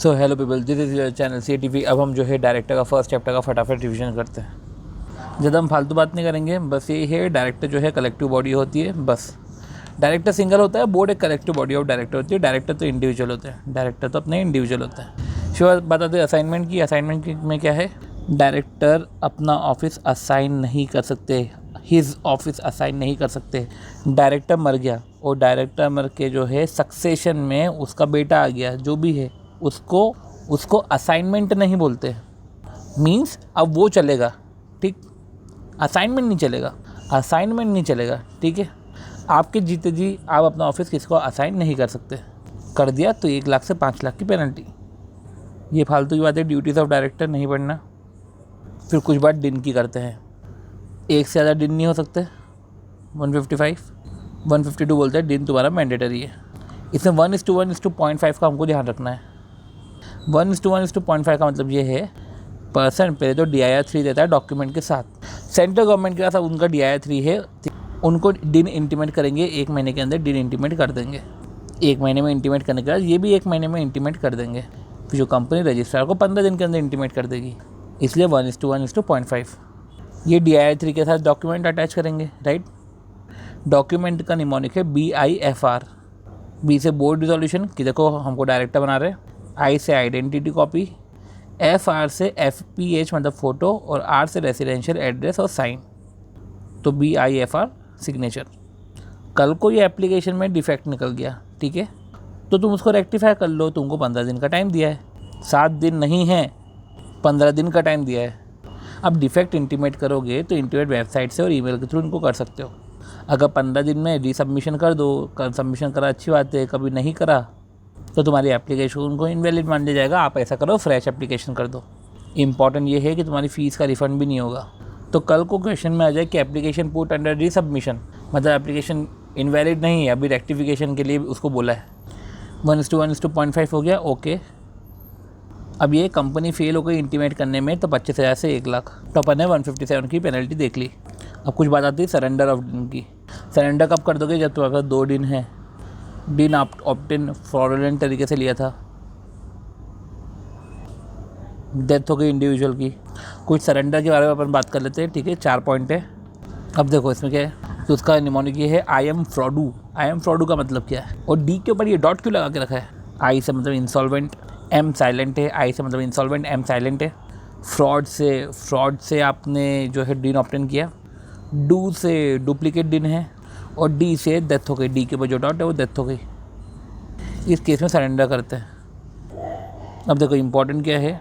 So hello people, this is your channel CATV। अब हम जो है डायरेक्टर का फर्स्ट चैप्टर का फटाफट रिवीजन करते हैं। ज़्यादा हम फालतू बात नहीं करेंगे, बस ये है डायरेक्टर जो है कलेक्टिव बॉडी होती है। बस डायरेक्टर सिंगल होता है, बोर्ड एक कलेक्टिव बॉडी ऑफ डायरेक्टर होती है। डायरेक्टर तो इंडिविजुअल होते हैं, डायरेक्टर तो अपने इंडिविजुअल होता है। शिवा बताते असाइनमेंट की। असाइनमेंट में क्या है, डायरेक्टर अपना ऑफिस असाइन नहीं कर सकते, हिज ऑफिस असाइन नहीं कर सकते। डायरेक्टर मर गया और डायरेक्टर मर के जो है सक्सेशन में उसका बेटा आ गया, जो भी है उसको असाइनमेंट नहीं बोलते। मीन्स अब वो चलेगा, ठीक, असाइनमेंट नहीं चलेगा, असाइनमेंट नहीं चलेगा, ठीक है। आपके जीते जी आप अपना ऑफिस किसी को असाइन नहीं कर सकते। कर दिया तो 1 लाख से 5 लाख की पेनल्टी। ये फालतू की बात है, ड्यूटीज़ ऑफ डायरेक्टर नहीं पढ़ना। फिर कुछ बात दिन की करते हैं, एक से ज़्यादा दिन नहीं हो सकते। 155 152 बोलते हैं दिन तुम्हारा मैंडेटरी है। इसमें 1:1:0.5 का हमको ध्यान रखना है। 1:1:0.5 का मतलब ये है, पर्सन पहले तो DIR 3 देता है डॉक्यूमेंट के साथ। सेंट्रल गवर्नमेंट के साथ उनका DIR 3 है, उनको दिन इंटीमेट करेंगे, 1 महीने के अंदर दिन इंटीमेट कर देंगे। 1 महीने में इंटीमेट करने के बाद ये भी 1 महीने में इंटीमेट कर देंगे। फिर जो कंपनी रजिस्ट्रार को 15 दिन के अंदर इंटीमेट कर देगी। इसलिए 1:1:0.5 ये DIR 3 के साथ डॉक्यूमेंट अटैच करेंगे, राइट। डॉक्यूमेंट का निमोनिक है BIFR। B से बोर्ड रिजोल्यूशन कि देखो हमको डायरेक्टर बना रहे, I से आइडेंटिटी कॉपी, FR से FPH मतलब फ़ोटो, और R से रेसिडेंशियल एड्रेस और साइन। तो BIFR सिग्नेचर। कल को ये एप्लीकेशन में डिफेक्ट निकल गया, ठीक है, तो तुम उसको रेक्टिफाई कर लो। तुमको 15 दिन का टाइम दिया है, 7 दिन नहीं है, 15 दिन का टाइम दिया है। अब डिफेक्ट इंटीमेट करोगे तो इंटीमेट वेबसाइट से और ईमेल के थ्रू इनको कर सकते हो। अगर 15 दिन में रीसबमिशन कर दो, सबमिशन करा अच्छी बात है, कभी नहीं करा तो तुम्हारी एप्लीकेशन उनको इनवैलिड मान लिया जाएगा। आप ऐसा करो, फ्रेश एप्लीकेशन कर दो। इंपॉर्टेंट ये है कि तुम्हारी फ़ीस का रिफ़ंड भी नहीं होगा। तो कल को क्वेश्चन में आ जाए कि एप्लीकेशन पुट अंडर रीसबमिशन, मतलब एप्लीकेशन इनवैलिड नहीं है, अभी रेक्टिफिकेशन के लिए उसको बोला है। 1:1:0.5 हो गया, ओके। अब ये कंपनी फेल हो गई इंटीमेट करने में तो 25,000 से 1 लाख। तो अपन ने 157 की पेनल्टी देख ली। अब कुछ बात आती है सरेंडर ऑफ दिन की। सरेंडर कब कर दोगे, जब तुम्हारे पास 2 दिन है। दिन ऑप्टेन फ्रॉडुलेंट तरीके से लिया था, डेथ हो गई इंडिविजुअल की। कुछ सरेंडर के बारे में अपन बात कर लेते हैं, ठीक है। 4 पॉइंट है। अब देखो इसमें क्या है, तो उसका निमोनिक ये है I am फ्रॉडू। I am फ्रॉडू का मतलब क्या है, और D के ऊपर ये डॉट क्यों लगा के रखा है। I से मतलब इंसॉल्वेंट, M साइलेंट है। I से मतलब इंसॉल्वेंट, M साइलेंट है। फ्रॉड से आपने जो है दिन ऑप्टेन किया। डू से डुप्लीकेट दिन है, और D से डेथ हो गई। D के ऊपर जो डॉट है वो डेथ हो गई। इस केस में सरेंडर करते हैं। अब देखो इम्पोर्टेंट क्या है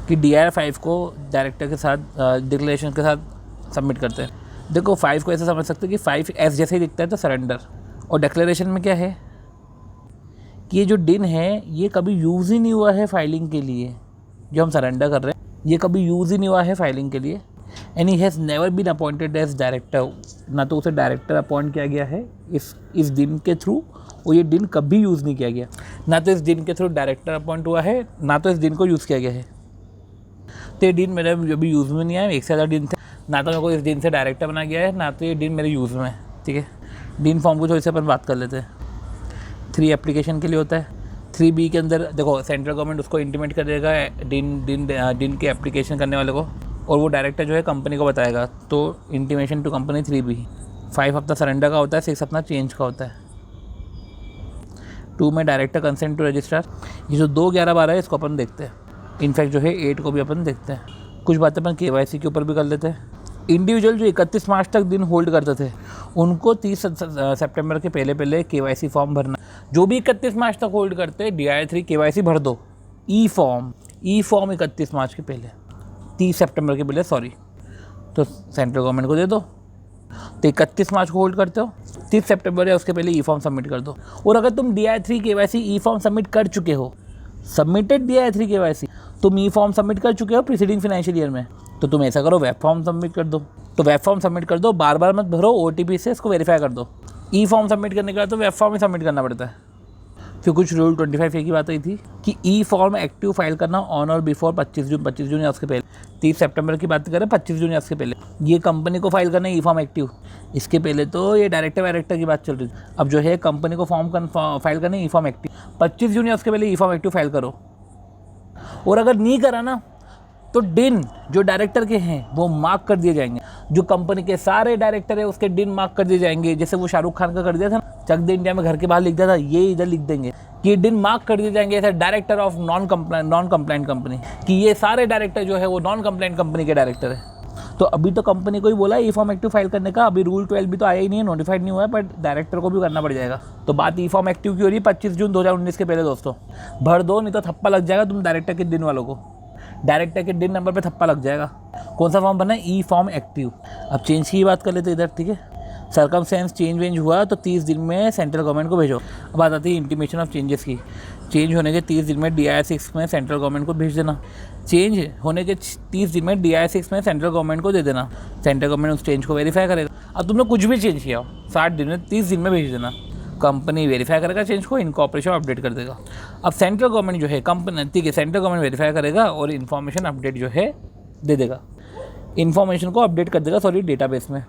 कि DIR 5 को डायरेक्टर के साथ डिक्लेरेशन के साथ सबमिट करते हैं। देखो 5 को ऐसे समझ सकते हैं कि 5S जैसे ही दिखता है तो सरेंडर, और डिक्लेरेशन में क्या है कि ये जो दिन है ये कभी यूज़ ही नहीं हुआ है फाइलिंग के लिए। जो हम सरेंडर कर रहे हैं ये कभी यूज़ ही नहीं हुआ है फाइलिंग के लिए। And he has never been appointed as director, ना तो उसे डायरेक्टर अपॉइंट किया गया है इस दिन के थ्रू, और ये दिन कभी यूज़ नहीं किया गया। ना तो इस दिन के थ्रू डायरेक्टर अपॉइंट हुआ है, ना तो इस दिन को यूज़ किया गया है। तो ये दिन मेरे जो भी यूज़ में नहीं आया, 1 से ज़्यादा दिन थे, ना तो मेरे को इस दिन से डायरेक्टर बना गया है, ना तो ये दिन मेरे यूज़ में है, ठीक है। दिन फॉर्म को थोड़ी सी अपन बात कर लेते हैं। 3 एप्लीकेशन के लिए होता है। 3B के अंदर देखो सेंट्रल गवर्नमेंट उसको इंटीमेट कर देगा दिन के एप्लीकेशन करने वाले को, और वो डायरेक्टर जो है कंपनी को बताएगा। तो इंटीमेशन टू कंपनी 3B। 5 अपना सरेंडर का होता है, 6 अपना चेंज का होता है। 2 में डायरेक्टर कंसेंट टू रजिस्ट्रार। ये जो 2, 11, 12 है इसको अपन देखते हैं। इनफैक्ट जो है 8 को भी अपन देखते हैं। कुछ बातें अपन KYC के ऊपर भी कर लेते हैं। इंडिविजुअल जो 31 मार्च तक दिन होल्ड करते थे उनको 30 सितंबर के पहले KYC फॉर्म भरना। जो भी 31 मार्च तक होल्ड करते DIR 3 KYC भर दो। ई फॉर्म 31 मार्च के पहले, 30 सितंबर के पहले, सॉरी, तो सेंट्रल गवर्नमेंट को दे दो। तो 31 मार्च को होल्ड करते हो, 30 सितंबर या उसके पहले ई फॉर्म सबमिट कर दो। और अगर तुम DIR 3 KYC ई फॉर्म सबमिट कर चुके हो, सबमिटेड DIR 3 KYC, तुम ई फॉर्म सबमिट कर चुके हो प्रीसीडिंग फाइनेंशियल ईयर में, तो तुम ऐसा करो वेब फॉर्म सबमिट कर दो। तो वेब फॉर्म सबमिट कर दो, बार बार मत भरो, OTP से इसको वेरीफाई कर दो। ई फॉर्म सबमिट करने के बाद तो वेब फॉर्म ही सबमिट करना पड़ता है। फिर कुछ रूल 25A की बात आई थी कि ई फॉर्म एक्टिव फाइल करना ऑन और बिफोर 25 जून या उसके पहले। 30 सितंबर की बात करें, 25 जून या उसके पहले ये कंपनी को फाइल करना है ई फॉर्म एक्टिव। इसके पहले तो ये डायरेक्टर की बात चल रही थी। अब जो है कंपनी को फाइल करना ई फॉर्म एक्टिव, 25 जून या उसके पहले ई फॉर्म एक्टिव फाइल करो। और अगर नहीं करा ना तो डिन जो डायरेक्टर के हैं वो मार्क कर दिए जाएंगे। जो कंपनी के सारे डायरेक्टर है उसके डिन मार्क कर दिए जाएंगे। जैसे वो शाहरुख खान का कर दिया था ना, चक दे इंडिया में घर के बाहर लिख दिया था, ये इधर लिख देंगे कि डिन मार्क कर दिए जाएंगे ऐसे director of non complaint company, कि ये सारे डायरेक्टर जो है वो नॉन कंप्लाइंट कंपनी के डायरेक्टर है। तो अभी तो कंपनी को ही बोला ई फॉर्म एक्टिव फाइल करने का, अभी रूल 12 भी तो आया ही नहीं है, नोटिफाइड नहीं हुआ है, बट डायरेक्टर को भी करना पड़ जाएगा। तो बात ई फॉर्म एक्टिव की हो रही है 25 जून 2019 के पहले दोस्तों। भर दो, नहीं तो थप्पा लग जाएगा तुम डायरेक्टर के दिन वालों को। डायरेक्टर के दिन नंबर पे थप्पा लग जाएगा। कौन सा फॉर्म भरना है? ई फॉर्म एक्टिव। अब चेंज की बात कर लेते इधर, ठीक है। सर्कमस्टेंस चेंज वेंज हुआ तो 30 दिन में सेंट्रल गवर्नमेंट को भेजो। अब बात आती है इंटीमेशन ऑफ चेंजेस की। चेंज होने के 30 दिन में DI-6 में सेंट्रल गवर्नमेंट को भेज देना। चेंज होने के 30 दिन में DI-6 में सेंट्रल गवर्नमेंट को दे देना। सेंट्रल गवर्नमेंट उस चेंज को वेरीफाई करेगा। अब तुमने कुछ भी चेंज किया हो 60 दिन में 30 दिन में भेज देना। कंपनी वेरीफाई करेगा चेंज को, इनकॉर्पोरेशन अपडेट कर देगा। अब सेंट्रल गवर्नमेंट जो है कंपनी, ठीक है, सेंट्रल गवर्नमेंट वेरीफाई करेगा और इन्फॉर्मेशन अपडेट जो है दे देगा। इन्फॉर्मेशन को अपडेट कर देगा डेटाबेस में।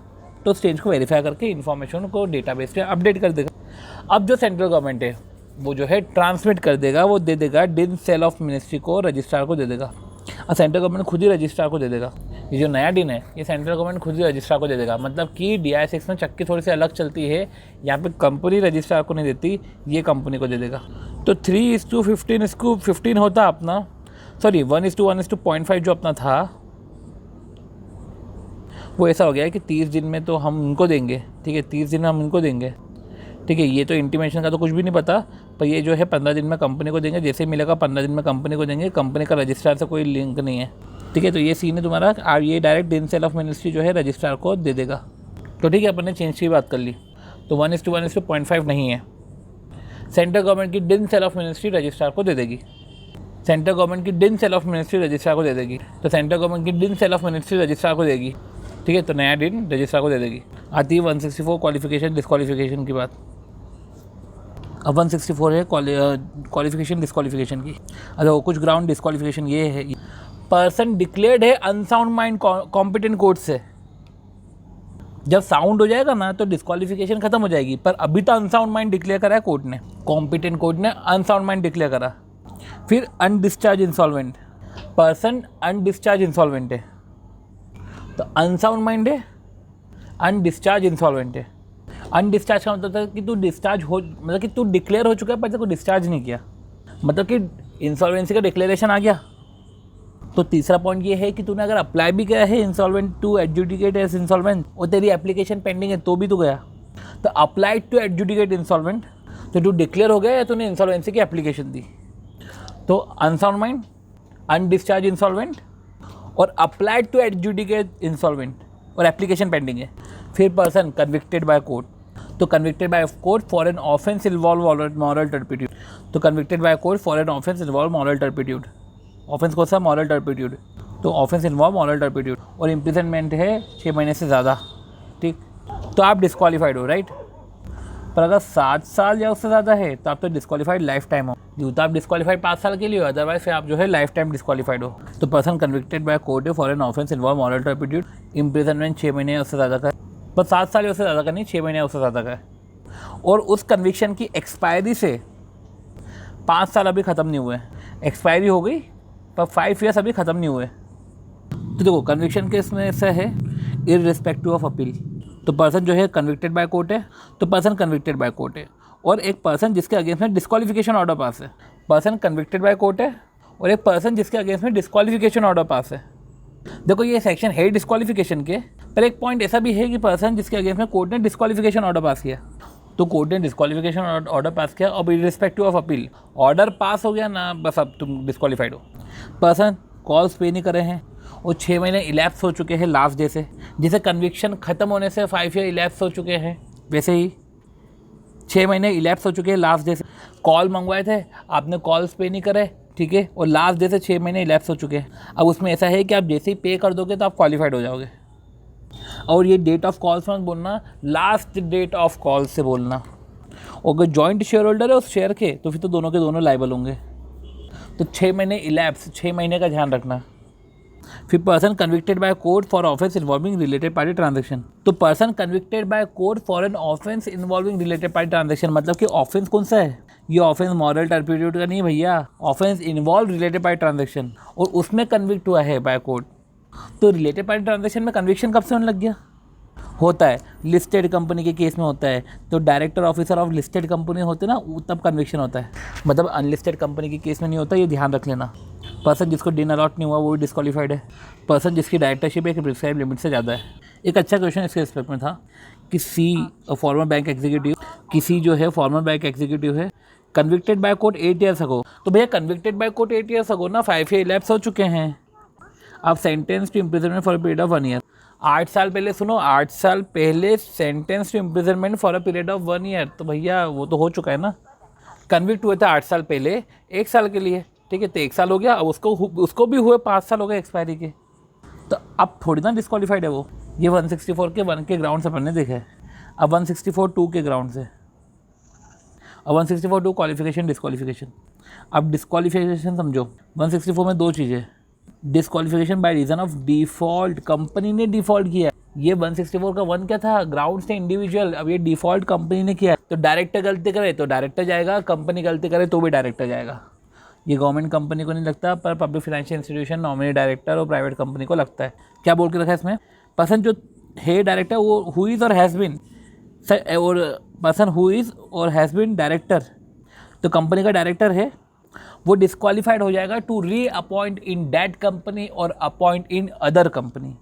तो चेंज को वेरीफाई करके इन्फॉर्मेशन को डेटाबेस में अपडेट कर देगा। अब जो सेंट्रल गवर्नमेंट है वो जो है ट्रांसमिट कर देगा, वो दे देगा डिन सेल ऑफ मिनिस्ट्री को, रजिस्ट्रार को दे देगा। और सेंट्रल गवर्नमेंट खुद ही रजिस्ट्रार को दे देगा। ये जो नया डिन है ये सेंट्रल गवर्नमेंट खुद ही रजिस्ट्रार को दे देगा। मतलब कि DI-6 में चक्की थोड़ी सी अलग चलती है, यहाँ पे कंपनी रजिस्ट्रार को नहीं देती, ये कंपनी को दे देगा। तो 3:15 होता अपना, सॉरी 1:1:0.5 जो अपना था वो ऐसा हो गया है कि 30 दिन में तो हम उनको देंगे, ठीक है, 30 दिन में हम उनको देंगे, ठीक है। ये तो इंटीमेशन का तो कुछ भी नहीं पता, पर ये जो है 15 दिन में कंपनी को देंगे। जैसे ही मिलेगा 15 दिन में कंपनी को देंगे। कंपनी का रजिस्ट्रार से कोई लिंक नहीं है, ठीक है। तो ये सीन है तुम्हारा। और ये डायरेक्ट डिन सेल ऑफ मिनिस्ट्री जो है रजिस्ट्रार को दे देगा। तो ठीक है, अपन ने चेंज की बात कर ली। तो 1:1:0.5 नहीं है। सेंट्रल गवर्नमेंट की डिन सेल ऑफ मिनिस्ट्री रजिस्ट्रार को दे देगी। सेंट्रल गवर्नमेंट की डिन सेल ऑफ मिनिस्ट्री रजिस्ट्रार को दे देगी। तो सेंट्रल गवर्नमेंट की डिन सेल ऑफ मिनिस्ट्री रजिस्ट्रार को देगी, ठीक है। तो नया डिन रजिस्ट्रार को दे देगी। आती है 164 क्वालिफिकेशन डिस्क्वालिफिकेशन की बात। अब 164 है क्वालिफिकेशन डिस्क्वालिफिकेशन की। अच्छा, कुछ ग्राउंड डिस्क्वालिफिकेशन ये है, पर्सन डिक्लेयर्ड है अनसाउंड माइंड कॉम्पिटेंट कोर्ट से। जब साउंड हो जाएगा ना तो डिस्क्वालिफिकेशन खत्म हो जाएगी, पर अभी तो अनसाउंड माइंड डिक्लेयर करा है कोर्ट ने, कॉम्पिटेंट कोर्ट ने अनसाउंड माइंड डिक्लेयर करा। फिर undischarged insolvent, person undischarged insolvent है, तो अनसाउंड माइंड है, अनडिस्चार्ज इंसॉल्वेंट है। अनडिस्चार्ज का मतलब था कि तू डिस्चार्ज हो, मतलब कि तू डिक्लेयर हो चुका है पर तेरे को डिस्चार्ज नहीं किया, मतलब कि इंसॉल्वेंसी का डिक्लेरेशन आ गया। तो तीसरा पॉइंट ये है कि तूने अगर अप्लाई भी किया है insolvent to adjudicate as insolvent और तेरी एप्लीकेशन पेंडिंग है तो भी तू गया, तो अप्लाइड टू एडजुडिकेट इंसॉल्वेंट, तो तू डिक्लेयर हो गया या तूने इंसॉल्वेंसी की एप्लीकेशन दी। तो अनसाउंड माइंड, अनडिस्चार्ज इंसॉल्वेंट और अप्लाइड टू एडजुडिकेट इंसॉल्वेंट और एप्लीकेशन पेंडिंग है। फिर पर्सन कन्विक्टेड बाय कोर्ट, तो convicted by court for an offence involve moral turpitude, तो convicted by court for an offence involve moral turpitude. Offence कौन सा? Moral turpitude. तो offence involve moral turpitude और imprisonment है 6 महीने से ज़्यादा, ठीक। तो आप डिस्क्वालीफाइड हो, राइट। पर अगर 7 साल या उससे ज़्यादा है तो आप तो डिस्क्वालीफाइड लाइफ टाइम हो। यूँ तो आप डिस्क्वालीफाइड 5 साल के लिए हो, अदरवाइज फिर आप जो है लाइफ टाइम डिस्क्वालीफाइड हो। तो person convicted by court for an offence involve moral turpitude, imprisonment 6 महीने या उससे ज़्यादा का है, पर 7 साल या उससे ज़्यादा का नहीं, 6 महीने या उससे ज़्यादा का है। और उस कन्विक्शन की एक्सपायरी से 5 साल अभी ख़त्म नहीं हुए, एक्सपायरी हो गई पर 5 ईयर्स अभी ख़त्म नहीं हुए। तो देखो कन्विक्शन के इसमें से है इररिस्पेक्टिव ऑफ अपील। तो पर्सन जो है कन्विक्टेड बाय कोर्ट है, तो पर्सन कन्विक्टेड बाय कोर्ट है। और एक पर्सन जिसके अगेंस्ट में डिस्क्वालिफिकेशन ऑर्डर पास है, पर्सन कन्विक्टेड बाय कोर्ट है। और एक पर्सन जिसके अगेंस्ट में डिस्क्वालिफिकेशन ऑर्डर पास है। देखो ये सेक्शन है डिस्क्वालिफिकेशन के, पर एक पॉइंट ऐसा भी है कि पर्सन जिसके अगेंस्ट में कोर्ट ने डिस्क्वालिफिकेशन ऑर्डर पास किया, तो कोर्ट ने डिस्क्वालिफिकेशन ऑर्डर पास किया और irrespective of appeal order pass हो गया ना, बस अब तुम डिस्क्वालीफाइड हो। पर्सन कॉल्स पे नहीं करे हैं और 6 महीने इलैप्स हो चुके हैं लास्ट डे से, जिसे कन्विक्शन ख़त्म होने से 5 ईयर इलैप्स हो चुके हैं, वैसे ही 6 महीने इलैप्स हो चुके हैं लास्ट डे से। कॉल मंगवाए थे आपने, कॉल्स पे नहीं करे, ठीक है, और लास्ट डे से 6 महीने इलैप्स हो चुके हैं। अब उसमें ऐसा है कि आप जैसे ही पे कर दोगे तो आप क्वालिफाइड हो जाओगे। और ये डेट ऑफ कॉल्स मत बोलना, लास्ट डेट ऑफ कॉल से बोलना। और अगर जॉइंट शेयर होल्डर है उस शेयर के तो फिर तो दोनों के दोनों लाइबल होंगे। तो 6 महीने इलैप्स, 6 महीने का ध्यान रखना। फिर person convicted by court for offence involving related party transaction, तो person convicted by court for an offence involving related party transaction, मतलब कि ऑफेंस कौन सा है? ये ऑफेंस मॉरल टर्पिट्यूड का नहीं है भैया, offence involve related party transaction, और उसमें कन्विक्ट हुआ है बाय कोर्ट। तो रिलेटेड पार्टी ट्रांजेक्शन में कन्विक्शन कब से होने लग गया? होता है लिस्टेड कंपनी के केस में होता है, तो director officer of listed company होते ना, तब कन्विक्शन होता है। मतलब अनलिस्टेड कंपनी के केस में नहीं होता, ये ध्यान रख लेना। पर्सन जिसको डिन अलॉट नहीं हुआ वो भी डिस्क्वालीफाइड है। पर्सन जिसकी डायरेक्टरशिप एक प्रिस्क्राइब लिमिट से ज़्यादा है। एक अच्छा क्वेश्चन इसके रिस्पेक्ट में था कि फॉर्मर बैंक एग्जीक्यूटिव, किसी जो है फॉर्मर बैंक एग्जीक्यूटिव है, convicted by court 8 years ago. तो भैया convicted by court 8 years ago ना, 5 ईयर इलैप्स हो चुके हैं। अब sentence to imprisonment for a period of 1 year. 8 साल पहले, सुनो, 8 साल पहले sentence to imprisonment for a period of 1 year, तो भैया वो तो हो चुका है ना। कन्विक्ट हुए थे 8 साल पहले 1 साल के लिए, ठीक है, तो 1 साल हो गया। अब उसको भी हुए 5 साल हो गए एक्सपायरी के, तो अब थोड़ी ना डिस्क्वालीफाइड है वो। ये 164 के 1 के ग्राउंड से अपन ने देखा है। अब 164(2) के ग्राउंड से, अब 164(2) क्वालिफिकेशन डिस्क्वालिफिकेशन। अब डिस्क्वालिफिकेशन समझो, 164 में 2 चीज़ें, disqualification by reason of default, company ने डिफ़ॉल्ट किया। ये 164 का 1 क्या था? ग्राउंड से इंडिविजुअल। अब ये डिफ़ॉल्ट कंपनी ने किया, तो डायरेक्टर गलती करे तो डायरेक्टर जाएगा, कंपनी गलती करे तो भी डायरेक्टर जाएगा। ये गवर्नमेंट कंपनी को नहीं लगता, पर public financial institution, nominee director और प्राइवेट कंपनी को लगता है। क्या बोल के रखा है इसमें? पर्सन जो है डायरेक्टर वो हु इज़ और हैज़ बीन, और पर्सन हु इज़ और हैज़ बीन डायरेक्टर, तो कंपनी का डायरेक्टर है, वो डिस्क्वालीफाइड हो जाएगा to reappoint in that company और अपॉइंट इन अदर कंपनी।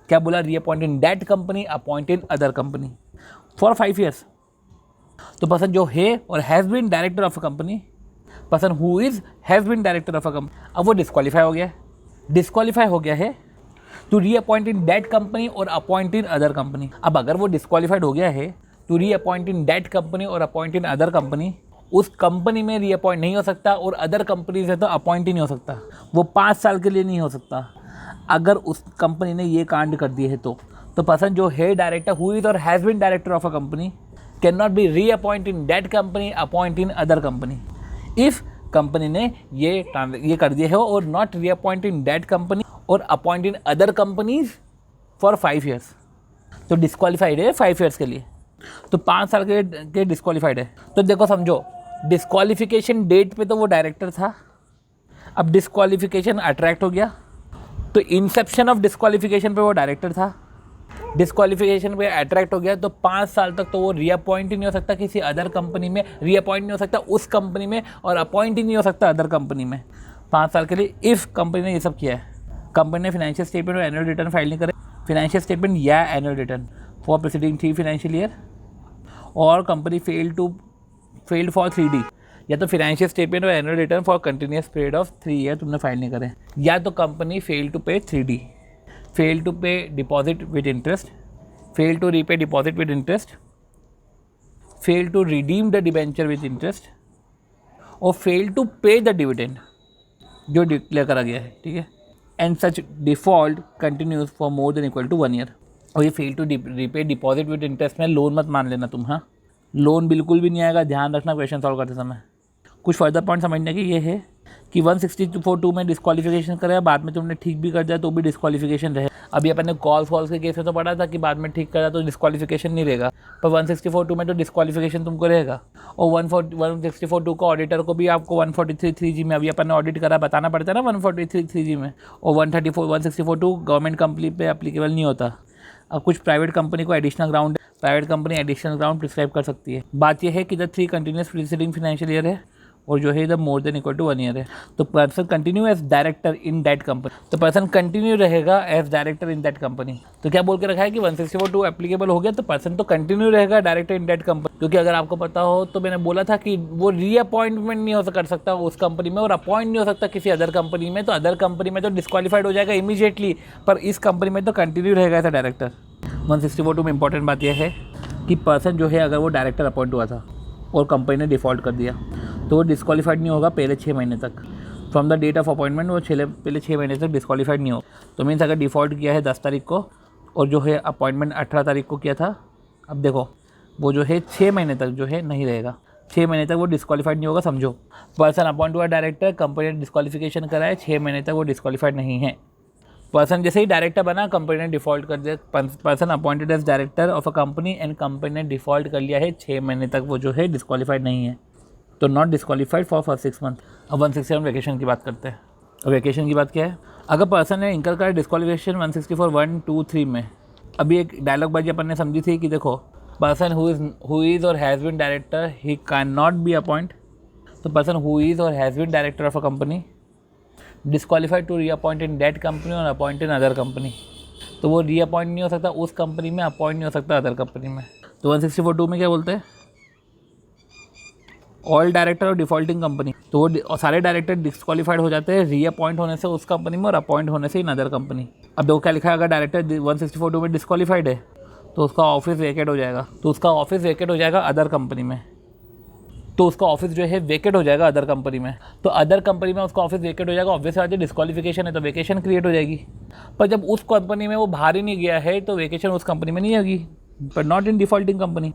क्या बोला? Reappoint in that company, appoint in other company for 5 years. तो पर्सन जो है or has been director of a company, person who is has been director of a company, अब वो disqualify हो गया है। डिस्क्वालीफाई हो गया है to reappoint in that company और अपॉइंट इन अदर कंपनी। अब अगर वो डिस्क्वालीफाइड हो गया है to reappoint in that company और अपॉइंट इन अदर कंपनी, उस कंपनी में री अपॉइंट नहीं हो सकता, और अदर कंपनी से तो अपॉइंट ही नहीं हो सकता। वो 5 साल के लिए नहीं हो सकता। अगर उस कंपनी ने ये कांड कर दिए है तो पर्सन जो है डायरेक्टर हु इज़ और has been director of a company can not be reappoint in that company, appoint in other company. If company ने ये कर दिया है और not reappoint in that company और appoint in other companies for 5 years, तो disqualified है 5 years के लिए। तो 5 साल के डिस्क्वालीफाइड है। तो देखो समझो, डिस्क्वालिफिकेशन डेट पे तो वो डायरेक्टर था, अब डिस्क्वालिफिकेशन अट्रैक्ट हो गया, तो इंसेप्शन ऑफ डिस्क्वालिफिकेशन पे वो डायरेक्टर था, डिस्क्वालिफिकेशन पे अट्रैक्ट हो गया, तो 5 साल तक तो वो रीअपॉइंट ही नहीं हो सकता किसी अदर कंपनी में, रीअपॉइंट नहीं हो सकता उस कंपनी में, और अपॉइंट ही नहीं हो सकता अदर कंपनी में 5 साल के लिए। इफ़ कंपनी ने ये सब किया है, कंपनी ने फाइनेंशियल स्टेटमेंट और एनुअल रिटर्न फाइल नहीं करे, फाइनेंशियल स्टेटमेंट या annual return for preceding 3 financial year, और कंपनी फेल्ड फॉर 3D, या तो फाइनेंशियल स्टेटमेंट और annual return for continuous period of 3 year तुमने फाइल नहीं करे, या तो company fail to pay 3D, fail to pay deposit with interest, fail to repay deposit with interest, fail to redeem the debenture with interest, और fail to pay the dividend जो declare करा गया है, ठीक है। And such default continues for more than equal to 1 year. और ये fail to repay deposit with interest में लोन मत मान लेना तुम, हाँ, लोन बिल्कुल भी नहीं आएगा, ध्यान रखना क्वेश्चन सॉल्व करते समय। कुछ फर्दर पॉइंट समझने की ये है कि 164(2) में डिस्क्वालिफिकेशन करे, बाद में तुमने ठीक भी कर दिया तो भी डिस्क्वालिफिकेशन रहे। अभी अपन ने कॉल फॉल्स के केस में तो पढ़ा था कि बाद में ठीक करा तो डिस्क्वालिफिकेशन नहीं रहेगा, पर 164(2) में तो डिस्क्वालिफिकेशन तुमको रहेगा। और 164(2) को ऑडिटर को भी आपको 143(3)(g) में, अभी अपन ने ऑडिट करा, बताना पड़ता है ना 143(3)(g) में, और 164(2) गवर्नमेंट कंपनी पे एप्लीकेबल नहीं होता। अब कुछ प्राइवेट कंपनी को additional ground, private company additional ground prescribe कर सकती है। बात यह है कि इधर 3 कंटिन्यूस प्रीसीडिंग फाइनेंशियल ईयर है, और जो है इधर more than equal to 1 year है। तो person continue as director in that company, तो पर्सन कंटिन्यू रहेगा as director in that company. तो क्या बोल के रखा है कि 164(2) एप्लीकेबल हो गया, तो पर्सन तो कंटिन्यू रहेगा डायरेक्टर इन दैट कंपनी। क्योंकि अगर आपको पता हो तो मैंने बोला था कि वो रीअपॉइंटमेंट नहीं हो कर सकता उस कंपनी में, और अपॉइंट नहीं हो सकता किसी अदर कंपनी में, तो अदर कंपनी में तो डिस्क्वालीफाइड हो जाएगा इमीडिएटली, पर इस कंपनी में तो कंटिन्यू रहेगा एज अ डायरेक्टर। 164(2) में इंपॉर्टेंट बात यह है कि पर्सन जो है अगर वो डायरेक्टर अपॉइंट हुआ था और कंपनी ने डिफ़ॉल्ट कर दिया तो वो डिस्क्वालीफाइड नहीं होगा पहले 6 महीने तक। From the date of appointment वो पहले 6 महीने तक डिस्क्वालीफाइड नहीं हो। तो मीन्स अगर डिफ़ॉल्ट किया है 10 तारीख को और जो है अपॉइंटमेंट 18 तारीख को किया था, अब देखो वो जो है 6 महीने तक जो है नहीं रहेगा, 6 महीने तक वो डिस्क्वालीफाइड नहीं होगा। समझो, पर्सन अपॉइंट हुआ डायरेक्टर, कंपनी ने डिस्क्वालिफिकेशन कराए, 6 महीने तक वो डिस्क्वालीफाइड नहीं है। पर्सन जैसे ही डायरेक्टर बना, कंपनी ने डिफ़ॉल्ट कर दिया, person appointed as director of a company and company ने डिफ़ॉल्ट कर लिया है, 6 महीने तक वो जो है डिस्क्वालीफाइड नहीं है। तो not disqualified for first 6 month. अब 167 वैकेशन की बात करते हैं। अब वैकेशन की बात क्या है, अगर पर्सन ने इंकर करा डिस्क्वालिफिकेशन 164 1 2 3 में, अभी एक डायलॉग बाजी अपन ने समझी थी कि देखो पर्सन हु इज़ और has been director he can not be appoint. तो पर्सन हु इज़ और has been director of a company disqualified to reappoint in that company और अपॉइंट इन अदर कंपनी। तो वो रीअपॉइंट नहीं हो सकता उस कंपनी में, अपॉइंट नहीं हो सकता अदर कंपनी में। तो 164(2) में क्या बोलते हैं, ऑल डायरेक्टर और डिफॉल्टिंग कंपनी, तो वो सारे डायरेक्टर डिस्क्वालीफाइड हो जाते हैं रीअपॉइंट होने से उस कंपनी में और अपॉइंट होने से इन अदर कंपनी। अब देखो क्या लिखा है, अगर डायरेक्टर 164(2) में डिस्क्वालीफाइड है तो उसका ऑफिस वेकेट हो जाएगा, तो उसका ऑफिस वेकेट हो जाएगा अदर कंपनी में, तो उसका ऑफिस जो है वेकेट हो जाएगा अदर कंपनी में। तो अदर कंपनी में उसका ऑफिस वेकेट हो जाएगा, ऑब्वियस बात है डिस्क्वालिफिकेशन है तो वेकेशन क्रिएट हो जाएगी। पर जब उस कंपनी में वो बाहर ही नहीं गया है तो वेकेशन उस कंपनी में नहीं होगी, but not in defaulting company.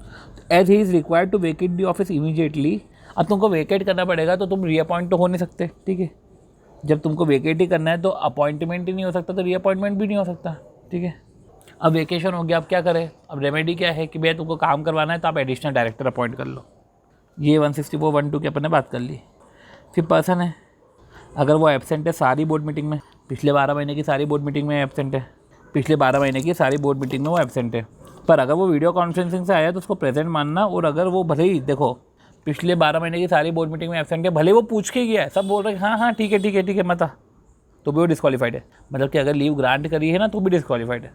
As he is required to vacate the office immediately. अब तुमको वेकेट करना पड़ेगा तो तुम रीअपॉइंट तो हो नहीं सकते, ठीक है। जब तुमको वेकेट ही करना है तो अपॉइंटमेंट ही नहीं हो सकता, तो रीअपॉइंटमेंट भी नहीं हो सकता, ठीक है। अब वेकेशन हो गया, अब क्या करें, अब रेमेडी क्या है कि भैया तुमको काम करवाना है तो आप एडिशनल डायरेक्टर अपॉइंट कर लो। ये 164 1 2 की अपन ने बात कर ली। फिर पर्सन है, अगर वो एब्सेंट है सारी बोर्ड मीटिंग में, पिछले 12 महीने की सारी बोर्ड मीटिंग में एब्सेंट है, पिछले 12 महीने की सारी बोर्ड मीटिंग में वो एब्सेंट है, पर अगर वो वीडियो कॉन्फ्रेंसिंग से आया तो उसको प्रेजेंट मानना। और अगर वो भले ही देखो पिछले 12 महीने की सारी बोर्ड मीटिंग में एब्सेंट है, भले वो पूछ के गया है, सब बोल रहे हैं हाँ ठीक है मत आ, तो भी वो डिस्क्वालीफाइड है। मतलब कि अगर लीव ग्रांट करी है ना तो भी डिस्क्वालीफाइड है।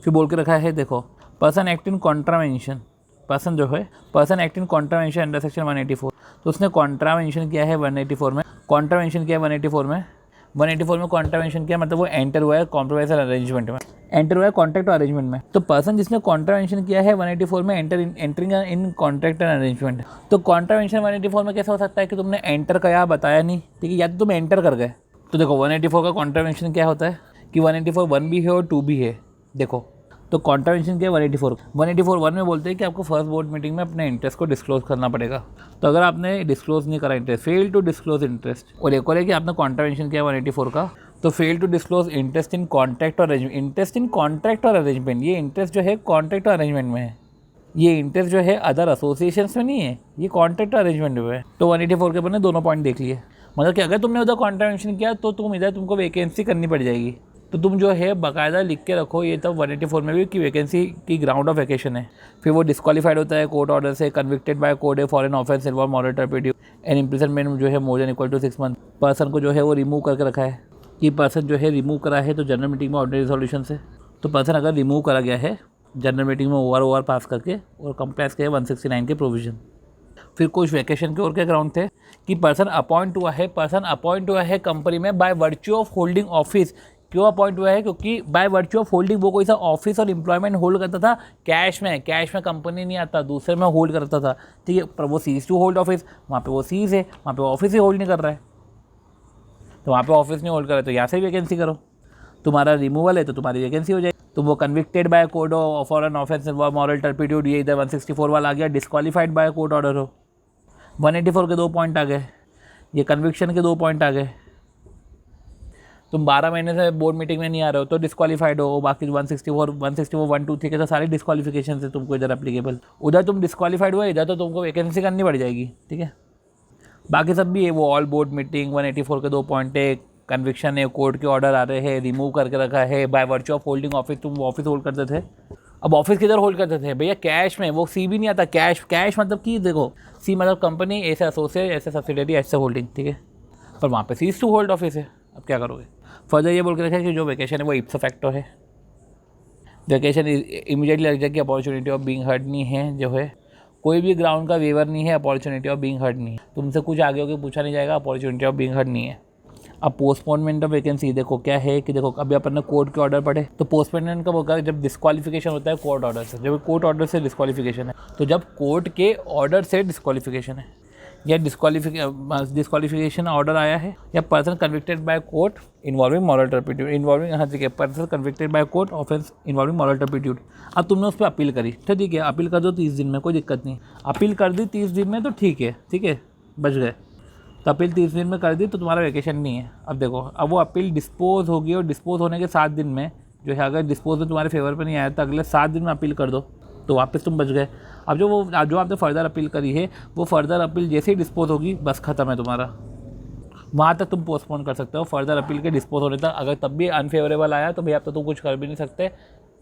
फिर बोल के रखा है देखो, person act in contravention, person जो है person act in contravention under section 184, तो उसने कॉन्ट्रावेंशन किया है 184 में, कॉन्ट्रावेंशन किया 184 में, 184 में कॉन्ट्रावेंशन किया, मतलब वो एंटर हुआ है कॉम्प्रोमाइज अरेंजमेंट में, एंटर हुआ है कॉन्ट्रैक्ट और अरेंजमेंट में। तो पर्सन जिसने कॉन्ट्रावेंशन किया है 184 में entering in contract and arrangement, तो कॉन्ट्रावेंशन 184 में कैसे हो सकता है कि तुमने एंटर का बताया नहीं, ठीक है, या तो तुम एंटर कर गए। तो देखो 184 का कॉन्ट्रावेंशन क्या होता है कि 184 1 भी है और 2 भी है। देखो तो कॉन्ट्रावेंशन क्या है 184 1 में बोलते हैं कि आपको फर्स्ट बोर्ड मीटिंग में अपने इंटरेस्ट को डिस्क्लोज करना पड़ेगा। तो अगर आपने डिस्क्लोज नहीं करा interest, fail to disclose interest, और एक और है कि आपने कॉन्ट्रावेंशन किया 184 का, तो fail to disclose interest in contract or arrangement, interest in contract or arrangement, ये इंटरेस्ट जो है कॉन्ट्रैक्ट और अरेंजमेंट में है, ये इंटरेस्ट जो है अदर एसोसिएशंस में नहीं है, ये कॉन्ट्रैक्ट और अरेंजमेंट में है। तो 184 के बने दोनों पॉइंट देख लिए, मतलब कि अगर तुमने उधर कॉन्ट्रावेंशन किया तो तुम इधर तुमको वैकेंसी करनी पड़ जाएगी। तो तुम जो है बाकायदा लिख के रखो ये तब 184 में भी कि वैकेंसी की ग्राउंड ऑफ वैकेशन है। फिर वो डिस्क्वालीफाइड होता है कोर्ट ऑर्डर से, convicted by court a foreign offence involve moral turpitude and imprisonment जो है more than equal to 6 month. Person को जो है वो रिमूव करके रखा है कि पर्सन जो है रिमूव करा है तो जनरल मीटिंग में ऑर्डिनरी रिजोल्यूशन से, तो पर्सन अगर रिमूव करा गया है जनरल मीटिंग में ओवर पास करके और कंप्लाइंस किया 169 के प्रोविजन। फिर कुछ वैकेशन के और क्या ग्राउंड थे कि पर्सन अपॉइंट हुआ है कंपनी में by virtue of holding office. क्यों अपॉइंट हुआ है, क्योंकि बाय वर्च्यू ऑफ होल्डिंग वो कोई सा ऑफिस और एम्प्लॉयमेंट होल्ड करता था कैश में कंपनी नहीं आता, दूसरे में होल्ड करता था, ठीक है। पर वो सीज टू होल्ड ऑफिस, वहाँ पे वो सीज है, वहाँ पे ऑफिस ही होल्ड नहीं कर रहा है, तो वहाँ पे ऑफिस नहीं होल्ड कर रहा है तो यहाँ से ही वैकेंसी करो। तुम्हारा रिमूवल है तो तुम्हारी वैकेंसी हो जाएगी। तो वो convicted by court for an offence moral turpitude, ये इधर 164 वाला आ गया, डिस्क्वालीफाइड बाय कोर्ट ऑर्डर हो। 184 के 2 पॉइंट आ गए, ये कन्विक्शन के 2 पॉइंट आ गए। तुम 12 महीने से बोर्ड मीटिंग में नहीं आ रहे हो तो डिस्क्वालीफाइड हो। बाकी 164 1 2 3 के तो सारी डिस्क्वालिफिकेशन से तुमको इधर एप्लीकेबल, उधर तुम डिस्क्वालीफाइड हुआ, इधर तो तुमको वैकेंसी करनी पड़ जाएगी, ठीक है। बाकी सब भी है वो ऑल बोर्ड मीटिंग 184 के 2 पॉइंट है, कन्विक्शन है, कोर्ट के ऑर्डर आ रहे हैं, रिमूव करके रखा है by virtue of holding office, तुम ऑफिस होल्ड करते थे। अब ऑफिस किधर होल्ड करते थे भैया, कैश में, वो सी भी नहीं आता, कैश मतलब कि देखो सी मतलब कंपनी, ऐसे एसोसिएट, ऐसे सब्सिडरी, ऐसे होल्डिंग, ठीक है, पर वहाँ पे सीज टू होल्ड ऑफिस है। अब क्या करोगे। फर्दर ये बोल के रखा है कि जो वैकेशन है वो इप्सो फैक्टो है, वैकेशन इमीडिएटली लग जाएगी, अपॉर्चुनिटी ऑफ बीइंग हर्ड नहीं है, जो है कोई भी ग्राउंड का वेवर नहीं है, अपॉर्चुनिटी ऑफ बीइंग हर्ड नहीं है, तुमसे कुछ आगे होकर पूछा नहीं जाएगा, अपॉर्चुनिटी ऑफ बीइंग हर्ड नहीं है। अब पोस्टपोनमेंट ऑफ वैकेंसी देखो क्या है कि देखो अभी अपन ने कोर्ट के ऑर्डर पढ़े, तो पोस्टपोनमेंट कब होगा, जब डिस्क्वालिफिकेशन होता है कोर्ट ऑर्डर से, जब कोर्ट ऑर्डर से डिस्क्वालिफिकेशन है, तो जब कोर्ट के ऑर्डर से डिस्क्वालिफिकेशन है या डिस्क्वालिफिकेशन ऑर्डर आया है, या person convicted by court involving moral turpitude, involving हाँ ठीक है, person convicted by court offence involving moral turpitude. अब तुमने उस पर अपील करी, ठीक है, अपील कर दो 30 दिन में, कोई दिक्कत नहीं, अपील कर दी 30 दिन में तो ठीक है, बच गए। तो अपील 30 दिन में कर दी तो तुम्हारा वैकेशन नहीं है। अब देखो, अब वो अपील डिस्पोज होगी और डिस्पोज होने के 7 दिन में जो है, अगर डिस्पोज में तुम्हारे फेवर पर नहीं आया तो अगले 7 दिन में अपील कर दो तो वापस तुम बच गए। अब जो आपने फर्दर अपील करी है वो फर्दर अपील जैसे ही डिस्पोज होगी बस ख़त्म है तुम्हारा, वहाँ तक तुम पोस्टपोन कर सकते हो फर्दर अपील के डिस्पोज होने तक। अगर तब भी अनफेवरेबल आया तो भैया अब तो तुम कुछ कर भी नहीं सकते,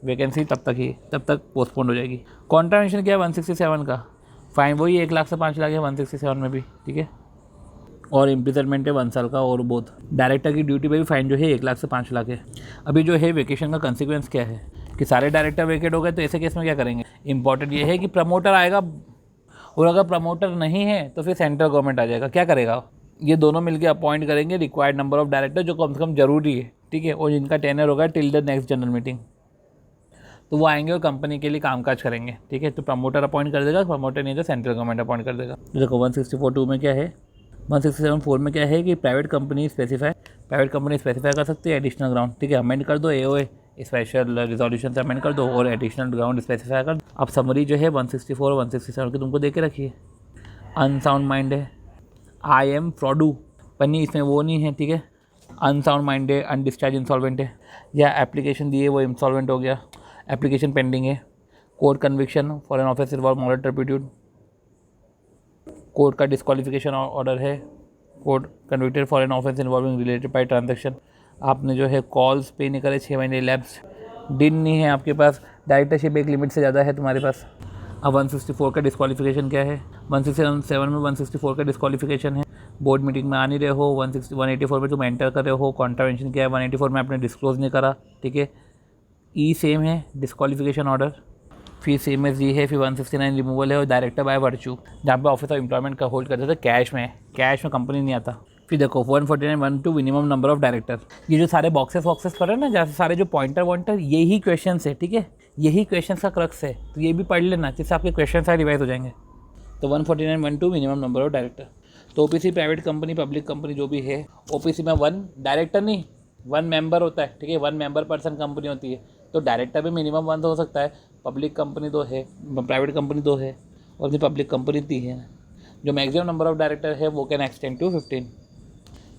वैकेंसी तब तक पोस्टपोन हो जाएगी। कॉन्ट्रावेंशन क्या है 167 का, फाइन वही 1 लाख से 5 लाख है 167 में भी, ठीक है। और इम्प्रिजनमेंट है 1 साल का, और बोथ डायरेक्टर की ड्यूटी पे भी फाइन जो है 1 लाख से 5 लाख है। अभी जो है वेकेशन का कंसिक्वेंस क्या है कि सारे डायरेक्टर वेकेट हो गए, तो ऐसे केस में क्या करेंगे। इंपॉर्टेंट ये है कि प्रमोटर आएगा, और अगर प्रमोटर नहीं है तो फिर सेंट्रल गवर्नमेंट आ जाएगा। क्या करेगा, ये दोनों मिलकर अपॉइंट करेंगे रिक्वायर्ड नंबर ऑफ डायरेक्टर, जो कम से कम जरूरी है, ठीक है, और जिनका टेनर होगा till the next general meeting. तो वो आएंगे और कंपनी के लिए कामकाज करेंगे, ठीक है। तो प्रमोटर अपॉइंट कर देगा, प्रमोटर नहीं तो सेंट्रल गवर्नमेंट अपॉइंट कर देगा। देखो 164(2) में क्या है, 167(4) में क्या है कि प्राइवेट कंपनी स्पेसिफाई कर सकती है एडिशनल ग्राउंड, ठीक है। अमेंड कर दो एओए स्पेशल रिजोल्यूशन से अमेंड कर दो और एडिशनल ग्राउंड स्पेसिफाई कर दो। अब समरी जो है 164 और 167 की तुमको दे के रखिए। अनसाउंड माइंड है, आई एम फ्रॉडू पर नहीं, इसमें वो नहीं है, ठीक है। अनसाउंड माइंड है, अनडिस्चार्ज इंसॉल्वेंट है, या एप्लीकेशन दिए वो इंसॉल्वेंट हो गया, एप्लीकेशन पेंडिंग है। Court conviction for an offence involve moral turpitude, court का डिस्क्वालिफिकेशन ऑर्डर है, court convicted for an offence involving related party transaction. आपने जो है कॉल्स पे नहीं करे, 6 महीने लैप्स, दिन नहीं है आपके पास, डायरेक्टरशिप एक लिमिट से ज़्यादा है तुम्हारे पास। अब 164 का डिस्क्वालिफिकेशन क्या है, 167 में 164 का डिस्क्वालिफिकेशन है, बोर्ड मीटिंग में आ नहीं रहे हो, 184 में तुम एंटर कर रहे हो, कॉन्ट्रावेंशन क्या है 184 में आपने डिस्क्लोज नहीं करा, ठीक है। ई सेम है डिस्क्वालिफिकेशन ऑर्डर, फिर सेम एज ये है, फिर 169 रिमूवल है, और डायरेक्टर बाय वर्चू जहाँ पे ऑफिस ऑफ एम्प्लॉयमेंट का होल्ड करते थे कैश में कंपनी नहीं आता। फिर देखो 149(1) मिनिमम नंबर ऑफ डायरेक्टर, ये जो सारे बॉक्सेस पर है ना, जैसे सारे जो पॉइंटर यही क्वेश्चन है, ठीक है, यही क्वेश्चन का क्रक्स है, तो ये भी पढ़ लेना जिससे आपके क्वेश्चन सारे रिवाइज हो जाएंगे। तो 149(1) मिनिमम नंबर ऑफ डायरेक्टर। तो OPC private company public company जो भी है, ओपीसी में 1 डायरेक्टर नहीं 1 मेंबर होता है, ठीक है, 1 मेंबर पर्सन कंपनी होती है, तो डायरेक्टर भी मिनिमम 1 हो सकता है। पब्लिक कंपनी 2 है, प्राइवेट कंपनी 2 है, और भी पब्लिक कंपनी 3 है। जो मैक्सिमम नंबर ऑफ डायरेक्टर है वो कैन एक्सटेंड टू 15,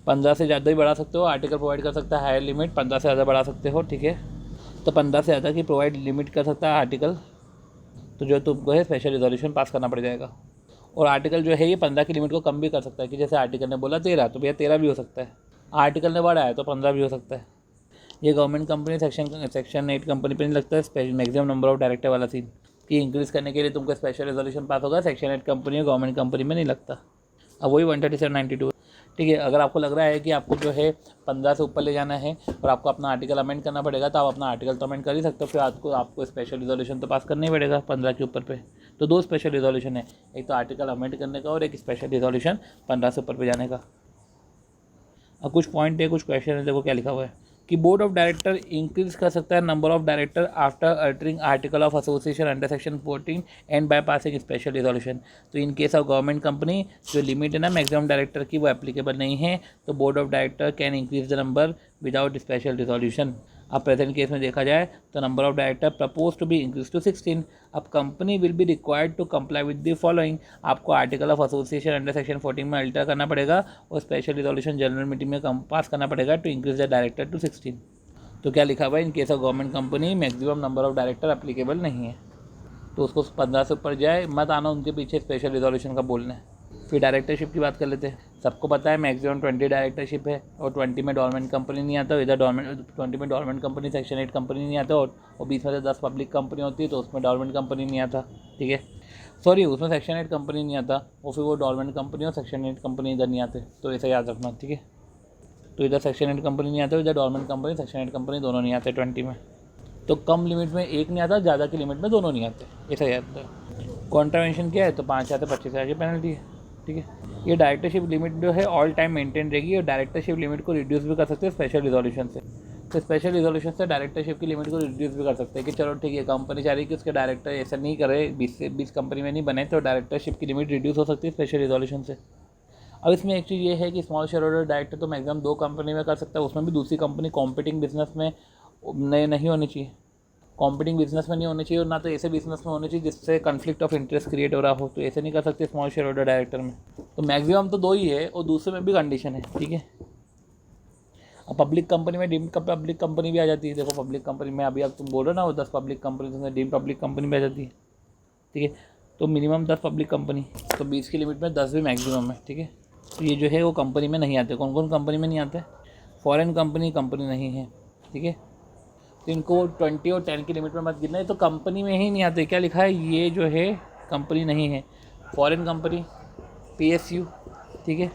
15 से ज़्यादा ही बढ़ा सकते हो, आर्टिकल प्रोवाइड कर सकता है हायर लिमिट 15 से ज़्यादा बढ़ा सकते हो, ठीक है। तो 15 से ज़्यादा की प्रोवाइड लिमिट कर सकता है आर्टिकल, तो जो तुमको है स्पेशल रिजोल्यूशन पास करना पड़ जाएगा। और आर्टिकल जो है ये 15 की लिमिट को कम भी कर सकता है, कि जैसे आर्टिकल ने बोला 13 तो भैया 13 भी हो सकता है, आर्टिकल ने बढ़ाया तो 15 भी हो सकता है। ये गवर्नमेंट कंपनी सेक्शन 8 कंपनी पे नहीं लगता है मैक्सिमम नंबर ऑफ डायरेक्टर वाला सीन, कि इंक्रीज़ करने के लिए तुमको स्पेशल रेजोल्यूशन पास होगा, सेक्शन 8 कंपनी और गवर्नमेंट कंपनी में नहीं लगता। अब वही 137(92), ठीक है। अगर आपको लग रहा है कि आपको जो है 15 से ऊपर ले जाना है और आपको अपना आर्टिकल अमेंड करना पड़ेगा, तो आप अपना आर्टिकल तो अमेंड कर ही सकते हो, फिर आपको स्पेशल रिजोल्यूशन तो पास करना ही पड़ेगा 15 के ऊपर पे। तो 2 स्पेशल रिजोल्यूशन है, एक तो आर्टिकल अमेंड करने का और एक स्पेशल रिजोल्यूशन 15 से ऊपर पे जाने का। अब कुछ पॉइंट है, कुछ क्वेश्चन है, देखो क्या लिखा हुआ है कि बोर्ड ऑफ डायरेक्टर इंक्रीज कर सकता है number of director after altering article of association under section 14 and by passing special resolution. तो in case of government company जो लिमिट है ना मैक्सिमम डायरेक्टर की वो एप्लीकेबल नहीं है, तो board of director can increase the number without special resolution. अब प्रेजेंट केस में देखा जाए तो number of director propose to be increase to 16। अब company will be required to comply with the following, आपको article of association under section 14 में alter करना पड़ेगा और स्पेशल रिजोल्यूशन जनरल मीटिंग में पास करना पड़ेगा to increase the director to 16। तो क्या लिखा हुआ है, in case of government company maximum number of director applicable नहीं है, तो उसको 15 से ऊपर जाए, मत आना उनके पीछे स्पेशल रिजोल्यूशन का बोलना है। फिर डायरेक्टरशिप की बात कर लेते हैं। सबको पता है मैक्सिमम 20 डायरेक्टरशिप है, और 20 में डोरमेंट कंपनी नहीं आता, इधर 20 में डोरमेंट कंपनी सेक्शन 8 कंपनी नहीं आता, और 20 में से 10 पब्लिक कंपनी होती है तो उसमें डोरमेंट कंपनी नहीं आता, ठीक है। सॉरी, उसमें सेक्शन 8 कंपनी नहीं आता, वो फिर वो डोरमेंट कंपनी और सेक्शन 8 कंपनी इधर नहीं आते, तो ऐसा याद रखना, ठीक है। तो इधर सेक्शन 8 कंपनी नहीं आते, इधर डोरमेंट कंपनी सेक्शन 8 कंपनी दोनों नहीं आते 20 में। तो कम लिमिट में एक नहीं आता, ज़्यादा की लिमिट में दोनों नहीं आते, ऐसा याद रखना। कॉन्ट्रावेंशन क्या है, तो 5 या तो 25,000 की पेनल्टी है, ठीक है। ये डायरेक्टरशिप लिमिट जो है ऑल टाइम मेंटेन रहेगी, और डायरेक्टरशिप लिमिट को रिड्यूस भी कर सकते हैं स्पेशल रिजोल्यूशन से। तो स्पेशल रिजोल्यूशन से डायरेक्टरशिप की लिमिट को रिड्यूस भी कर सकते हैं कि चलो ठीक है, कंपनी चाह रही है कि उसके डायरेक्टर ऐसा नहीं करे, 20 कंपनी में नहीं बने, तो डायरेक्टरशिप की लिमिट रिड्यूस हो सकती है स्पेशल रिजोल्यूशन से। अब इसमें एक चीज़ ये है कि स्मॉल शेयर होल्डर डायरेक्टर तो मैक्सिमम 2 कंपनी में कर सकता है, उसमें भी दूसरी कंपनी कॉम्पिटिंग बिजनेस में नहीं होनी चाहिए, कॉम्पिटिंग बिजनेस में नहीं होनी चाहिए, और ना तो ऐसे बिजनेस में होनी चाहिए जिससे कन्फ्लिक्ट ऑफ इंटरेस्ट क्रिएट हो रहा हो, तो ऐसे नहीं कर सकते स्मॉल शेयर होल्डर डायरेक्टर में। तो मैक्सिमम तो 2 ही है, और दूसरे में भी कंडीशन है, ठीक है। अब पब्लिक कंपनी में डीम्ड पब्लिक कंपनी भी आ जाती है। देखो पब्लिक कंपनी में अभी अब तुम बोल रहे हो ना, वो 10 पब्लिक कंपनी तो डीम्ड पब्लिक कंपनी भी आ जाती है, ठीक है। तो मिनिमम 10 पब्लिक कंपनी, तो 20 की लिमिट में 10 भी मैक्सिमम है, ठीक है। तो ये जो है वो कंपनी में नहीं आते। कौन कौन कंपनी में नहीं आते? फॉरेन कंपनी नहीं है, ठीक है। तो इनको 20 और 10 की लिमिट में मत गिनना है, तो कंपनी में ही नहीं आते। क्या लिखा है? ये जो है कंपनी नहीं है। फॉरेन कंपनी PSU, ठीक है।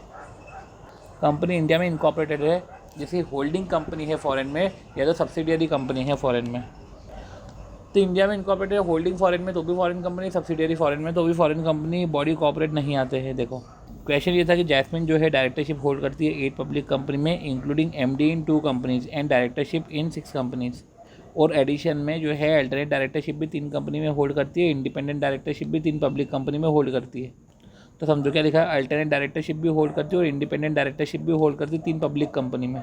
कंपनी इंडिया में इनकॉर्पोरेटेड है, जैसे होल्डिंग कंपनी है फॉरेन में, या तो सब्सिडियरी कंपनी है फॉरेन में। तो इंडिया में इनकॉर्पोरेटेड होल्डिंग फॉरेन में तो भी फॉरेन कंपनी, सब्सिडियरी फॉरेन में तो भी फॉरेन कंपनी, बॉडी कॉर्पोरेट नहीं आते हैं। देखो क्वेश्चन ये था कि जैस्मिन जो है डायरेक्टरशिप होल्ड करती है 8 पब्लिक कंपनी में, including MD in 2 companies and directorship in 6 companies. और एडिशन में जो है अल्टरनेट डायरेक्टरशिप भी 3 कंपनी में होल्ड करती है, इंडिपेंडेंट डायरेक्टरशिप भी 3 पब्लिक कंपनी में होल्ड करती है। तो समझो क्या लिखा है? अल्टरनेट डायरेक्टरशिप भी होल्ड करती है और इंडिपेंडेंट डायरेक्टरशिप भी होल्ड करती है 3 पब्लिक कंपनी में।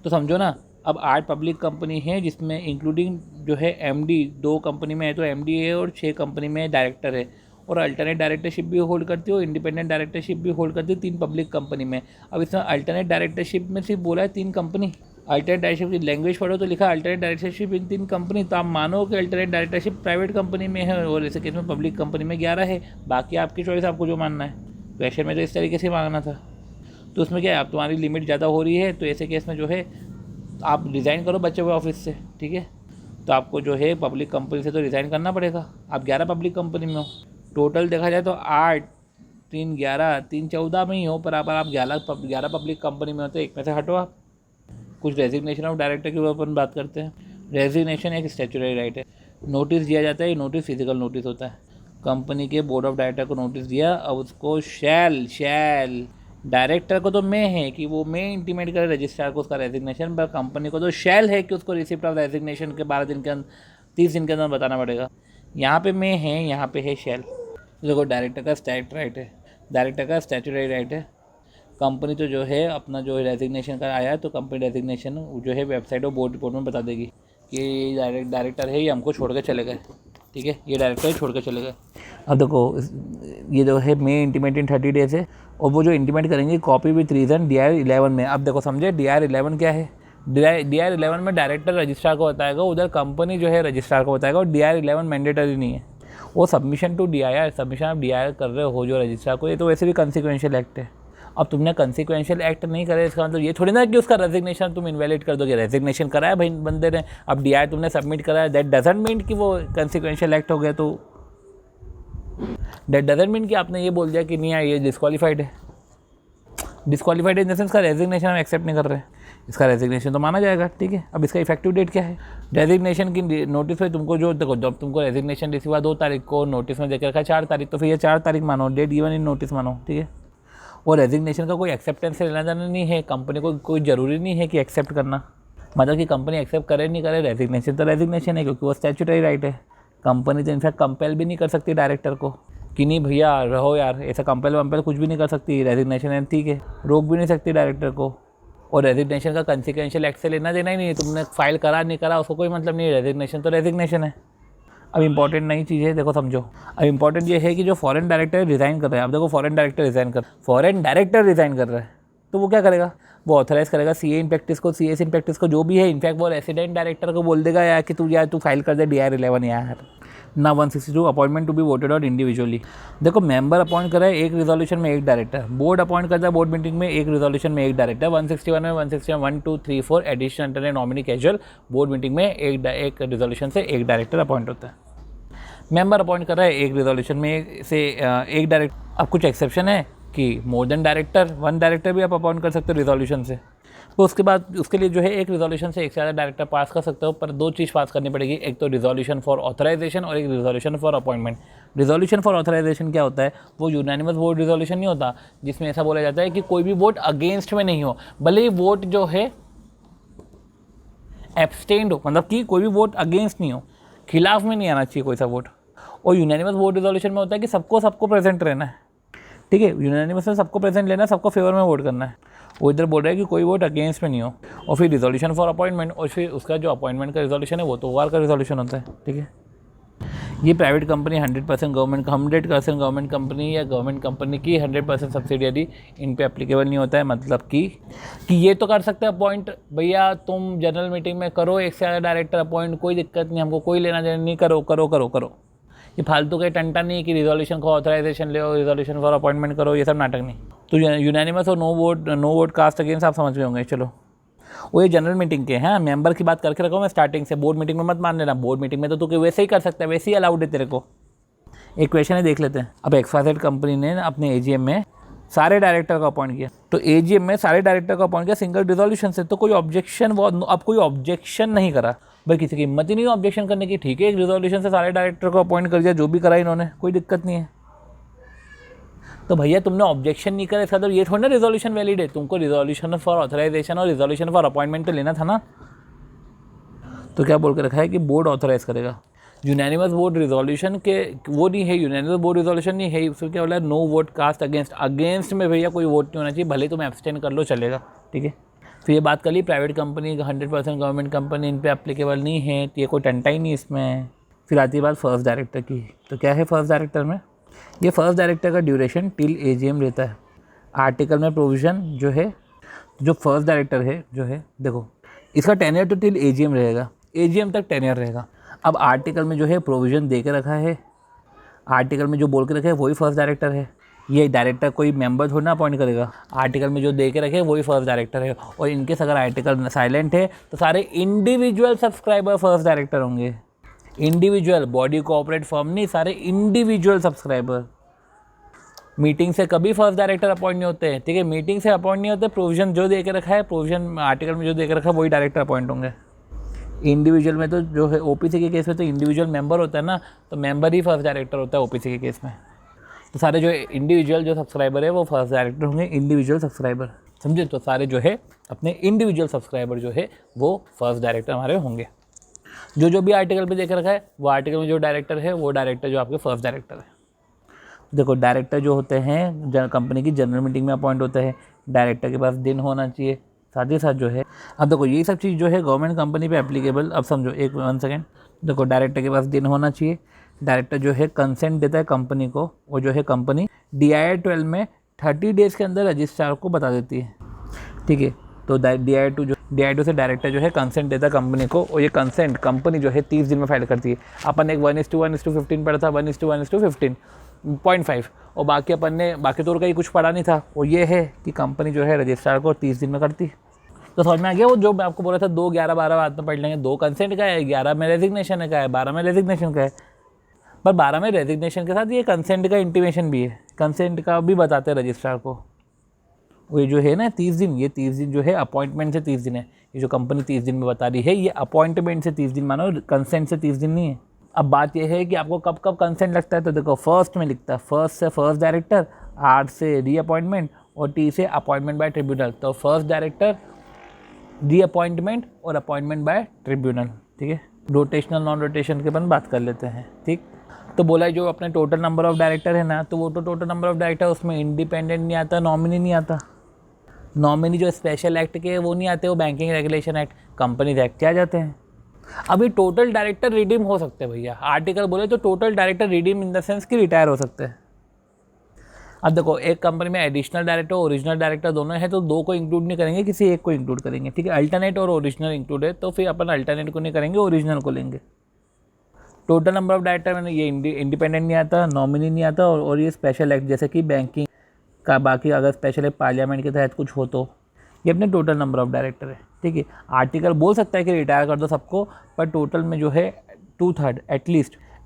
तो समझो ना, अब 8 पब्लिक कंपनी है जिसमें इंक्लूडिंग जो है MD 2 कंपनी में है, तो MD है और 6 कंपनी में डायरेक्टर है, और अल्टरनेट डायरेक्टरशिप भी होल्ड करती है और इंडिपेंडेंट डायरेक्टरशिप भी होल्ड करती है 3 पब्लिक कंपनी में। अब इसमें अल्टरनेट डायरेक्टरशिप में सिर्फ बोला है 3 कंपनी। अल्टरनेट डायरेक्टरशिप की लैंग्वेज पढ़ो तो लिखा अल्टरनेट डायरेक्टरशिप इन 3 कंपनी, तो आप मानो कि अल्टरनेट डायरेक्टरशिप प्राइवेट कंपनी में है और ऐसे केस में पब्लिक कंपनी में 11 है। बाकी आपकी चॉइस, आपको जो मानना है। क्वेश्चन में तो इस तरीके से मांगना था। तो उसमें क्या है, अब तुम्हारी लिमिट ज़्यादा हो रही है, तो ऐसे केस में जो है आप रिज़ाइन करो बचे हुए ऑफिस से, ठीक है। तो आपको जो है पब्लिक कंपनी से तो रिज़ाइन करना पड़ेगा। आप 11 पब्लिक कंपनी में हो, टोटल देखा जाए तो 8 3 11 3 14 में ही हो, पर आप 11 पब्लिक कंपनी में हो तो एक में से हटो आप। कुछ रेजिग्नेशन ऑफ डायरेक्टर के ऊपर अपन बात करते हैं। रेजिग्नेशन एक स्टैट्यूटरी राइट है। नोटिस दिया जाता है, ये नोटिस फिजिकल नोटिस होता है। कंपनी के बोर्ड ऑफ डायरेक्टर को नोटिस दिया, अब उसको शैल डायरेक्टर को तो मैं है कि वो मैं इंटीमेट करे रजिस्ट्रार को उसका रेजिग्नेशन, पर कंपनी को तो शैल है कि उसको रिसिप्ट ऑफ रेजिग्नेशन के 12 दिन के अंदर 30 दिन के अंदर बताना पड़ेगा। यहाँ पे मैं है, यहाँ पे है शैल। देखो डायरेक्टर का स्टैट राइट है, डायरेक्टर का स्टैट्यूटरी राइट है। कंपनी तो जो है अपना जो रेजिग्नेशन का आया है तो कंपनी रेजिग्नेशन जो है वेबसाइट और बोर्ड रिपोर्ट में बता देगी कि ये डायरेक्टर है, ये हमको छोड़ के चले गए, ठीक है, ये डायरेक्टर छोड़ के चले गए। अब देखो ये जो है मे इंटीमेट इन 30 डेज है, और वो जो इंटीमेट करेंगे कॉपी विथ रीज़न DR11 में। अब देखो समझे DR11 क्या है? DR11 में डायरेक्टर रजिस्ट्रार को बताएगा, उधर कंपनी जो है रजिस्ट्रार को बताएगा, और DR11 मैंडेटरी नहीं है। वो सबमिशन टू DIR, सबमिशन आप DIR कर रहे हो जो रजिस्ट्रार को, ये तो वैसे भी कंसिक्वेंशियल एक्ट है। अब तुमने कंसिक्वेंशियल एक्ट नहीं करे, इसका मतलब ये थोड़ी ना कि उसका रेजिग्नेशन तुम इनवैलिड कर दोगे। रेजिग्नेशन कराया भाई बंदे ने, अब DIR तुमने सबमिट कराया, दैट डजंट मीन कि वो कंसिक्वेंशियल एक्ट हो गया। तो दैट डजंट मीन कि आपने ये बोल दिया कि नहीं यार ये डिस्क्वालीफाइड है। डिस्क्वालीफाइड इन द सेंस का रेजिग्नेशन हम एक्सेप्ट नहीं कर रहे हैं, इसका रेजिग्नेशन तो माना जाएगा, ठीक है। अब इसका इफेक्टिव डेट क्या है? रेजिग्नेशन की नोटिस में तुमको जो देखो, जब तुमको रेजिग्नेशन रिसीव हुआ 2 तारीख को, नोटिस में देकर रखा 4 तारीख, तो फिर ये 4 तारीख मानो, डेट गिवन इन नोटिस मानो, ठीक है। और रेजिग्नेशन का कोई एक्सेप्टेंस से लेना देना नहीं है, कंपनी को कोई ज़रूरी नहीं है कि एक्सेप्ट करना, मतलब कि कंपनी एक्सेप्ट करे नहीं करे, रेजिग्नेशन तो रेजिग्नेशन है, क्योंकि वो स्टैट्यूटरी राइट है। कंपनी तो इनफैक्ट कंपेल भी नहीं कर सकती डायरेक्टर को कि नहीं भैया रहो यार, ऐसा कंपेल वम्पेल कुछ भी नहीं कर सकती। रेजिग्नेशन है, ठीक है, रोक भी नहीं सकती डायरेक्टर को। और रेजिग्नेशन का कंसिक्वेंशियल एक्ट से लेना देना ही नहीं है, तुमने फाइल करा नहीं करा उसको कोई मतलब नहीं है, रेजिग्नेशन तो रेजिग्नेशन है। अब इंपॉर्टेंट नई चीज़ है, देखो समझो। अब इंपॉर्टेंट ये है कि जो फॉरेन डायरेक्टर रिज़ाइन कर रहा है, अब देखो फॉरेन डायरेक्टर रिज़ाइन कर रहा है, तो वो क्या करेगा? वो ऑथराइज करेगा CA इन प्रैक्टिस को, CS इन प्रैक्टिस को, जो भी है। इनफैक्ट वो रेसिडेंट डायरेक्टर को बोल देगा यार कि तू फाइल कर दे DR11 यार ना। 162 appointment to be voted out individually. देखो मेंबर अपॉइंट कर रहा है एक रिजोल्यूशन में एक डायरेक्टर, बोर्ड अपॉइंट करता है बोर्ड मीटिंग में एक रिजोल्यूशन में एक डायरेक्टर। 161 में 161 1 2 3 4 additional alternate nominee casual, board meeting में एक रिजोल्यूशन से एक डायरेक्टर अपॉइंट होता है। मेंबर अपॉइंट कर रहा है एक रिजोल्यूशन में एक डायरेक्टर। अब कुछ एक्सेप्शन है कि मोर देन डायरेक्टर, 1 डायरेक्टर भी आप अपॉइंट कर सकते हो रिजोल्यूशन से। तो उसके बाद उसके लिए जो है एक रिजोल्यूशन से एक से ज़्यादा डायरेक्टर पास कर सकते हो, पर 2 चीज़ पास करनी पड़ेगी, एक तो रिजोल्यूशन फॉर ऑथराइजेशन और एक resolution for appointment. Resolution for authorization क्या होता है? वो यूनानिमस वोट रिजोल्यूशन नहीं होता, जिसमें ऐसा बोला जाता है कि कोई भी वोट अगेंस्ट में नहीं हो, भले ही वोट जो है एब्सटेन्ड हो, मतलब कि कोई भी वोट अगेंस्ट नहीं हो, खिलाफ में नहीं आना चाहिए कोई सा वोट। और यूनानिमस वोट रिजोल्यूशन में होता है कि सबको प्रेजेंट रहना है, ठीक है। यूनानिमस में सबको प्रेजेंट लेना है, सबको फेवर में वोट करना है। वो इधर बोल रहा है कि कोई वोट अगेंस्ट में नहीं हो। और फिर रिजोल्यूशन फॉर अपॉइंटमेंट, और फिर उसका जो अपॉइंटमेंट का रिजोल्यूशन है वो तो वार का रिजोल्यूशन होता है, ठीक है। ये प्राइवेट कंपनी 100% गवर्नमेंट कंपनी या गवर्नमेंट कंपनी की 100% सब्सिडियरी इन पे एप्लीकेबल नहीं होता है। मतलब कि ये तो कर सकते हैं अपॉइंट, भैया तुम जनरल मीटिंग में करो एक से ज़्यादा डायरेक्टर अपॉइंट, कोई दिक्कत नहीं, हमको कोई लेना देना नहीं, करो। ये फालतू का टंटा नहीं है कि रिजोल्यूशन को ऑथराइजेशन लो, रिजोल्यूशन फॉर अपॉइंटमेंट करो, ये सब नाटक नहीं। तो यूनानिमस और नो वोट कास्ट अगेंस्ट आप समझ गए होंगे। चलो वो ये जनरल मीटिंग के हैं, मेंबर की बात करके रखो मैं स्टार्टिंग से, बोर्ड मीटिंग में मत मान लेना। बोर्ड मीटिंग में तो तू वैसे ही कर सकता है, वैसे ही अलाउड है तेरे को। एक क्वेश्चन है देख लेते हैं। अब XYZ कंपनी ने अपने AGM में सारे डायरेक्टर को अपॉइंट किया, तो AGM में सारे डायरेक्टर को अपॉइंट किया सिंगल रिजोल्यूशन से, तो कोई ऑब्जेक्शन वो अब कोई ऑब्जेक्शन नहीं करा भाई, किसी की हिम्मत ही नहीं ऑब्जेक्शन करने की। ठीक है, एक रिजोल्यूशन से सारे डायरेक्टर को अपॉइंट कर दिया, जो भी करा इन्होंने, कोई दिक्कत नहीं है। तो भैया तुमने ऑब्जेक्शन नहीं करा, इसका तो ये थोड़ा ना रिजोल्यूशन वैलिड है। तुमको रिजोल्यूशन फॉर ऑथराइजेशन और रिजोल्यूशन फॉर अपॉइंटमेंट तो लेना था ना। तो क्या बोल के रखा है कि बोर्ड ऑथराइज करेगा। यूनानिमस बोर्ड रिजोल्यूशन के वो नहीं है, यूनानिमस बोर्ड रिजोल्यूशन नहीं है, उसमें क्या बोला है, no vote cast against. Against में भैया कोई वोट नहीं होना चाहिए, भले तुम एब्सटेन कर लो चलेगा, ठीक है। फिर ये बात कर ली प्राइवेट कंपनी 100% गवर्नमेंट कंपनी इन पे एप्लीकेबल नहीं है, तो ये कोई टंटा ही नहीं इसमें। फिर आती है बात फर्स्ट डायरेक्टर की। तो क्या है फर्स्ट डायरेक्टर में, ये फर्स्ट डायरेक्टर का ड्यूरेशन टिल AGM रहता है। आर्टिकल में प्रोविज़न जो है, जो फर्स्ट डायरेक्टर है जो है, देखो इसका टेन्योर तो टिल AGM रहेगा, AGM तक टेन्योर रहेगा। अब आर्टिकल में जो है प्रोविज़न दे के रखा है, आर्टिकल में जो बोल के रखा है वही फर्स्ट डायरेक्टर है। ये डायरेक्टर कोई मेंबर थोड़ा ना अपॉइंट करेगा, आर्टिकल में जो दे के रखे वही फर्स्ट डायरेक्टर है। और इनकेस अगर आर्टिकल साइलेंट है तो सारे इंडिविजुअल सब्सक्राइबर फर्स्ट डायरेक्टर होंगे। इंडिविजुअल, बॉडी कोऑपरेट फर्म नहीं, सारे इंडिविजुअल सब्सक्राइबर। मीटिंग से कभी फर्स्ट डायरेक्टर अपॉइंट नहीं होते हैं, ठीक है, मीटिंग से अपॉइंट नहीं होते। प्रोविजन जो दे के रखा है, प्रोविजन आर्टिकल में जो दे के रखा है वही डायरेक्टर अपॉइंट होंगे। इंडिविजुअल में तो जो है OPC के केस में तो इंडिविजुअल मेंबर होता है ना, तो मेंबर ही फर्स्ट डायरेक्टर होता है OPC के केस में। तो सारे जो इंडिविजुअल जो सब्सक्राइबर है वो फर्स्ट डायरेक्टर होंगे, इंडिविजुअल सब्सक्राइबर, समझे। तो सारे जो है अपने इंडिविजुअल सब्सक्राइबर जो है वो फर्स्ट डायरेक्टर हमारे होंगे। जो भी आर्टिकल पे देख रखा है वो आर्टिकल में जो डायरेक्टर है वो डायरेक्टर जो आपके फर्स्ट डायरेक्टर है। देखो डायरेक्टर जो होते हैं कंपनी की जनरल मीटिंग में अपॉइंट होते हैं, डायरेक्टर के पास दिन होना चाहिए, साथ ही साथ जो है। अब देखो ये सब चीज़ जो है गवर्नमेंट कंपनी पे एप्लीकेबल। अब समझो, एक 1 सेकेंड, देखो डायरेक्टर के पास दिन होना चाहिए, डायरेक्टर जो है कंसेंट देता है कंपनी को, वो जो है कंपनी DIR 12 में 30 डेज़ के अंदर रजिस्ट्रार को बता देती है, ठीक है। तो DIR 2 से डायरेक्टर जो है कंसेंट देता है कंपनी को, और ये कंसेंट कंपनी जो है 30 दिन में फाइल करती है। अपन एक 1:1:15 पढ़ा था, 1:1:15.5, और बाकी अपन ने बाकी तो कहीं कुछ पढ़ा नहीं था। वो ये है कि कंपनी जो है रजिस्ट्रार को 30 दिन में करती है। तो समझ में आ गया वो जो मैं आपको बोला था 2, 11, 12 बाद में पढ़ लेंगे। 2 कंसेंट का है, 11 में रेजिग्नेशन का है, 12 में रेजिग्नेशन का है। पर 12 में रेजिग्नेशन के साथ ये कंसेंट का इंटीमेशन भी है, कंसेंट का भी बताते हैं रजिस्ट्रार को। वो जो है ना 30 दिन, ये 30 दिन जो है अपॉइंटमेंट से 30 दिन है। ये जो कंपनी 30 दिन में बता रही है ये अपॉइंटमेंट से 30 दिन मानो, कंसेंट से 30 दिन नहीं है। अब बात ये है कि आपको कब कब कंसेंट लगता है, तो देखो फर्स्ट में लिखता है, फर्स्ट से फर्स्ट डायरेक्टर, R से रीअपॉइंटमेंट और T से अपॉइंटमेंट बाय ट्रिब्यूनल। तो फर्स्ट डायरेक्टर, रीअपॉइंटमेंट और अपॉइंटमेंट बाय ट्रिब्यूनल, ठीक है। रोटेशनल नॉन रोटेशन के अपन बात कर लेते हैं, ठीक। तो बोला जो अपने टोटल नंबर ऑफ डायरेक्टर है ना, तो वो तो टोटल नंबर ऑफ डायरेक्टर उसमें इंडिपेंडेंट नहीं आता, नॉमिनी नहीं आता। नॉमिनी जो स्पेशल एक्ट के वो नहीं आते, वो banking regulation act, companies act के आ जाते हैं। अभी टोटल डायरेक्टर रिडीम हो सकते हैं भैया, आर्टिकल बोले तो total director redeem in the sense कि रिटायर हो सकते हैं। अब देखो एक कंपनी में एडिशनल डायरेक्टर और ओरिजिनल डायरेक्टर दोनों है, तो 2 को इंक्लूड नहीं करेंगे, किसी एक को इंक्लूड करेंगे, ठीक है। अल्टरनेट और ओरिजिनल इंक्लूड है, तो फिर अपन अल्टरनेट को नहीं करेंगे, ओरिजिनल को लेंगे। टोटल नंबर ऑफ डायरेक्टर में ये इंडिपेंडेंट नहीं आता, नॉमिनी नहीं आता, और ये स्पेशल एक्ट जैसे कि बैंकिंग का, बाकी अगर स्पेशल एक्ट पार्लियामेंट के तहत कुछ हो तो ये अपने टोटल नंबर ऑफ डायरेक्टर है, ठीक है। आर्टिकल बोल सकता है कि रिटायर कर दो सबको, पर टोटल में जो है 2/3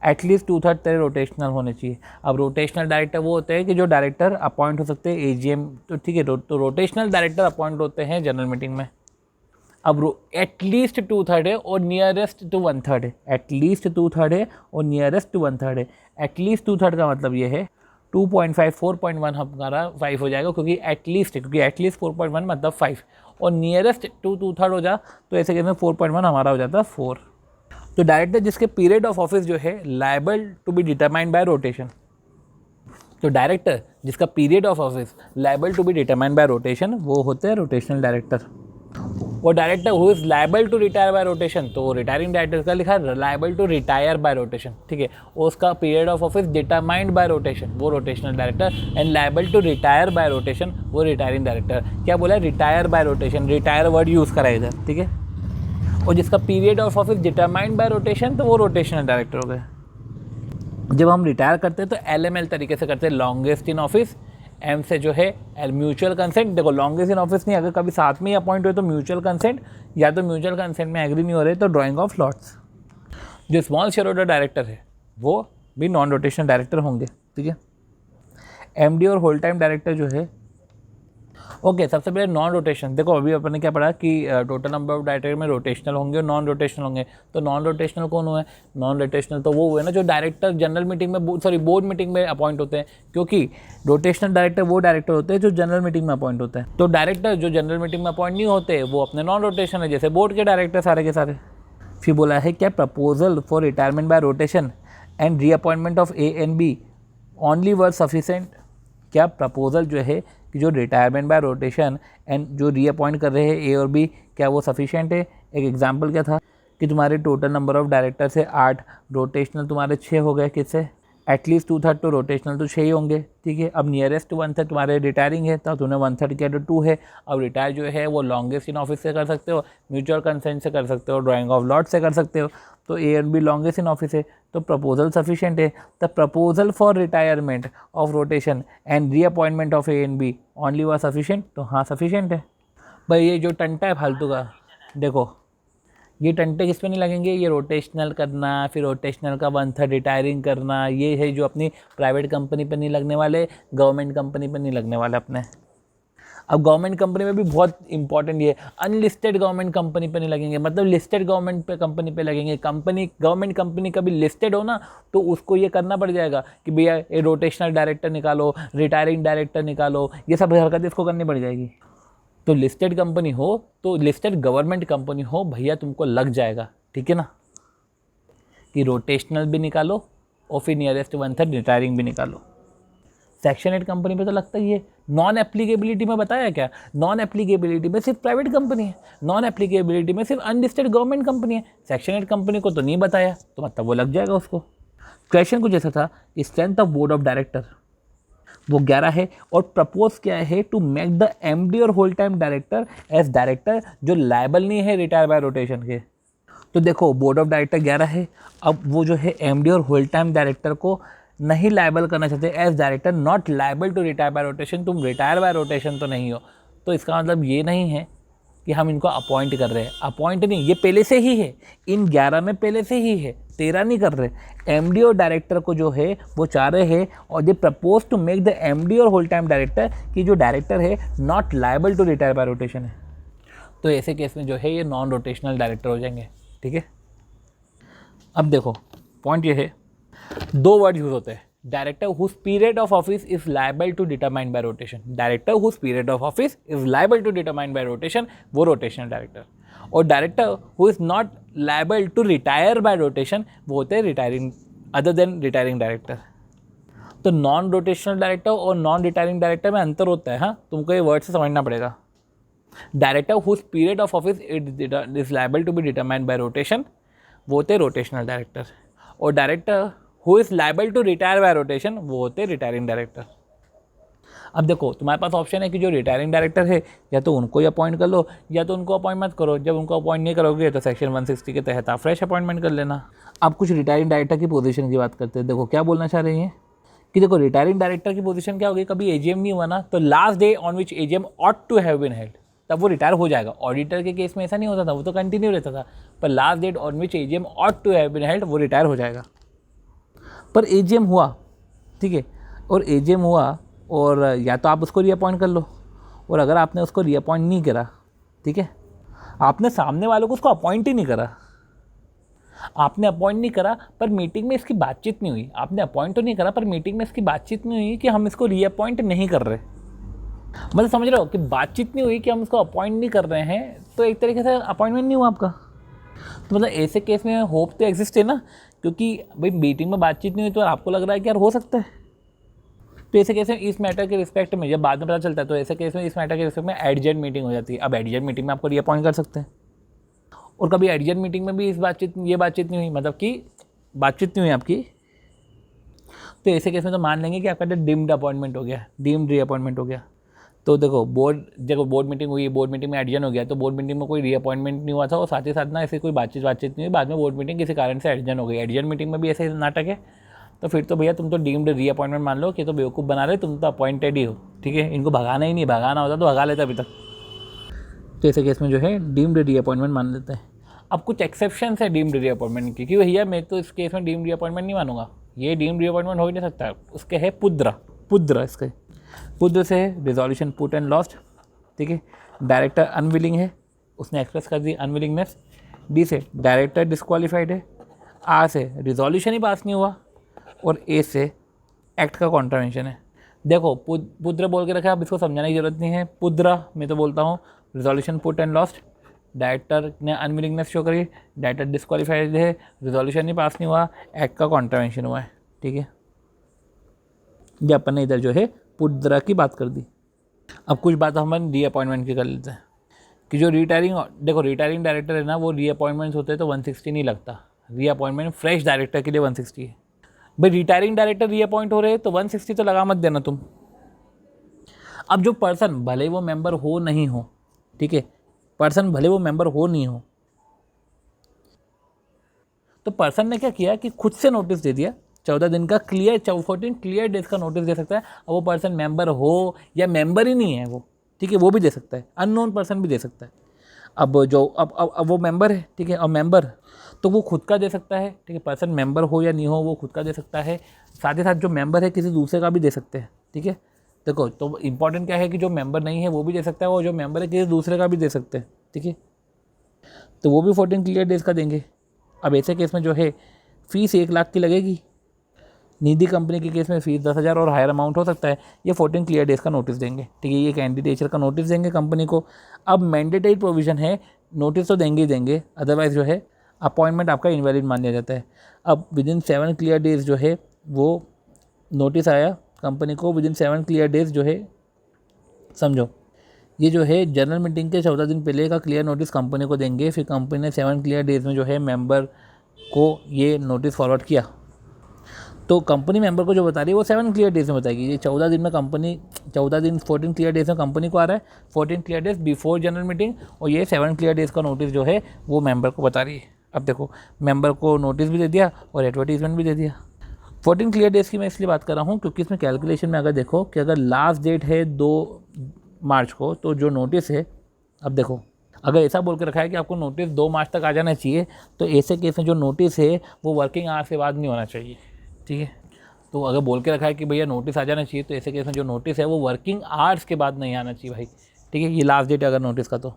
एटलीस्ट 2/3 तेरे रोटेशनल होने चाहिए। अब रोटेशनल डायरेक्टर वो होते हैं कि जो डायरेक्टर अपॉइंट हो सकते हैं AGM, तो ठीक है, तो रोटेशनल डायरेक्टर अपॉइंट होते हैं जनरल मीटिंग में। अब एटलीस्ट 2/3 है और नियरेस्ट टू 1/3 है, एटलीस्ट 2/3 है और नियरेस्ट टू 1/3 है। एटलीस्ट 2/3 का मतलब ये है 2.5, 4.1 हमारा 5 हो जाएगा, क्योंकि एटलीस्ट 4.1 मतलब 5, और नियरेस्ट टू 2/3 हो जा, तो ऐसे केस में 4.1 हमारा हो जाता है 4। तो डायरेक्टर जिसके पीरियड ऑफ ऑफिस जो है liable to be determined by rotation, तो डायरेक्टर जिसका period of office liable to be determined by rotation, वो होते हैं रोटेशनल डायरेक्टर। और director who is liable to retire by rotation, तो रिटायरिंग डायरेक्टर का लिखा है liable to retire by rotation, ठीक है। और उसका period of office determined by rotation, वो rotational director. And liable to retire by rotation, वो रिटायरिंग डायरेक्टर। क्या बोला है, retire by rotation, retire word use करा इधर, ठीक है। और जिसका period of office determined by rotation, तो वो रोटेशनल डायरेक्टर हो गए। जब हम रिटायर करते हैं तो LML तरीके से करते हैं, लॉन्गेस्ट इन ऑफिस। M से जो है म्यूचुअल कंसेंट। देखो लॉन्गेस्ट इन ऑफिस नहीं, अगर कभी साथ में ही अपॉइंट हुए तो म्यूचुअल कंसेंट, या तो म्यूचुअल कंसेंट में एग्री नहीं हो रहे तो ड्राइंग ऑफ लॉट्स। जो स्मॉल शेयर होल्डर डायरेक्टर है वो भी नॉन रोटेशनल डायरेक्टर होंगे, ठीक है। MD और होल टाइम डायरेक्टर जो है, ओके सबसे पहले नॉन रोटेशन। देखो अभी अपन ने क्या पढ़ा कि टोटल नंबर ऑफ डायरेक्टर में रोटेशनल होंगे और नॉन रोटेशनल होंगे। तो नॉन रोटेशनल कौन हुए? नॉन रोटेशनल तो वो हुए ना जो डायरेक्टर जनरल मीटिंग में, सॉरी बोर्ड मीटिंग में अपॉइंट होते हैं, क्योंकि रोटेशनल डायरेक्टर वो डायरेक्टर होते हैं जो जनरल मीटिंग में अपॉइंट होते हैं। तो डायरेक्टर जो जनरल मीटिंग में अपॉइंट नहीं होते वो अपने नॉन रोटेशन है, जैसे बोर्ड के डायरेक्टर सारे के सारे। फिर बोला है क्या, proposal for retirement bye rotation and reappointment of A and B only were sufficient. क्या प्रपोजल जो है कि जो रिटायरमेंट बाय रोटेशन एंड जो रीअपॉइंट कर रहे हैं A और B, क्या वो सफिशिएंट है? एक एग्जांपल क्या था कि तुम्हारे टोटल नंबर ऑफ डायरेक्टर से 8, रोटेशनल तुम्हारे 6 हो गए, किससे? एटलीस्ट 2/3 तो रोटेशनल तो 6 ही होंगे, ठीक है। अब नियरेस्ट 1/3 तुम्हारे रिटायरिंग है तो तुमने 1/3 किया तो 2 है। अब रिटायर जो है वो लॉन्गेस्ट इन ऑफिस से कर सकते हो, म्यूचुअल कंसेंट से कर सकते हो, ड्राइंग ऑफ लॉट से कर सकते हो। तो A और B लॉन्गेस्ट इन ऑफिस है तो प्रपोजल सफिशिएंट है। The proposal for retirement of rotation and reappointment of A and B only were sufficient, तो हाँ सफिशिएंट है। भाई ये जो टंटा है फालतू का, देखो ये टंटे किस पे नहीं लगेंगे, ये रोटेशनल करना, फिर रोटेशनल का 1/3 रिटायरिंग करना, ये है जो अपनी प्राइवेट कंपनी पे नहीं लगने वाले, गवर्नमेंट कंपनी पे नहीं लगने वाले अपने। अब गवर्नमेंट कंपनी में भी बहुत इंपॉर्टेंट ये, अनलिस्टेड गवर्नमेंट कंपनी पे नहीं लगेंगे, मतलब लिस्टेड गवर्नमेंट पे कंपनी पे लगेंगे। कंपनी गवर्नमेंट कंपनी कभी लिस्टेड हो ना तो उसको ये करना पड़ जाएगा कि भैया ये रोटेशनल डायरेक्टर निकालो, रिटायरिंग डायरेक्टर निकालो, ये सब हरकत इसको करनी पड़ जाएगी। तो लिस्टेड कंपनी हो तो लिस्टेड गवर्नमेंट कंपनी हो भैया तुमको लग जाएगा, ठीक है ना, कि रोटेशनल भी निकालो और फिर नियरेस्ट 1/3 रिटायरिंग भी निकालो। सेक्शन 8 कंपनी पे तो लगता ही है। नॉन एप्लीकेबिलिटी में बताया क्या, नॉन एप्लीकेबिलिटी में सिर्फ प्राइवेट कंपनी है, नॉन एप्लीकेबिलिटी में सिर्फ अनलिस्टेड गवर्नमेंट कंपनी है। सेक्शन 8 कंपनी को तो नहीं बताया तो मतलब वो लग जाएगा उसको। क्वेश्चन कुछ ऐसा था, strength of board of director वो 11 है और प्रपोज क्या है, टू मेक द MD और whole time director as director जो लायबल नहीं है रिटायर बाय रोटेशन के। तो देखो बोर्ड ऑफ डायरेक्टर 11 है, अब वो जो है MD और होल टाइम डायरेक्टर को नहीं लायबल करना चाहते as director, not liable to retire by rotation. तुम रिटायर बाय रोटेशन तो नहीं हो, तो इसका मतलब ये नहीं है कि हम इनको अपॉइंट कर रहे हैं। अपॉइंट नहीं, ये पहले से ही है, इन 11 में पहले से ही है, 13 नहीं कर रहे। MD और डायरेक्टर को जो है वो चाह रहे हैं और they propose to make the MD और होल टाइम डायरेक्टर कि जो डायरेक्टर है not liable to retire by rotation है। तो ऐसे केस में जो है ये नॉन रोटेशनल डायरेक्टर हो जाएंगे, ठीक है। अब देखो पॉइंट ये है, 2 वर्ड यूज होते हैं, director whose period of office is liable to determine by rotation. Director whose period of office is liable to determine by rotation, वो रोटेशनल डायरेक्टर। और director who is not liable to retire by rotation, वो होते हैं retiring, other than retiring director. तो non rotational director और non retiring director में अंतर होता है, हाँ तुमको ये वर्ड से समझना पड़ेगा। Director whose period of office is liable to be determined by rotation, वो होते रोटेशनल डायरेक्टर। और director who is liable to retire by rotation, वो होते रिटायरिंग डायरेक्टर। अब देखो तुम्हारे पास ऑप्शन है कि जो रिटायरिंग डायरेक्टर है या तो उनको ही अपॉइंट कर लो या तो उनको अपॉइंट मत करो। जब उनको अपॉइंट नहीं करोगे तो सेक्शन 160 के तहत आप फ्रेश अपॉइंटमेंट कर लेना। अब कुछ रिटायरिंग डायरेक्टर की पोजीशन की बात करते हैं। देखो क्या बोलना चाह रही हैं कि देखो रिटायरिंग डायरेक्टर की पोजीशन क्या होगी, कभी AGM नहीं हुआ ना तो last day on which AGM ought to have been held, तब वो रिटायर हो जाएगा। ऑडिटर के केस में ऐसा नहीं होता था, वो तो कंटिन्यू रहता था, पर last date on which AGM ought to have been held वो रिटायर हो जाएगा। पर AGM हुआ, ठीक है, और AGM हुआ और या तो आप उसको रीअपॉइंट कर लो, और अगर आपने उसको रीअपॉइंट नहीं करा, ठीक है, आपने सामने वालों को उसको अपॉइंट ही नहीं करा, आपने अपॉइंट नहीं करा पर मीटिंग में इसकी बातचीत नहीं हुई, आपने अपॉइंट तो नहीं करा पर मीटिंग में इसकी बातचीत नहीं हुई कि हम इसको रीअपॉइंट नहीं कर रहे, मतलब समझ रहे हो कि बातचीत नहीं हुई कि हम इसको अपॉइंट नहीं कर रहे हैं, तो एक तरीके से अपॉइंटमेंट नहीं हुआ आपका। तो मतलब ऐसे केस में होप तो एग्जिस्ट है ना, क्योंकि भाई मीटिंग में बातचीत नहीं हुई तो आपको लग रहा है कि यार हो सकता है। तो ऐसे केस में इस मैटर के रिस्पेक्ट में जब बाद में पता चलता है तो ऐसे केस में इस मैटर के रिस्पेक्ट में एडजेंट मीटिंग हो जाती है। अब एडजेंट मीटिंग में आपको रीअपॉइंट कर सकते हैं, और कभी एडजेंट मीटिंग में भी ये बातचीत नहीं हुई, मतलब कि बातचीत नहीं हुई आपकी, तो ऐसे केस में तो मान लेंगे कि आपका डीम्ड अपॉइंटमेंट हो गया, डीम्ड रीअपॉइंटमेंट हो गया। तो देखो बोर्ड मीटिंग हुई, बोर्ड मीटिंग में एडजन हो गया, तो बोर्ड मीटिंग में कोई रीअपॉइंटमेंट नहीं हुआ था और साथ ही साथ ना ऐसे कोई बातचीत नहीं हुई, बाद में बोर्ड मीटिंग किसी कारण से एडजन हो गई। एडजन मीटिंग में भी ऐसे नाटक है, तो फिर तो भैया तुम तो डीम्ड रीअपॉइंटमेंट मान लो कि तो बेवकूफ़ बना रहे, तुम तो अपॉइंटेड ही हो, ठीक है। इनको भगाना ही नहीं, भगाना होता तो भगा लेता अभी तक। तो ऐसे केस में जो है डीम्ड रीअपॉइंटमेंट मान लेते हैं। अब कुछ एक्सेप्शन है डीम्ड रीअपॉइंटमेंट की, कि भैया मैं तो इस केस में डीम्ड रीअपॉइंटमेंट नहीं मानूंगा, ये डीम्ड रीअपॉइंटमेंट हो ही नहीं सकता। उसके है पुद्र इसके पुद्र से है रिजोल्यूशन पुट एंड लॉस्ट, ठीक है। डायरेक्टर अनविलिंग है, उसने एक्सप्रेस कर दी अनविलिंगनेस। डी से डायरेक्टर डिस्क्वालीफाइड है। आर से रिजोल्यूशन ही पास नहीं हुआ। और ए से एक्ट का कॉन्ट्रावेंशन है। देखो पुद्र बोल के रखा है, अब इसको समझाने की जरूरत नहीं है। पुद्र मैं तो बोलता हूँ resolution put and lost, director ने अनविलिंगनेस शो करी, डायरेक्टर डिस्क्वालीफाइड है, रिजोल्यूशन ही पास नहीं हुआ, एक्ट का कॉन्ट्रावेंशन हुआ है, ठीक है। ये अपन ने इधर जो है पुद्र की बात कर दी। अब कुछ बात हम रीअपॉइंटमेंट की कर लेते हैं कि जो रिटायरिंग, देखो रिटायरिंग डायरेक्टर है ना, वो रीअपॉइंटमेंट्स होते हैं तो 160 नहीं लगता। रीअपॉइंटमेंट फ्रेश डायरेक्टर के लिए 160 है। भाई रिटायरिंग डायरेक्टर रीअपॉइंट हो रहे हैं तो 160 तो लगा मत देना तुम। अब जो पर्सन भले वो मेंबर हो नहीं हो, ठीक है, पर्सन भले वो मेंबर हो नहीं हो, तो पर्सन ने क्या किया कि खुद से नोटिस दे दिया 14 दिन का क्लियर, 14 क्लियर डेज का नोटिस दे सकता है। अब वो पर्सन मेंबर हो या मेंबर ही नहीं है वो, ठीक है, वो भी दे सकता है, अननोन पर्सन भी दे सकता है। अब जो अब वो मेंबर है, ठीक है, अब मेंबर तो वो खुद का दे सकता है, ठीक है, पर्सन मेंबर हो या नहीं हो वो खुद का दे सकता है। साथ ही साथ जो मेंबर है किसी दूसरे का भी दे सकते हैं, ठीक है। देखो तो इंपॉर्टेंट क्या है कि जो मेंबर नहीं है वो भी दे सकता है, और जो मेंबर है किसी दूसरे का भी दे सकते हैं, ठीक है। तो वो भी 14 क्लियर डेज का देंगे। अब ऐसे केस में जो है फीस 1 लाख की लगेगी। निधि कंपनी के केस में फीस 10,000 और हायर अमाउंट हो सकता है। ये 14 क्लियर डेज का नोटिस देंगे, ठीक है, ये कैंडिडेचर का नोटिस देंगे कंपनी को। अब मैंडेटरी प्रोविज़न है, नोटिस तो देंगे ही देंगे, अदरवाइज़ जो है अपॉइंटमेंट आपका इनवैलिड मान लिया जाता है। अब विदिन 7 क्लियर डेज जो है वो नोटिस आया कंपनी को, विदिन 7 क्लियर डेज जो है समझो ये जो है जनरल मीटिंग के 14 दिन पहले का क्लियर नोटिस कंपनी को देंगे। फिर कंपनी ने 7 क्लियर डेज में जो है मेंबर को ये नोटिस फॉरवर्ड किया, तो कंपनी मेंबर को जो बता रही है वो 7 क्लियर डेज में बताएगी। ये 14 दिन में कंपनी 14 क्लियर डेज में कंपनी को आ रहा है, 14 clear days before general meeting, और ये 7 क्लियर डेज का नोटिस जो है वो मेंबर को बता रही है। अब देखो मेंबर को नोटिस भी दे दिया और एडवर्टीजमेंट भी दे दिया। 14 क्लियर डेज की मैं इसलिए बात कर रहा हूँ क्योंकि इसमें कैलकुलेशन में अगर देखो कि अगर लास्ट डेट है 2 मार्च को, तो जो नोटिस है, अब देखो अगर ऐसा बोल के रखा है कि आपको नोटिस 2 मार्च तक आ जाना चाहिए, तो ऐसे केस में जो नोटिस है वो वर्किंग आवर्स के बाद नहीं होना चाहिए, ठीक है। तो अगर बोल के रखा है कि भैया नोटिस आ जाना चाहिए, तो ऐसे केस में जो नोटिस है वो वर्किंग आवर्स के बाद नहीं आना चाहिए भाई, ठीक है। ये लास्ट डेट अगर नोटिस का, तो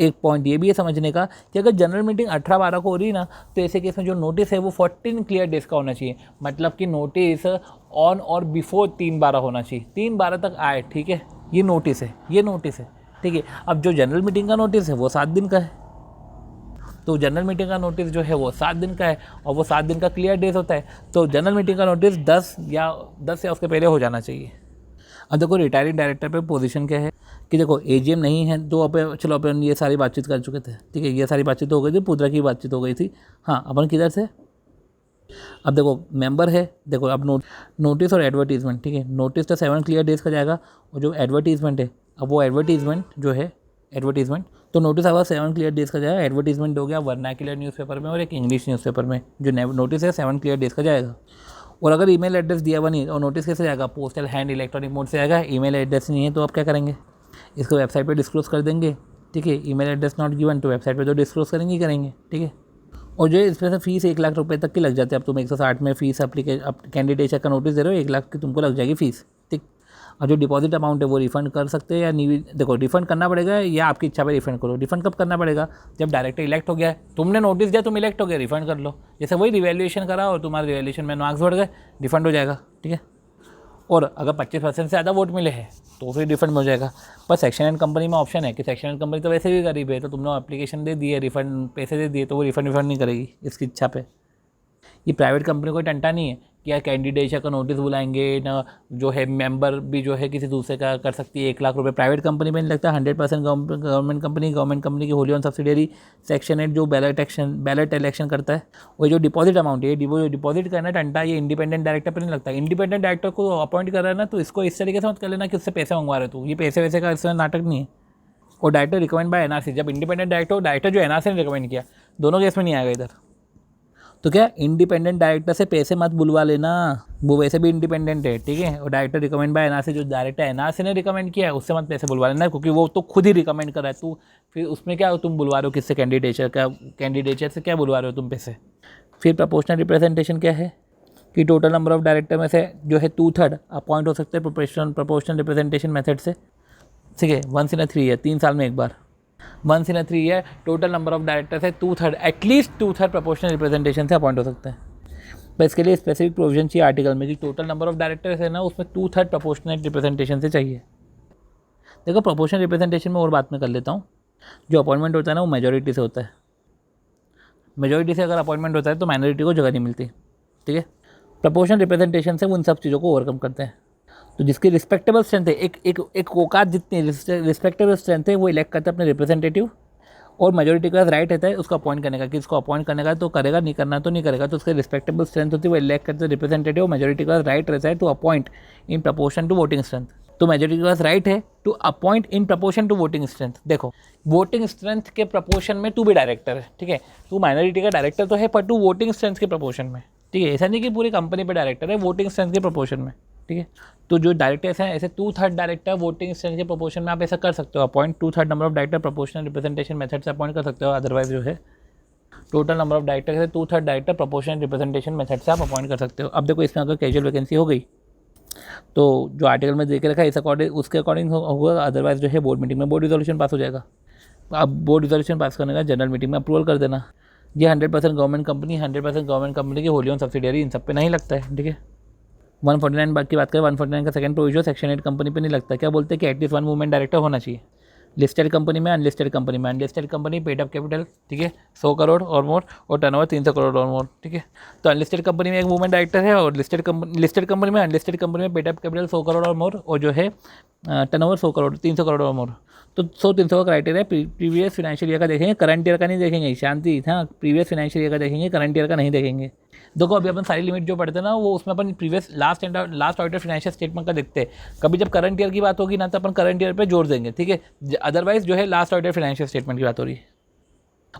एक पॉइंट ये भी है समझने का कि अगर जनरल मीटिंग 18/12 को हो रही ना, तो ऐसे केस में जो नोटिस है वो 14 क्लियर डेज का होना चाहिए। मतलब कि नोटिस ऑन और बिफोर 3/12 होना चाहिए, 3/12 तक आए, ठीक है। ये नोटिस है, ये नोटिस है, ठीक है। अब जो जनरल मीटिंग का नोटिस है वो 7 दिन का है, तो जनरल मीटिंग का नोटिस जो है वो 7 दिन का है, और वो 7 दिन का क्लियर डेज होता है। तो जनरल मीटिंग का नोटिस 10 या उसके पहले हो जाना चाहिए। अब देखो रिटायरिंग डायरेक्टर पे पोजीशन क्या है कि देखो एजीएम नहीं है, तो चलो अपन ये सारी बातचीत कर चुके थे, ठीक है, ये सारी बातचीत हो गई थी, पुद्रा की बातचीत हो गई थी। हाँ, अपन किधर से, अब देखो मेंबर है, देखो अब नोटिस और एडवर्टीजमेंट, ठीक है। नोटिस तो 7 क्लियर डेज का जाएगा, और जो एडवर्टीजमेंट है, अब वो एडवर्टीजमेंट जो है एडवर्टीजमेंट, तो नोटिस आवा 7 क्लियर डेज का जाएगा, एडवर्टीजमेंट हो गया वर्नाक्युलर न्यूज़पेपर में और एक इंग्लिश न्यूज़पेपर में। जो नोटिस है 7 क्लियर डेज का जाएगा। और अगर ईमेल एड्रेस दिया हुआ नहीं, और नोटिस कैसे जाएगा, पोस्टल हैंड इलेक्ट्रॉनिक मोड से आएगा। ईमेल एड्रेस नहीं है तो आप क्या करेंगे, इसको वेबसाइट पे डिस्क्लोज कर देंगे, ठीक है। ईमेल एड्रेस नॉट गिवन, तो वेबसाइट पे तो डिस्क्लोज करेंगे ही करेंगे, ठीक है। और जो इस पर से फीस 1 लाख रुपए तक की लग जाती है। अब तुम 160 में फीस कैंडिडेट का नोटिस दे रहे हो, 1 लाख की तुमको लग जाएगी फीस, ठीक। और जो डिपॉजिट अमाउंट है वो रिफंड कर सकते हैं या नहीं, देखो रिफंड करना पड़ेगा या आपकी इच्छा पे रिफंड करो। रिफंड कब करना पड़ेगा, जब डायरेक्टर इलेक्ट हो गया है, तुमने नोटिस दिया, तुम इलेक्ट हो गए, रिफंड कर लो। जैसे वही रिवैल्यूएशन करा और तुम्हारे रिवैल्यूएशन में मार्क्स बढ़ गए, रिफंड हो जाएगा, ठीक है। और अगर 25% से ज़्यादा वोट मिले हैं तो फिर रिफंड हो जाएगा। पर सेक्शन एंड कंपनी में ऑप्शन है कि सेक्शन एंड कंपनी तो वैसे भी गरीब है, तो तुमने एप्लीकेशन दे दी है, रिफंड पैसे दे दिए, तो वो रिफंड नहीं करेगी इसकी इच्छा पे। ये प्राइवेट कंपनी कोई टंटा नहीं है कि यार कैंडिडेट का नोटिस बुलाएंगे ना, जो है मेंबर भी जो है किसी दूसरे का कर सकती है 1 लाख रुपए। प्राइवेट कंपनी में नहीं लगता, 100% गवर्नमेंट कंपनी की होली ऑन सब्सिडियरी सेक्शन 8 जो बैलेट इलेक्शन करता है, वो जो डिपॉजिट अमाउंट है, वो जो डिपॉजिट करना टंटा, ये इंडिपेंडेंट डायरेक्टर पर नहीं लगता। इंडिपेंडेंट डायरेक्टर को अपॉइंट कर रहा है ना, तो इसको इस तरीके से मत कर लेना कि उससे पैसे मंगवा रहे, तो ये पैसे वैसे का इसमें नाटक नहीं है। और डायरेक्टर रिकमेंड बाय एनआरसी, जब इंडिपेंडेंट डायरेक्टर जो एनआरसी ने रिकमेंड किया, दोनों केस में नहीं आएगा इधर। तो क्या इंडिपेंडेंट डायरेक्टर से पैसे मत बुलवा लेना, वो वैसे भी इंडिपेंडेंट है, ठीक है। और डायरेक्टर रिकमेंड बाय एनआरसी, जो डायरेक्टर एनआरसी ने रिकमेंड किया है उससे मत पैसे बुलवा लेना, क्योंकि वो तो खुद ही रिकमेंड कर रहा है। तू फिर उसमें क्या तुम बुलवा रहे हो किससे, कैंडिडेचर से क्या बुलवा रहे हो तुम पैसे। फिर प्रोपोर्शनल रिप्रेजेंटेशन क्या है कि टोटल नंबर ऑफ डायरेक्टर में से जो है 2/3 अपॉइंट हो सकते हैं प्रोपोर्शनल रिप्रेजेंटेशन मेथड से, ठीक है। 1 in 3 है, 3 साल में एक बार। 1 in 3 है, टोटल नंबर ऑफ डायरेक्टर है 2/3, एटलीस्ट 2/3 प्रोपोर्शनल रिप्रेजेंटेशन से अपॉइंट हो सकते हैं। पर इसके लिए स्पेसिफिक प्रोविजन चाहिए आर्टिकल में कि टोटल नंबर ऑफ डायरेक्टर्स है ना, उसमें 2/3 प्रोपोर्शनल रिप्रेजेंटेशन से चाहिए। देखो प्रोपोर्शनल रिप्रेजेंटेशन में और बात में कर लेता हूँ, जो अपॉइंटमेंट होता है ना वो मेजोरिटी से होता है। मेजोरिटी से अगर अपॉइंटमेंट होता है तो माइनॉरिटी को जगह नहीं मिलती, ठीक है। प्रोपोर्शनल रिप्रेजेंटेशन से उन सब चीज़ों को ओवरकम करते हैं। तो जिसकी रिस्पेक्टेबल स्ट्रेंथ है, एक औकात जितनी रिस्पेक्टेबल स्ट्रेंथ है, वो इलेक्ट करता है अपने रिप्रेजेंटेटिव, और मेजोरिटी का राइट रहता है उसको अपॉइंट करने का, कि इसको अपॉइंट करने का तो करेगा, नहीं करना तो नहीं करेगा। तो उसकी रिस्पेक्टेबल स्ट्रेंथ होती है, वो इलेक्ट करते हैं रिप्रेजेंटेटिव। मेजोरिटी का राइट रहता है to appoint in proportion to voting strength. तो मेजोरिटी के पास राइट है to appoint in proportion to voting strength. देखो वोटिंग स्ट्रेंथ के प्रपोर्शन में तू भी डायरेक्टर है, ठीक है। तू माइनॉरिटी का डायरेक्टर तो है, पर तू वोटिंग स्ट्रेंथ के प्रपोर्शन में, ठीक है। ऐसा नहीं कि पूरी कंपनी पे डायरेक्टर है, वोटिंग स्ट्रेंथ के प्रपोर्शन में, ठीक है। तो जो डायरेक्टर्स हैं ऐसे 2/3 डायरेक्टर वोटिंग स्ट्रेंथ के प्रपोर्शन में आप ऐसा कर सकते हो appoint. 2/3 number of director proportional representation method से अपॉइंट कर सकते हो। अदरवाइज जो है टोटल नंबर ऑफ डायरेक्टर से 2/3 डायरेक्टर प्रोपोर्शनल रिप्रेजेंटेशन मेथड से आप अपॉइंट कर सकते हो। अब देखो इसमें अगर कैजुअल वैकेंसी हो गई तो जो आर्टिकल में देख रखा है इस अकॉर्डिंग उसके अकॉर्डिंग होगा। अदरवाइज जो है बोर्ड मीटिंग में बोर्ड रिजोल्यूशन पास हो जाएगा। अब बोर्ड रिजोल्यूशन पास करने का जनरल मीटिंग में अप्रूवल कर देना। ये 100% गवर्नमेंट कंपनी, 100% गवर्नमेंट कंपनी की होली ऑन सब्सिडियरी इन सब पे नहीं लगता है, ठीक है। 149 की बात करें, 149 का सेकंड प्रोविजन सेक्शन 8 कंपनी पे नहीं लगता। क्या बोलते हैं कि एटलीस्ट 1 वुमेन डायरेक्टर होना चाहिए। लिस्टेड कंपनी में, अनलिस्टेड कंपनी में, unlisted company paid up capital, ठीक है, 100 करोड़ और मोर, और टर्नओवर 300 करोड़ और मोर, ठीक है। तो अनलिस्टेड कंपनी में एक वुमेन डायरेक्टर है, और लिस्टेड कंपनी में, अनलिस्टेड कंपनी में पेड अप कैपिटल 100 करोड़ और मोर, और जो है टर्नओवर 100 करोड़ 300 करोड़ और मोर। तो 100-300 का क्राइटेरिया प्रीवियस फाइनेंशियल ईयर का देखेंगे, करंट ईयर का नहीं देखेंगे। शांति, हाँ, प्रीवियस फाइनेंशियल ईयर का देखेंगे, करंट ईयर का नहीं देखेंगे। देखो अभी अपन सारी लिमिट जो पढ़ते हैं ना वो उसमें अपन previous last auditor financial statement का देखते हैं। कभी जब करंट ईयर की बात होगी ना तो अपन करंट ईयर पे जोड़ देंगे, ठीक है। अदरवाइज जो है लास्ट ऑडिटर फाइनेंशियल स्टेटमेंट की बात हो रही है।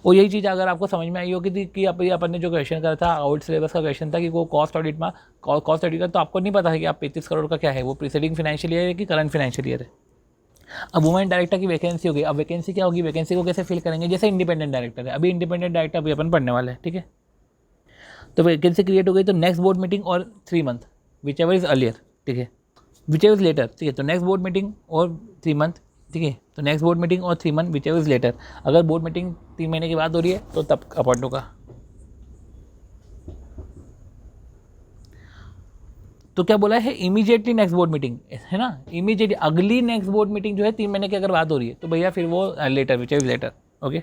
और यही चीज़ अगर आपको समझ में आई होगी कि अपन ने जो क्वेश्चन करा था आउट सिलेबस का क्वेश्चन था कि वो कॉस्ट ऑडिट में, कॉस्ट ऑडिट का तो आपको नहीं पता है कि आप 35 करोड़ का क्या है, वो प्रीसीडिंग फाइनेंशियल ईयर है कि करंट फाइनेंशियल ईयर है। अब वुमेन डायरेक्टर की वैकेंसी होगी। अब वैकेंसी क्या होगी, वैकेंसी को कैसे फिल करेंगे, जैसे इंडिपेंडेंट डायरेक्टर है। अभी इंडिपेंडेंट डायरेक्टर अभी अपन पढ़ने वाले हैं, ठीक है। तो वैकेंसी क्रिएट हो गई तो नेक्स्ट बोर्ड मीटिंग और 3 month whichever is earlier, ठीक है, विच एवर इज लेटर, ठीक है। तो नेक्स्ट बोर्ड मीटिंग और 3 मंथ, ठीक है। तो नेक्स्ट बोर्ड मीटिंग और 3 month whichever is later. अगर बोर्ड मीटिंग 3 महीने की बात हो रही है तो तब अपॉइंट होगा। तो क्या बोला है, इमीडिएटली नेक्स्ट बोर्ड मीटिंग है ना, इमीडिएटली अगली नेक्स्ट बोर्ड मीटिंग जो है 3 महीने की अगर बात हो रही है तो भैया फिर वो later whichever is later, okay.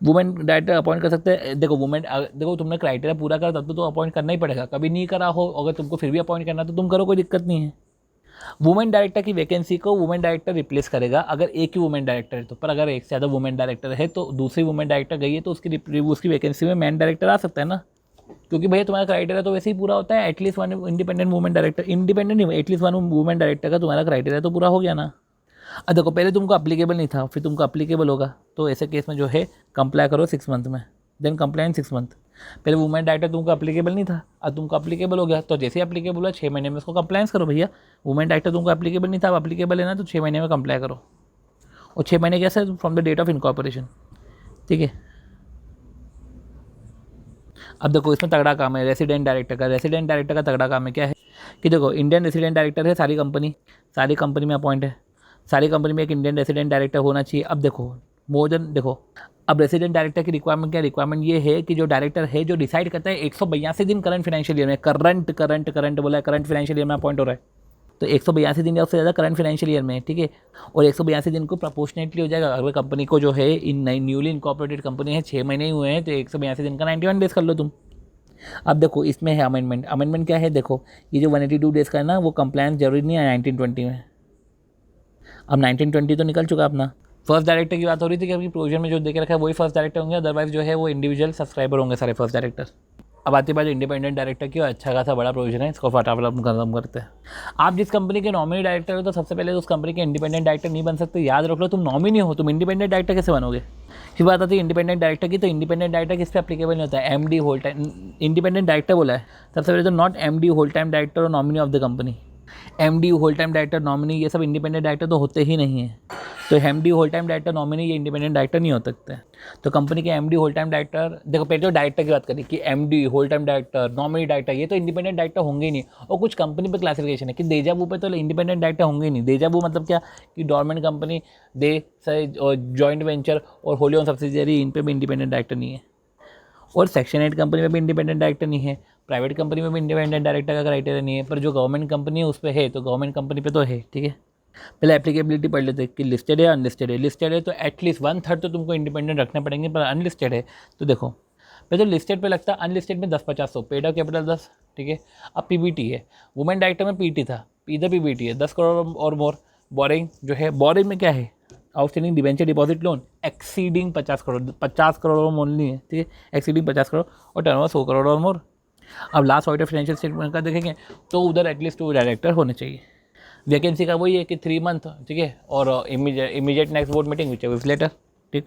Women director appoint कर सकते हैं। देखो देखो तुमने क्राइटेरिया पूरा करा तब तो अपॉइंट करना ही पड़ेगा। कभी नहीं करा हो अगर तुमको फिर भी अपॉइंट करना तो तुम करो, कोई दिक्कत नहीं है। वुमेन डायरेक्टर की वैकेंसी को वुमेन डायरेक्टर रिप्लेस करेगा अगर एक ही वुमेन डायरेक्टर है तो। पर अगर एक से ज़्यादा वुमेन डायरेक्टर है तो दूसरी वुमेन डायरेक्टर गई है तो उसकी वैकेंसी में मैन डायरेक्टर आ सकता है ना, क्योंकि भैया तुम्हारा क्राइटेरिया तो वैसे ही पूरा होता है। At least 1 independent women director, independent नहीं, एटलीस्ट 1 वुमेन डायरेक्टर का तुम्हारा क्राइटेरिया तो पूरा हो गया ना। अब देखो पहले तुमको अप्लीकेबल नहीं था, फिर तुमको अप्लीकेबल होगा, तो ऐसे केस में जो है कंप्लाई करो 6 मंथ में, देन कंप्लाई 6 मंथ। पहले वुमेन डायरेक्टर तुमको अप्लीकेबल नहीं था, अब तुमको अप्लीकेबल हो गया, तो जैसे ही अप्लीकेबल हुआ 6 महीने में उसको कंप्लाइंस करो भैया। वुमेन डायरेक्टर तुमको अप्लीकेबल नहीं था, अब अप्लीकेबल है ना, तो 6 महीने में कंप्लाई करो। और 6 महीने कैसे, from the date of incorporation, ठीक है। अब देखो इसमें तगड़ा काम है रेसिडेंट डायरेक्टर का। रेसिडेंट डायरेक्टर का तगड़ा काम है क्या है कि देखो इंडियन रेसिडेंट डायरेक्टर है सारी कंपनी में अपॉइंट है। सारी कंपनी में एक इंडियन रेसिडेंट डायरेक्टर होना चाहिए। अब देखो मोर देन, देखो अब रेसिडेंट डायरेक्टर की रिक्वायरमेंट क्या, रिक्वायरमेंट ये है कि जो डायरेक्टर है जो डिसाइड करता है 182 दिन करंट फाइनेंशियल ईयर में, करंट बोला है, करंट फाइनेंशियल ईयर में अपॉइंट हो रहा है तो 182 दिन या उससे ज़्यादा करंट फाइनेंशियल ईयर में, ठीक है। और 182 दिन को प्रपोर्शनेटली हो जाएगा। अगर कंपनी को जो है इन न्यूली इनकॉर्पोरेटेड कंपनी है 6 महीने ही हुए हैं तो 182 दिन का 91 डेज कर लो तुम। अब देखो इसमें है अमेंडमेंट क्या है, देखो ये जो 182 डेज़ का है ना वो कंप्लायंस जरूरी नहीं है 1920 में। अब 1920 तो निकल चुका अपना। फर्स्ट डायरेक्टर की बात हो रही थी कि अभी प्रोविजन में जो देखे रखा है वही फर्स्ट डायरेक्टर होंगे, अदरवाइज जो है वो इंडिविजुअल सब्सक्राइबर होंगे सारे फर्स्ट डायरेक्टर। अब आती बात इंडिपेंडेंट डायरेक्टर की, अच्छा खासा बड़ा प्रोविजन है, इसको फटाफट हम खत्म करते हैं। आप जिस कंपनी के नॉमिनी डायरेक्टर हो तो सबसे पहले तो उस कंपनी के इंडिपेंडेंट डायरेक्टर नहीं बन सकते, याद रख लो। तुम नॉमिनी हो, तुम इंडिपेंडेंट डायरेक्टर कैसे बनोगे। फिर बात आती है इंडिपेंडेंट डायरेक्टर की। तो इंडिपेंडेंट डायरेक्टर किस पे एप्लीकेबल नहीं होता है? MD whole time independent director बोला है सबसे पहले तो, not MD whole time director और nominee of the company. MD whole time director nominee ये सब इंडिपेंडेंट डायरेक्टर तो होते ही नहीं है। तो MD whole time director nominee ये इंडिपेंडेंट डायरेक्टर नहीं हो सकते। तो कंपनी के एमडी होल टाइम डायरेक्टर, देखो पहले तो डायरेक्टर की बात करें कि MD whole time director nominee director ये तो इंडिपेंडेंट डायरेक्टर होंगे ही नहीं। और कुछ कंपनी पे क्लासिफिकेशन है कि देजावू पे तो इंडिपेंडेंट डायरेक्टर होंगे ही नहीं। देजावू मतलब क्या कि डोरमेंट कंपनी, दे जॉइंट वेंचर और होली ऑन सब्सिडियरी, इन पे भी इंडिपेंडेंट डायरेक्टर नहीं है। और सेक्शन 8 कंपनी में भी इंडिपेंडेंट डायरेक्टर नहीं है। प्राइवेट कंपनी में भी इंडिपेंडेंट डायरेक्टर का क्राइटेरिया नहीं है। पर जो गवर्नमेंट कंपनी है उस पर है, तो गवर्नमेंट कंपनी पे तो है। ठीक है, पहले एप्लीकेबिलिटी पढ़ लेते हैं कि लिस्टेड है अनलिस्टेड है। लिस्टेड है तो एटलीस्ट 1/3 तो तुमको इंडिपेंडेंट रखने पड़ेंगे। पर अनलिस्टेड है तो देखो पहले तो लिस्टेड पे लगता है, अनलिस्टेड में 10-50 पेड ऑफ कैपिटल 10। ठीक है, अब पीबीटी है, वुमेन डायरेक्टर में पीटी था, इधर पीबीटी है 10 करोड़ और मोर। बोरिंग जो है, बोरिंग में क्या है? Outstanding debenture deposit loan exceeding 50 crore, 50 crore और मोर नहीं है। ठीक है, एक्सीडिंग 50 करोड़ और टर्नओवर 100 करोड़ और मोर। अब लास्ट ऑडिट फाइनेंशियल स्टेटमेंट का देखेंगे तो उधर एटलीस्ट 2 डायरेक्टर होने चाहिए। वैकेंसी का वही है कि 3 मंथ। ठीक है, और immediate next board meeting which is later. ठीक,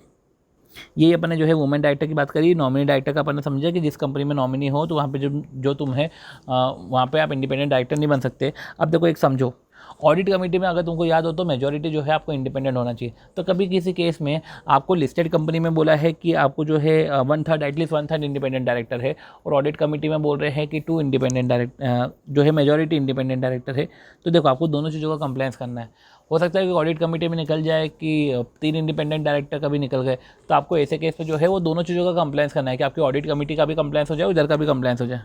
यही अपने जो है वुमेन डायरेक्टर की बात करी। नॉमिनी डायरेक्टर का अपन ने समझा कि जिस कंपनी में नॉमिनी हो तो वहाँ पे जो तुम है वहाँ पे आप इंडिपेंडेंट डायरेक्टर नहीं बन सकते। अब देखो एक समझो, ऑडिट कमेटी में अगर तुमको याद हो तो मेजॉरिटी जो है आपको इंडिपेंडेंट होना चाहिए। तो कभी किसी केस में आपको लिस्टेड कंपनी में बोला है कि आपको जो है 1/3 एटलीस्ट 1/3 इंडिपेंडेंट डायरेक्टर है, और ऑडिट कमेटी में बोल रहे हैं कि 2 इंडिपेंडेंट डायरेक्टर जो है मेजॉरिटी इंडिपेंडेंट डायरेक्टर है। तो देखो आपको दोनों चीज़ों का कंप्लायंस करना है। हो सकता है कि ऑडिट कमेटी में निकल जाए कि 3 इंडिपेंडेंट डायरेक्टर का भी निकल गए, तो आपको ऐसे केस में जो है वो दोनों चीज़ों का कंप्लायंस करना है कि आपकी ऑडिट कमेटी का भी कंप्लायंस हो जाए, उधर का भी कंप्लायंस हो जाए।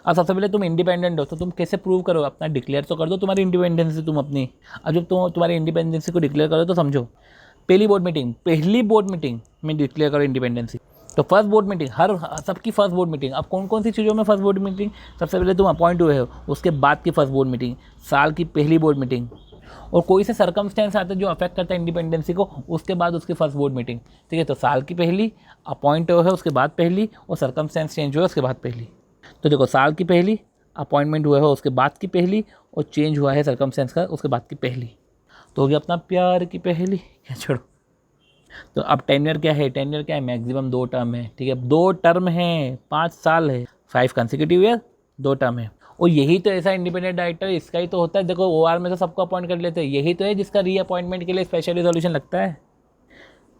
अब सबसे पहले तुम इंडिपेंडेंट हो तो तुम कैसे प्रूव करो? अपना डिक्लेयर तो कर दो तुम्हारी इंडिपेंडेंसी तुम अपनी। अब जब तुम तुम्हारी इंडिपेंडेंसी को डिक्लेयर करो तो समझो पहली बोर्ड मीटिंग में डिक्लेयर करो इंडिपेंडेंसी। तो फर्स्ट बोर्ड मीटिंग, हर सबकी फर्स्ट बोर्ड मीटिंग। अब कौन कौन सी चीज़ों में फर्स्ट बोर्ड मीटिंग? सबसे पहले तुम अपॉइंट हुए हो उसके बाद की फर्स्ट बोर्ड मीटिंग, साल की पहली बोर्ड मीटिंग, और कोई से सर्कमस्टेंस आता है जो अफेक्ट करता है इंडिपेंडेंसी को, उसके बाद उसकी फर्स्ट बोर्ड मीटिंग। ठीक है, तो साल की पहली, अपॉइंट हुए है उसके बाद पहली, और सर्कमस्टेंस चेंज हुआ है उसके बाद पहली। तो देखो साल की पहली, अपॉइंटमेंट हुआ है उसके बाद की पहली, और चेंज हुआ है सर्कमस्टेंस का उसके बाद की पहली। तो हो गया अपना प्यार की पहली। क्या छोड़ो। तो अब टेन्योर क्या है? टेन्योर क्या है? मैक्सिमम 2 टर्म है। ठीक है, 2 टर्म है, 5 साल है, 5 कंसेक्यूटिव ईयर, 2 टर्म है। और यही तो ऐसा इंडिपेंडेंट डायरेक्टर इसका ही तो होता है। देखो ओआर में तो सबको अपॉइंट कर लेते हैं, यही तो है जिसका रीअपॉइंटमेंट के लिए स्पेशल रिजोल्यूशन लगता है।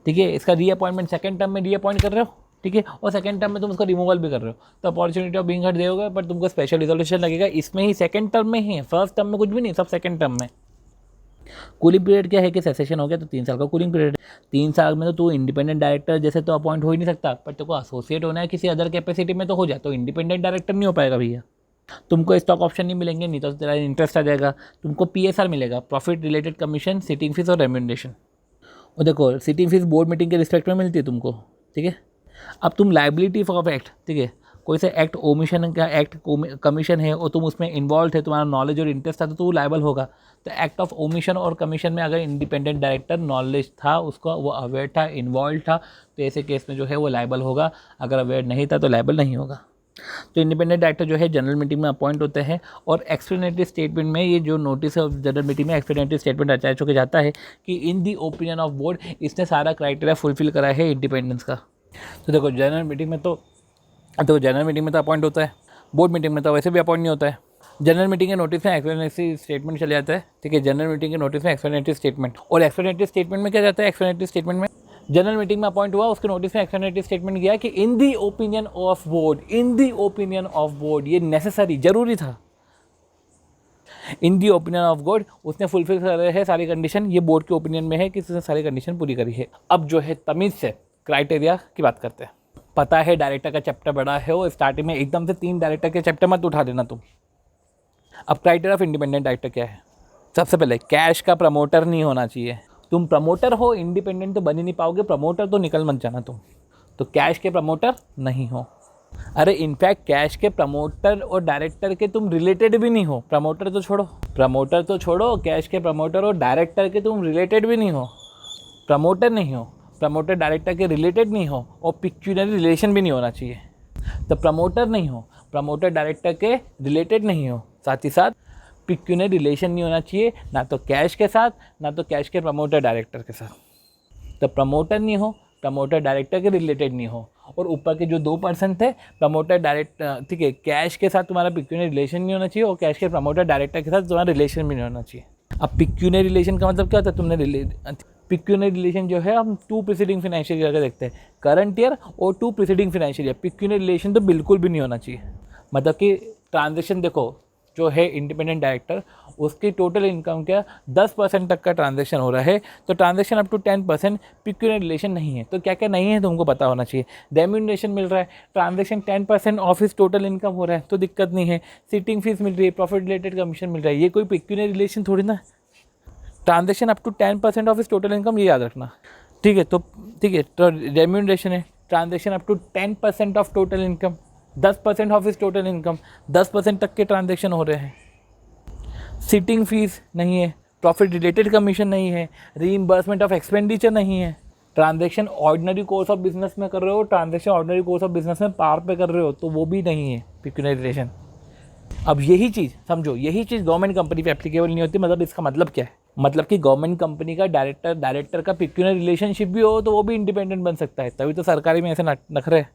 ठीक है, इसका रीअपॉइंटमेंट सेकंड टर्म में रीअपॉइंट कर रहे हो। ठीक है, और सेकंड टर्म में तुम उसको रिमूवल भी कर रहे हो, तो अपॉर्चुनिटी ऑफ बीइंग हर्ड दोगे, पर तुमको स्पेशल रिजोल्यूशन लगेगा इसमें ही, सेकंड टर्म में ही। फर्स्ट टर्म में कुछ भी नहीं, सब सेकंड टर्म में। कूलिंग पीरियड क्या है कि सेसेशन हो गया तो 3 साल का कूलिंग पीरियड। 3 साल में तो तू इंडिपेंडेंट डायरेक्टर जैसे तो अपॉइंट हो ही नहीं सकता, पर तेरे को एसोसिएट होना है किसी अदर कैपेसिटी में तो हो जाए, तो इंडिपेंडेंट डायरेक्टर नहीं हो पाएगा भैया। तुमको स्टॉक ऑप्शन नहीं मिलेंगे, नहीं तो तेरा इंटरेस्ट आ जाएगा। तुमको PSR मिलेगा, profit related commission, sitting fees और रेम्यूनरेशन। और देखो सिटिंग फीस बोर्ड मीटिंग के रिस्पेक्ट में मिलती है तुमको। ठीक है, अब तुम लाइबिलिटी ऑफ एक्ट, ठीक है, कोई से एक्ट ओमिशन का एक्ट कमीशन है और तुम उसमें इन्वॉल्व है, तुम्हारा नॉलेज और इंटरेस्ट था तो तू लाइबल होगा। तो एक्ट ऑफ ओमिशन और कमीशन में अगर इंडिपेंडेंट डायरेक्टर नॉलेज था, उसका वो अवेयर था, इन्वॉल्व था, तो ऐसे केस में जो है वो लाइबल होगा। अगर अवेयर नहीं था तो लाइबल नहीं होगा। तो इंडिपेंडेंट डायरेक्टर जो है जनरल मीटिंग में अपॉइंट होते हैं, और एक्सप्लेनेटरी स्टेटमेंट में ये जो नोटिस है जनरल मीटिंग में एक्सप्लेनेटरी स्टेटमेंट अटैच होकर जाता है कि इन दी ओपिनियन ऑफ बोर्ड इसने सारा क्राइटेरिया फुलफिल करा है इंडिपेंडेंस का। तो देखो जनरल मीटिंग में तो अपॉइंट होता है, बोर्ड मीटिंग में तो वैसे भी अपॉइंट नहीं होता है। जनरल मीटिंग के नोटिस में एक्सप्लेनेटरी स्टेटमेंट चले जाता है। ठीक है, जनरल मीटिंग के नोटिस में एक्सप्लेनेटरी स्टेटमेंट, और एक्सप्लेनेटरी स्टेटमेंट में क्या जाता है? एक्सप्लेनेटरी स्टेटमेंट में जनरल मीटिंग में अपॉइंट हुआ, उसके नोटिस में एक्सप्लेनेटरी स्टेटमेंट किया कि इन दी ओपिनियन ऑफ बोर्ड, ये नेसेसरी, जरूरी था। इन दी ओपिनियन ऑफ बोर्ड, उसने फुलफिल कर रहे हैं सारी कंडीशन, ये बोर्ड के ओपिनियन में है कि उसने सारी कंडीशन पूरी करी है। अब जो है तमीज से क्राइटेरिया की बात करते हैं। पता है डायरेक्टर का चैप्टर बड़ा है, और स्टार्टिंग में एकदम से 3 डायरेक्टर के चैप्टर मत उठा देना तुम। अब क्राइटेरिया ऑफ इंडिपेंडेंट डायरेक्टर क्या है? सबसे पहले कैश का प्रमोटर नहीं होना चाहिए। तुम प्रमोटर हो, इंडिपेंडेंट तो बन ही नहीं पाओगे, प्रमोटर तो निकल मत जाना तुम। तो कैश के प्रमोटर नहीं हो। अरे इनफैक्ट कैश के प्रमोटर और डायरेक्टर के तुम रिलेटेड भी नहीं हो। प्रमोटर तो छोड़ो, कैश के प्रमोटर और डायरेक्टर के तुम रिलेटेड भी नहीं हो। प्रमोटर नहीं हो, प्रमोटर डायरेक्टर के रिलेटेड नहीं हो, और पिक्यूनरी रिलेशन भी नहीं होना चाहिए। तो प्रमोटर नहीं हो, प्रमोटर डायरेक्टर के रिलेटेड नहीं हो, साथ ही साथ पिक्यूनरी रिलेशन नहीं होना चाहिए, ना तो कैश के साथ, ना तो कैश के प्रमोटर डायरेक्टर के साथ। तो प्रमोटर नहीं हो, प्रमोटर डायरेक्टर के रिलेटेड नहीं हो, और ऊपर के जो 2% थे प्रमोटर डायरेक्ट, ठीक है, कैश के साथ तुम्हारा पिक्यूनियर रिलेशन नहीं होना चाहिए और कैश के प्रमोटर डायरेक्टर के साथ तुम्हारा रिलेशन भी नहीं होना चाहिए। अब पिक्यूनियर रिलेशन का मतलब क्या होता है, तुमने पिक्यूनियर रिलेशन जो है हम 2 प्रीसीडिंग फाइनेंशियल ईयर का देखते हैं, करंट ईयर और 2 प्रीसीडिंग फाइनेंशियल ईयर। पिक्यूनियर रिलेशन तो बिल्कुल भी नहीं होना चाहिए। मतलब कि ट्रांजेक्शन देखो, जो है इंडिपेंडेंट डायरेक्टर, उसकी टोटल इनकम का 10% तक का ट्रांजैक्शन हो रहा है, तो ट्रांजैक्शन अप टू 10% पिक्यूनियर रिलेशन नहीं है। तो क्या क्या नहीं है तुमको पता होना चाहिए। रेम्यूनरेशन मिल रहा है, transaction 10% of his total income हो रहा है तो दिक्कत नहीं है। सिटिंग फीस मिल रही है, प्रॉफिट रिलेटेड कमीशन मिल रहा है, ये कोई पिक्यूनियर रिलेशन थोड़ी ना। Transaction up to 10% of his total income, ये याद रखना, ठीक है। तो ठीक है, तो रेम्यूनरेशन है, transaction up to 10% of total income, 10% of इस टोटल इनकम, 10% तक के ट्रांजैक्शन हो रहे हैं। सिटिंग फीस नहीं है, प्रॉफिट रिलेटेड कमीशन नहीं है, रीइंबर्समेंट ऑफ एक्सपेंडिचर नहीं है। Transaction ordinary course of business में कर रहे हो, transaction ordinary course of business में पार पे कर रहे हो, तो वो भी नहीं है पिक्यूनियर रिलेशन। अब यही चीज़ समझो, यही चीज़ गवर्नमेंट कंपनी पे एप्लीकेबल नहीं होती। मतलब इसका मतलब क्या है, मतलब कि गवर्नमेंट कंपनी का डायरेक्टर का पिक्यूनियर रिलेशनशिप भी हो तो वो भी इंडिपेंडेंट बन सकता है। तभी तो सरकारी में ऐसे नखरे हैं।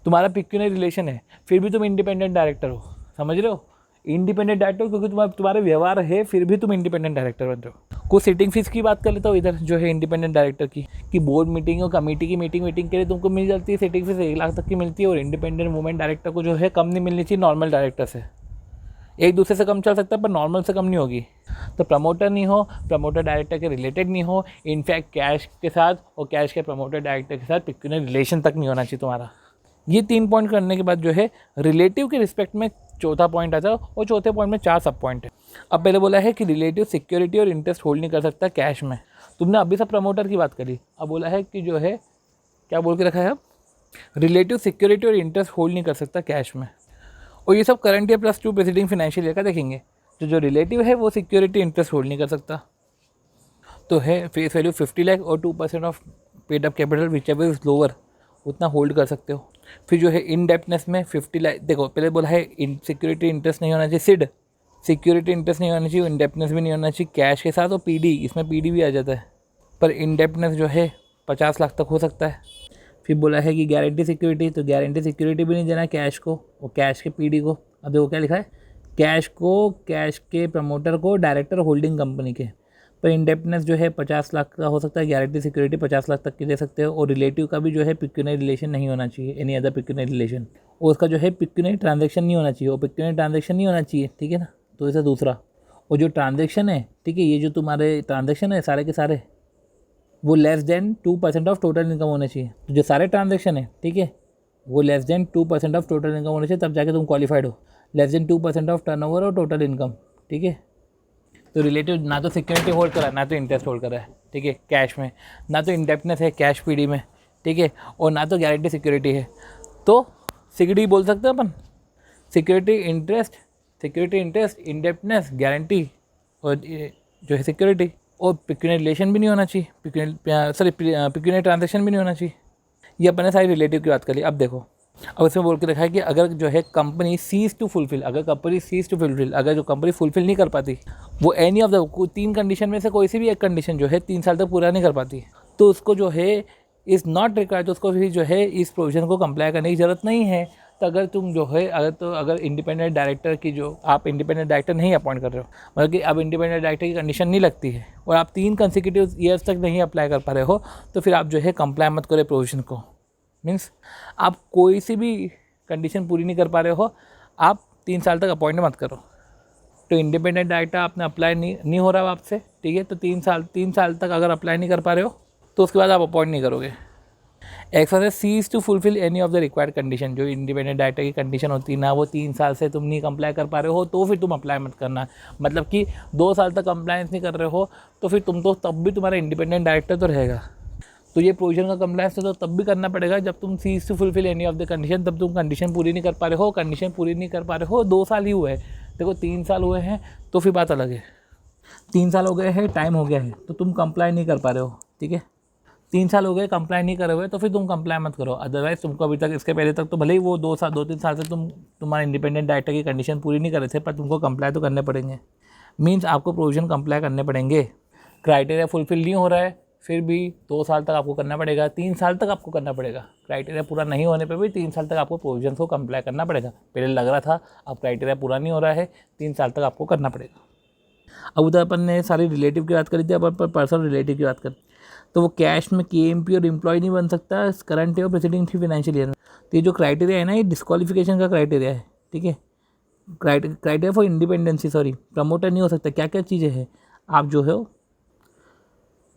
तुम्हारा पिक्यूनियर रिलेशन है फिर भी तुम इंडिपेंडेंट डायरेक्टर हो, समझ रहे हो। इंडिपेंडेंट डायरेक्टर क्योंकि तुम्हारे व्यवहार है, फिर भी तुम इंडिपेंडेंट डायरेक्टर बन रहे हो। कुछ सिटिंग फीस की बात कर लेता हूँ इधर, जो है इंडिपेंडेंट डायरेक्टर की, कि बोर्ड मीटिंग और कमेटी की मीटिंग के लिए तुमको मिल जाती है सिटिंग फीस 1 लाख तक की मिलती है। और इंडिपेंडेंट वुमेन डायरेक्टर को जो है कम नहीं मिलनी चाहिए नॉर्मल डायरेक्टर से। एक दूसरे से कम चल सकता है पर नॉर्मल से कम नहीं होगी। तो प्रमोटर नहीं हो, प्रमोटर डायरेक्टर के रिलेटेड नहीं हो, इनफैक्ट कैश के साथ और कैश के प्रमोटर डायरेक्टर के साथ पिक्यूनियर रिलेशन तक नहीं होना चाहिए तुम्हारा। ये 3 पॉइंट करने के बाद जो है रिलेटिव के रिस्पेक्ट में चौथा पॉइंट आता है, और चौथे पॉइंट में 4 सब पॉइंट है। अब पहले बोला है कि रिलेटिव सिक्योरिटी और इंटरेस्ट होल्ड नहीं कर सकता कैश में। तुमने अभी सब प्रमोटर की बात करी, अब बोला है कि जो है क्या बोल के रखा है, अब रिलेटिव सिक्योरिटी और इंटरेस्ट होल्ड नहीं कर सकता कैश में। और ये सब current year +2 preceding financial year का देखेंगे। तो जो रिलेटिव है वो सिक्योरिटी इंटरेस्ट होल्ड नहीं कर सकता, तो है फेस वैल्यू 50 लाख और 2% of paid up capital which ever is lower, उतना होल्ड कर सकते हो। फिर जो है इनडेप्टनेस में 50 लाख, देखो पहले बोला है सिक्योरिटी इंटरेस्ट नहीं होना चाहिए, सिड सिक्योरिटी इंटरेस्ट नहीं होना चाहिए, इनडेप्टनेस भी नहीं होना चाहिए कैश के साथ, और पीडी, इसमें पीडी भी आ जाता है। पर इनडेप्टनेस जो है 50 लाख तक हो सकता है। फिर बोला है कि गारंटी सिक्योरिटी, तो गारंटी सिक्योरिटी भी नहीं देना कैश को और कैश के पीडी को। अब देखो क्या लिखा है, कैश को, कैश के प्रमोटर को, डायरेक्टर होल्डिंग कंपनी के। पर इंडेप्टनेस जो है 50 लाख का हो सकता है, गारंटी सिक्योरिटी 50 लाख तक की दे सकते हो। और रिलेटिव का भी जो है पिक्यूनियर रिलेशन नहीं होना चाहिए, एनी अदर पिक्यूनियर रिलेशन, और उसका जो है पिक्यूनियर ट्रांजेक्शन नहीं होना चाहिए, और पिक्यूनियर ट्रांजेक्शन नहीं होना चाहिए, ठीक है ना। तो इसे दूसरा, और जो ट्रांजेक्शन है, ठीक है, ये जो तुम्हारे ट्रांजेक्शन है सारे के सारे, वो less than 2% of total income होने चाहिए। तो जो सारे ट्रांजेक्शन है, ठीक है, वो less than 2% of total income होने चाहिए, तब जाके तुम क्वालिफाइड हो। लेस देन 2% ऑफ टर्नओवर और टोटल इनकम, ठीक है। तो रिलेटिव ना तो सिक्योरिटी होल्ड करा है, ना तो इंटरेस्ट होल्ड करा है, ठीक है, कैश में, ना तो इंडेप्टनेस है कैश पीडी में, ठीक है, और ना तो गारंटी सिक्योरिटी है। तो सिक्योरिटी बोल सकते हैं अपन, सिक्योरिटी इंटरेस्ट, इंडेप्टनेस, गारंटी, और जो है सिक्योरिटी, और पिक्यूनियर रिलेशन भी नहीं होना चाहिए, पिक्यूनियर ट्रांजेक्शन भी नहीं होना चाहिए। ये अपने सारी रिलेटिव की बात करी। अब देखो, अब इसमें बोल के रखा है कि अगर जो है कंपनी सीज टू फुलफिल, अगर जो कंपनी फुलफिल नहीं कर पाती, वो एनी ऑफ द 3 कंडीशन में से कोई सी भी एक कंडीशन जो है 3 साल तक पूरा नहीं कर पाती, तो उसको जो है इज़ नॉट रिक्वायर्ड, तो उसको भी जो है इस प्रोविजन को कंप्लाई करने की ज़रूरत नहीं है। तो अगर तुम जो है अगर इंडिपेंडेंट डायरेक्टर की, जो आप इंडिपेंडेंट डायरेक्टर नहीं अपॉइंट कर रहे हो, मतलब कि अब इंडिपेंडेंट डायरेक्टर की कंडीशन नहीं लगती है और आप 3 कंसेक्यूटिव ईयर्स तक नहीं अप्लाई कर पा रहे हो, तो फिर आप जो है कंप्लाई मत करो प्रोविजन को। मीन्स आप कोई सी भी कंडीशन पूरी नहीं कर पा रहे हो, आप 3 साल तक अपॉइंट मत करो। तो इंडिपेंडेंट डायरेक्टर आपने अप्लाई नहीं हो रहा आपसे, ठीक है, तो 3 साल तक अगर अप्लाई नहीं कर पा रहे हो तो उसके बाद आप अपॉइंट नहीं करोगे। Exercise cease to fulfil any of the required condition, जो इंडिपेंडेंट डायरेक्टर की कंडीशन होती है ना, वो 3 साल से तुम नहीं कंप्लाई कर पा रहे हो तो फिर तुम अप्लाई मत करना। मतलब कि 2 साल तक कंप्लायंस नहीं कर रहे हो तो फिर तुम तो तब भी तुम्हारा इंडिपेंडेंट डायरेक्टर तो रहेगा। तो ये प्रोविजन का कंप्लायंस तो तब भी करना पड़ेगा जब तुम cease to fulfil any of the condition, तब तुम कंडीशन पूरी नहीं कर पा रहे हो। कंडीशन पूरी नहीं कर पा रहे हो, 2 साल ही हुए हैं, देखो 3 साल हुए हैं तो फिर बात अलग है। 3 साल हो गए हैं, टाइम हो गया है, तो तुम कंप्लाई नहीं कर पा रहे हो, ठीक है। 3 साल हो गए कंप्लाई नहीं करे हुए तो फिर तुम कंप्लाई मत करो। अदरवाइज तुमको अभी तक, इसके पहले तक तो भले ही वो 2-3 साल से तुम्हारा इंडिपेंडेंट डायरेक्टर की कंडीशन पूरी नहीं कर रहे थे, पर तुमको कंप्लाई तो करने पड़ेंगे। मीन्स आपको प्रोविजन कंप्लाई करने पड़ेंगे। क्राइटेरिया फुलफिल नहीं हो रहा है, फिर भी 2 साल तक आपको करना पड़ेगा, 3 साल तक आपको करना पड़ेगा। क्राइटेरिया पूरा नहीं होने पे भी 3 साल तक आपको प्रोविजन को कंप्लाई करना पड़ेगा। पहले लग रहा था, अब क्राइटेरिया पूरा नहीं हो रहा है, 3 साल तक आपको करना पड़ेगा। अब उधर अपन ने सारी रिलेटिव की बात करी थी, अब अपन पर्सनल रिलेटिव की बात करते। तो वो कैश में KMP और एम्प्लॉय नहीं बन सकता करंट ईयर और प्रेसिडिंग फाइनेंशियल ईयर में। तो ये जो क्राइटेरिया है ना, ये डिस्क्वालिफिकेशन का क्राइटेरिया है, ठीक है। Criteria for independency, sorry, promoter नहीं हो सकता। क्या क्या चीज़ें हैं, आप जो है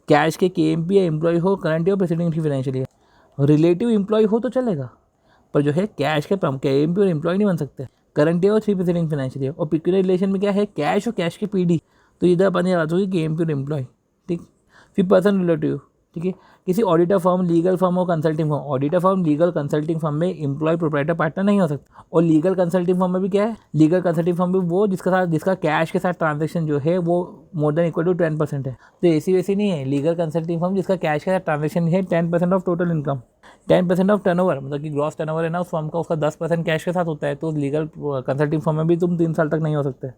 कैश के KMP या एम्प्लॉय हो, current year preceding financial year. Relative employ हो तो चलेगा, पर जो है कैश के KMP और एम्प्लॉय नहीं बन सकते, करंट ईयर और 3 प्रेसिडिंग फाइनेंशियल ईयर। और पिक्यूलियर रिलेशन में क्या है, कैश और कैश के PD। तो इधर अपन बात होगी KMP और एम्प्लॉय, ठीक। फिर पर्सन रिलेटिव, ठीक है। किसी ऑडिटर फर्म, लीगल फर्म और consulting firm, auditor firm, legal consulting firm में एम्प्लॉय प्रोप्राइटर पार्टनर नहीं हो सकता। और लीगल कंसल्टिंग फर्म में भी क्या है, लीगल कंसल्टिंग फर्म भी वो जिसका कैश के साथ ट्रांजेक्शन जो है वो मोर देन इक्वल टू 10% है। तो ऐसी वैसी नहीं है, लीगल कंसल्टिंग फर्म जिसका कैश के साथ ट्रांजेक्शन है 10% of total income, 10% of turnover, मतलब कि ग्रॉस टर्नओवर है ना उस फर्म का, उसका 10% कैश के साथ होता है। तो लीगल कंसल्टिंग फर्म में भी तुम 3 साल तक नहीं हो सकते।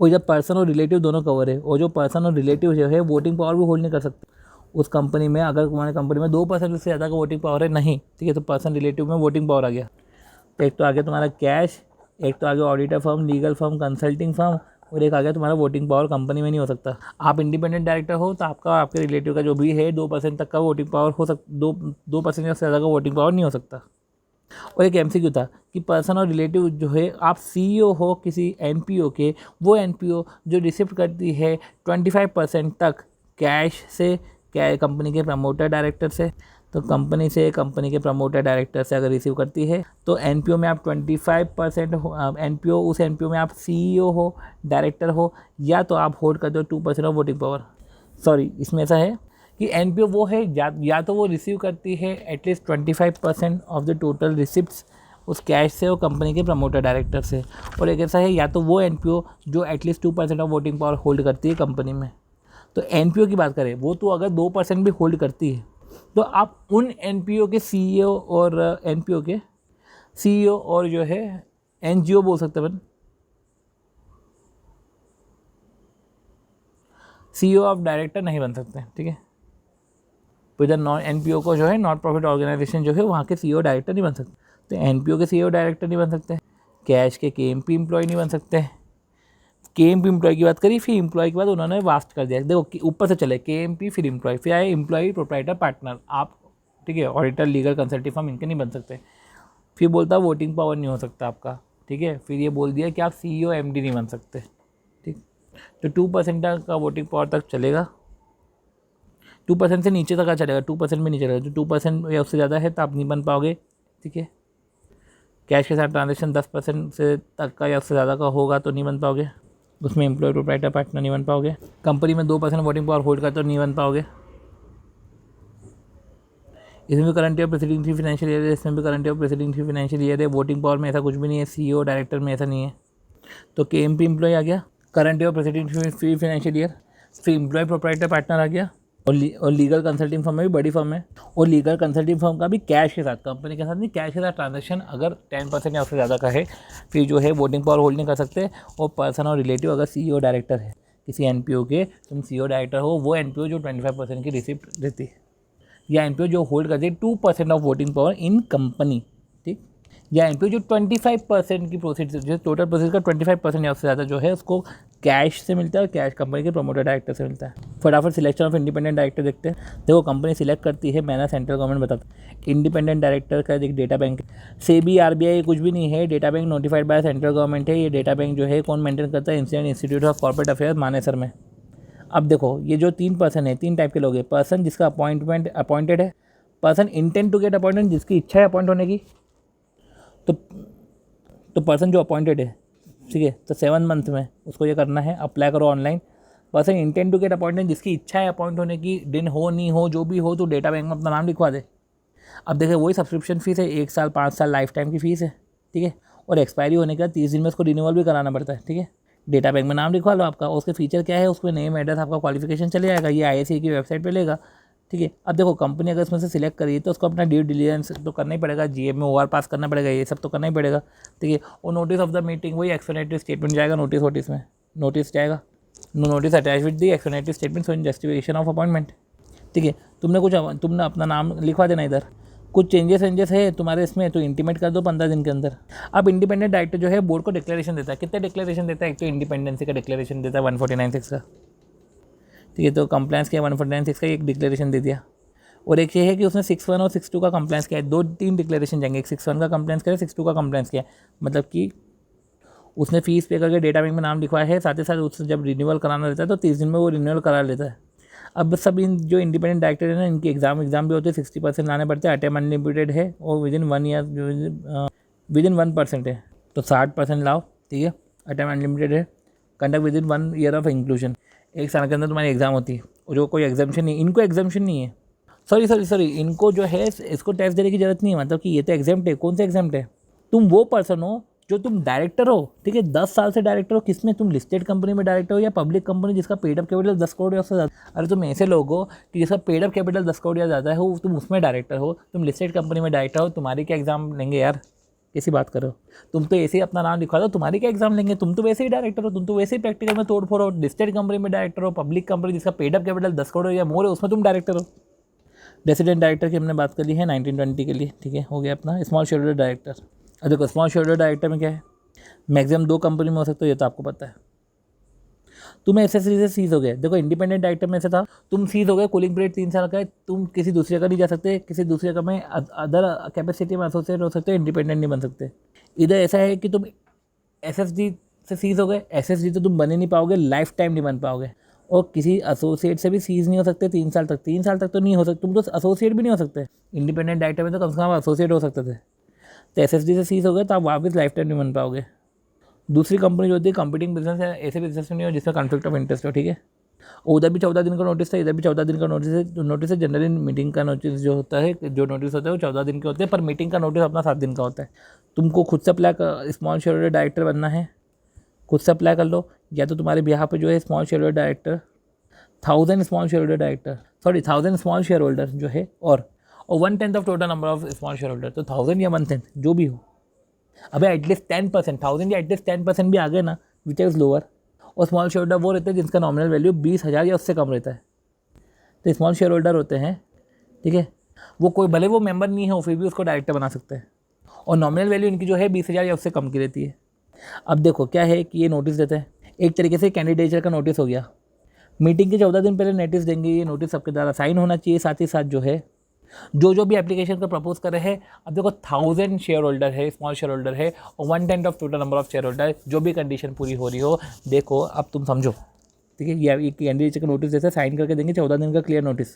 और जब पर्सन और रिलेटिव दोनों कवर है, और जो पर्सन और रिलेटिव जो है वोटिंग पावर भी होल्ड नहीं कर सकते उस कंपनी में। अगर तुम्हारी कंपनी में 2% से ज़्यादा का वोटिंग पावर है नहीं, ठीक है, तो पर्सन रिलेटिव में वोटिंग पावर आ गया। तो एक तो आ गया तुम्हारा कैश, एक तो आ गया auditor firm, legal firm, consulting firm, और एक आ गया तुम्हारा वोटिंग पावर कंपनी में नहीं हो सकता। आप इंडिपेंडेंट डायरेक्टर हो तो आपका, आपके रिलेटिव का जो भी है 2% तक का वोटिंग पावर हो सकता, 2% से ज़्यादा का वोटिंग पावर नहीं हो सकता। और एक MCQ था कि पर्सन और रिलेटिव जो है, आप CEO हो किसी NPO के, वो NPO जो रिसिप्ट करती है 25% तक कैश से, क्या कंपनी के प्रमोटर डायरेक्टर से, तो कंपनी के प्रमोटर डायरेक्टर से अगर रिसीव करती है तो NPO में आप 25% हो, NPO उस NPO में आप CEO हो, डायरेक्टर हो, या तो आप होल्ड करते हो 2% ऑफ वोटिंग पावर। सॉरी, इसमें ऐसा है कि NPO वो है या तो वो रिसीव करती है at least 25% of the total receipts उस कैश से और कंपनी के प्रमोटर डायरेक्टर से, और एक ऐसा है या तो वो NPO जो at least 2% of voting power hold करती है कंपनी में। तो NPO की बात करें, वो तो अगर 2% भी होल्ड करती है तो आप उन NPO के CEO और NPO के CEO और जो है NGO बोल सकते हैं, CEO ऑफ डायरेक्टर नहीं बन सकते, ठीक है। तो इधर NPO को जो है, नॉट प्रॉफिट ऑर्गेनाइजेशन जो है, वहाँ के CEO डायरेक्टर नहीं बन सकते। तो NPO के CEO डायरेक्टर नहीं बन सकते, कैश के KMP एम्प्लॉय नहीं बन सकते। KMP एम्प्लॉय की बात करी, फिर एम्प्लॉय के बाद उन्होंने वास्ट कर दिया, देखो ऊपर से चले KMP फिर एम्प्लॉय, फिर आए एम्प्लॉय प्रोप्राइटर पार्टनर, आप, ठीक है, ऑडिटर, लीगल कंसल्टिंग फर्म, इनके नहीं बन सकते। फिर बोलता वोटिंग पावर नहीं हो सकता आपका, ठीक है। फिर ये बोल दिया कि आप CEO MD नहीं बन सकते, ठीक। तो 2% का वोटिंग पावर तक चलेगा, 2% से नीचे तक का चलेगा, 2% में नहीं चलेगा। जो 2% या उससे ज़्यादा है तो आप नहीं बन पाओगे, ठीक है। कैश के साथ ट्रांजेक्शन 10% से तक का या उससे ज़्यादा का होगा तो नहीं बन पाओगे, उसमें एम्प्लॉय प्रोप्राइटर पार्टनर नहीं बन पाओगे। कंपनी में 2% वोटिंग पावर होल्ड करते तो नहीं बन पाओगे। इसमें भी current year preceding financial year है, इसमें भी current year preceding financial year है। वोटिंग पावर में ऐसा कुछ भी नहीं है, CEO डायरेक्टर में ऐसा नहीं है। तो KMP एम्प्लॉय आ गया, current year preceding financial year, फिर एम्प्लॉय प्रोप्राइटर पार्टनर आ गया। और लीगल कंसल्टिंग फर्म में भी बड़ी फर्म है, और लीगल कंसल्टिंग फर्म का भी कैश के साथ, कंपनी के साथ नहीं, कैश के साथ ट्रांजेक्शन अगर 10% या उससे ज़्यादा का है, फिर जो है वोटिंग पावर होल्ड नहीं कर सकते। और पर्सन और रिलेटिव अगर CEO डायरेक्टर है किसी NPO के, तुम CEO डायरेक्टर हो, वो NPO जो 25% की रिसिप्ट देती है, या NPO जो होल्ड करती है 2% of voting power in company, ठीक। या NPO जो 25% की प्रोसीड, जो टोटल प्रोसीड का 25% या उससे ज़्यादा जो है उसको कैश से मिलता है, कैश कंपनी के प्रमोटर डायरेक्टर से मिलता है। फटाफट सिलेक्शन ऑफ इंडिपेंडेंट डायरेक्टर देखते हैं। देखो कंपनी सिलेक्ट करती है, मैंने सेंट्रल गवर्नमेंट बताता है। इंडिपेंडेंट डायरेक्टर का एक डेटा बैंक, SEBI RBI कुछ भी नहीं है, data bank notified by central government है। ये डेटा बैंक जो है कौन मेंटेन करता है, Indian institute of corporate affairs Manesar में। अब देखो ये जो 3 पर्सन है, 3 टाइप के लोग हैं। पर्सन जिसका अपॉइंटेड है, person intent to get appointment, जिसकी इच्छा है अपॉइंट होने की, तो पर्सन जो अपॉइंटेड है, ठीक है, तो 7 मंथ में उसको ये करना है, अप्लाई करो online. Person intent to get appointment, जिसकी इच्छा है अपॉइंट होने की, दिन हो नहीं हो जो भी हो, तो डेटा बैंक में अपना नाम लिखवा दे। अब देखिए वही सब्सक्रिप्शन फीस है, 1 साल 5 साल लाइफ टाइम की फ़ीस है, ठीक है। और एक्सपायरी होने के बाद 30 दिन में उसको रिन्यूअल भी कराना पड़ता है, ठीक है। डेटा बैंक में नाम लिखवा लो आपका, उसके फीचर क्या है, उसमें नेम एड्रेस आपका क्वालिफिकेशन चले जाएगा, ये ISA की वेबसाइट पे लेगा, ठीक है। अब देखो कंपनी अगर इसमें से सिलेक्ट करी तो उसको अपना ड्यू डिलिजेंस तो करना ही पड़ेगा, GM में OR पास करना पड़ेगा, ये सब तो करना ही पड़ेगा, ठीक है। और नोटिस ऑफ द मीटिंग, वही एक्सप्लेनेटरी स्टेटमेंट जाएगा, नोटिस में नोटिस जाएगा, notice attach with the explanatory statement in justification of appointment. ठीक है। तुमने अपना नाम लिखवा देना इधर, कुछ चेंजेस है तुम्हारे इसमें तो इंटीमेट कर दो 15 दिन के अंदर। अब इंडिपेंडेंट डायरेक्टर जो है बोर्ड को डिक्लेरेशन देता है, कितने डिक्लेरेशन देता है, एक तो इंडिपेंडेंसी का डिक्लेरेशन देता है 149(6) का, ठीक है। तो कंप्लायंस किया 149(6) का एक डिक्लेरेशन दे दिया, और एक ये है कि उसने 6(1) और 6(2) का कंप्लायंस किया है, 2-3 डिक्लेरेशन जाएंगे, एक 6(1) का कंप्लायंस किया, 6(2) का कंप्लायंस किया, मतलब कि उसने फीस पे करके डेटा बैंक में नाम लिखवाया है, साथ ही साथ उससे जब रिन्यूअल कराना रहता है तो 30 दिन में वो रिन्यूअल करा लेता है। अब सब इन जो इंडिपेंडेंट डायरेक्टर है ना, इनके एग्जाम भी होते हैं, 60% लाने पड़ते हैं, अटेम अनलिमिटेड है और विदिन 1 ईयर विदिन 1% है, तो 60% लाओ, ठीक है। अटेम अनलिमिटेड है, conduct within 1 year of inclusion, 1 साल के अंदर तुम्हारी एग्जाम होती है, और जो कोई एग्जामेशन नहीं, इनको एग्जामेशन नहीं है, सॉरी इनको जो है इसको टैक्स देने की जरूरत नहीं है, मतलब कि ये तो एग्जाम्प्ट है। कौन सा एग्जाम्प्ट है? तुम वो पर्सन हो जो तुम डायरेक्टर हो, ठीक है, 10 साल से डायरेक्टर हो, किसमें? तुम लिस्टेड कंपनी में डायरेक्टर हो या पब्लिक कंपनी जिसका पेड अप कैपिटल 10 करोड़ या उससे ज़्यादा। अरे तुम ऐसे लोग हो कि जिसका पेड अप कैपिटल 10 करोड़ या ज़्यादा है, हो तुम उसमें डायरेक्टर हो, तुम लिस्टेड कंपनी में डायरेक्टर हो, तुम्हारी क्या एग्जाम लेंगे यार? कैसी बात करो? तुम तो ऐसे ही अपना नाम लिखवा दो, तुम्हारी क्या एग्जाम लेंगे? तुम तो वैसे ही डायरेक्टर हो, तुम तो वैसे ही प्रैक्टिकल में तोड़ फोड़ हो। लिस्टेड कंपनी में डायरेक्टर हो, पब्लिक कंपनी जिसका पेड अप कैपिटल 10 करोड़ या मोर है, उसमें तुम डायरेक्टर हो। रेसिडेंट डायरेक्टर की हमने बात कर ली है 1920 के लिए, ठीक है, हो गया अपना स्मॉल शेयर होल्डर डायरेक्टर। अब देखो स्मॉल शेयर होल्डर डायरेक्टर में क्या है, मैक्सिमम 2 कंपनी में हो सकते हो, ये तो आपको पता है। तुम एसएससी से सीज हो गए, देखो इंडिपेंडेंट डायरेक्टर में से था, तुम सीज हो गए, कूलिंग पीरियड 3 साल का है, तुम किसी दूसरे का नहीं जा सकते, किसी दूसरे का में अदर कैपेसिटी में एसोसिएट हो सकते हो, इंडिपेंडेंट नहीं बन सकते। इधर ऐसा है कि तुम एसएसडी से सीज हो गए, एसएसडी तो तुम बने नहीं पाओगे, लाइफ टाइम नहीं बन पाओगे, और किसी एसोसिएट से भी सीज नहीं हो सकते 3 साल तक। 3 साल तक तो नहीं हो सकते, तुम तो एसोसिएट भी नहीं हो सकते। इंडिपेंडेंट डायरेक्टर में तो कम से कम एसोसिएट हो सकते थे, तो एसएसडी से सीज हो गए तो आप वापस लाइफ टाइम नहीं बन पाओगे। दूसरी कंपनी जो होती है कंपीटिंग बिजनेस है, ऐसे बिजनेस में नहीं हो जिसमें कॉन्फ्लिक्ट ऑफ इंटरेस्ट हो, ठीक है। उधर भी 14 दिन का नोटिस था, इधर भी 14 दिन का नोटिस है। जनरली मीटिंग का नोटिस जो होता है, जो नोटिस होता है वो 14 दिन के होते हैं, पर मीटिंग का नोटिस अपना 7 दिन का होता है। तुमको खुद से apply small share holder director बनना है, खुद से अप्लाई कर लो, या तो तुम्हारे बिहाफ पे जो है small share holder director 1000 small share holder director, sorry 1000 small share holder जो है, और 1/10 of total number of small share holder, तो 1000 या 1/10 जो भी हो। अबे एटलीस्ट 10%, 1000 या एटलीस्ट 10% भी आ गए ना, विच इज़ लोअर। और स्मॉल शेयर होल्डर वो रहते हैं जिनका नॉमिनल वैल्यू 20,000 या उससे कम रहता है, तो स्मॉल शेयर होल्डर होते हैं, ठीक है। वो कोई भले वो मेंबर नहीं हो, फिर भी उसको डायरेक्टर बना सकते हैं, और नॉमिनल वैल्यू इनकी जो है 20,000 या उससे कम की रहती है। अब देखो क्या है कि ये नोटिस देते हैं, एक तरीके से कैंडिडेचर का नोटिस हो गया। मीटिंग के 14 दिन पहले नोटिस देंगे, ये नोटिस सबके द्वारा साइन होना चाहिए, साथ ही साथ जो है जो भी एप्लीकेशन को प्रपोज कर रहे हैं। अब देखो 1000 शेयर होल्डर है, स्मॉल शेयर होल्डर है, और 1/10 of total number of share holder, जो भी कंडीशन पूरी हो रही हो, देखो अब तुम समझो, ठीक है। ये कैंडिडेट का नोटिस जैसे साइन करके देंगे, 14 दिन का क्लियर नोटिस,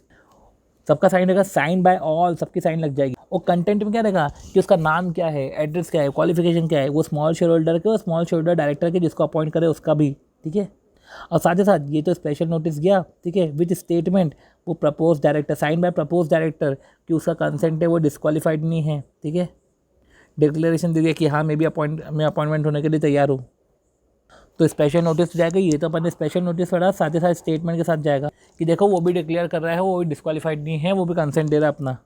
सबका साइन रहेगा, साइन बाय ऑल, सबकी साइन लग जाएगी। और कंटेंट में क्या रहेगा कि उसका नाम क्या है, एड्रेस क्या है, क्वालिफिकेशन क्या है, वो स्मॉल शेयर होल्डर के और स्मॉल शेयर होल्डर डायरेक्टर के जिसको अपॉइंट करे उसका भी, ठीक है। और साथ ही साथ ये तो स्पेशल नोटिस गया, ठीक है, विद स्टेटमेंट वो propose director, sign by propose director कि उसका कंसेंट है, वो डिस्क्वालीफाइड नहीं है, ठीक है। डिक्लेरेशन दे दिया कि हाँ मैं अपॉइंटमेंट होने के लिए तैयार हूँ, तो स्पेशल नोटिस जाएगा। ये तो अपन ने स्पेशल नोटिस पढ़ा, साथ ही साथ स्टेटमेंट के साथ जाएगा कि देखो वो भी डिक्लेयर कर रहा है, वो भी डिस्क्वालीफाइड नहीं है, वो भी कंसेंट दे रहा है अपना।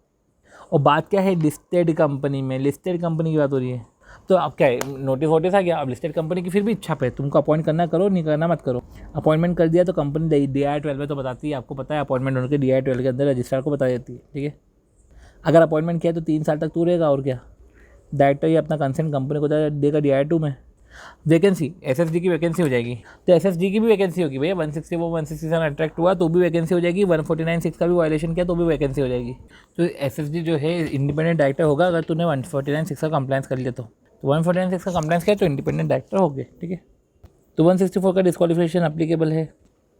और बात क्या है, लिस्टेड कंपनी में, लिस्टेड कंपनी की बात हो रही है, तो अब क्या है, नोटिस वोटिस आ गया। अब लिस्टेड कंपनी की फिर भी इच्छा पे तुमको अपॉइंट करना करो, नहीं करना मत करो। अपॉइंटमेंट कर दिया तो कंपनी DI-12 में तो बताती है, आपको पता है अपॉइंटमेंट होने के DI-12 के अंदर रजिस्ट्रार को बता देती है, ठीक है। अगर अपॉइंटमेंट किया तो 3 साल तक तू रहेगा, और क्या, डायरेक्टर ही अपना कंसेंट कंपनी को देगा DI-2 में। वैकेंसी, एसएसडी की वैकेंसी हो जाएगी, तो एसएसडी की भी वैकेंसी होगी भैया। 167 अट्रैक्ट हुआ तो भी वैकेंसी हो जाएगी, 149(6) का भी वायलेशन किया तो भी वैकेंसी हो जाएगी। तो एसएसडी जो है इंडिपेंडेंट डायरेक्टर होगा अगर तूने 149(6) का कंप्लायंस कर लिया तो 149(6) का कंप्लायंस किया तो इंडिपेंडेंट डायरेक्टर हो गए, ठीक है। तो 164 का डिस्क्वालिफिकेशन अप्लीकेबल है।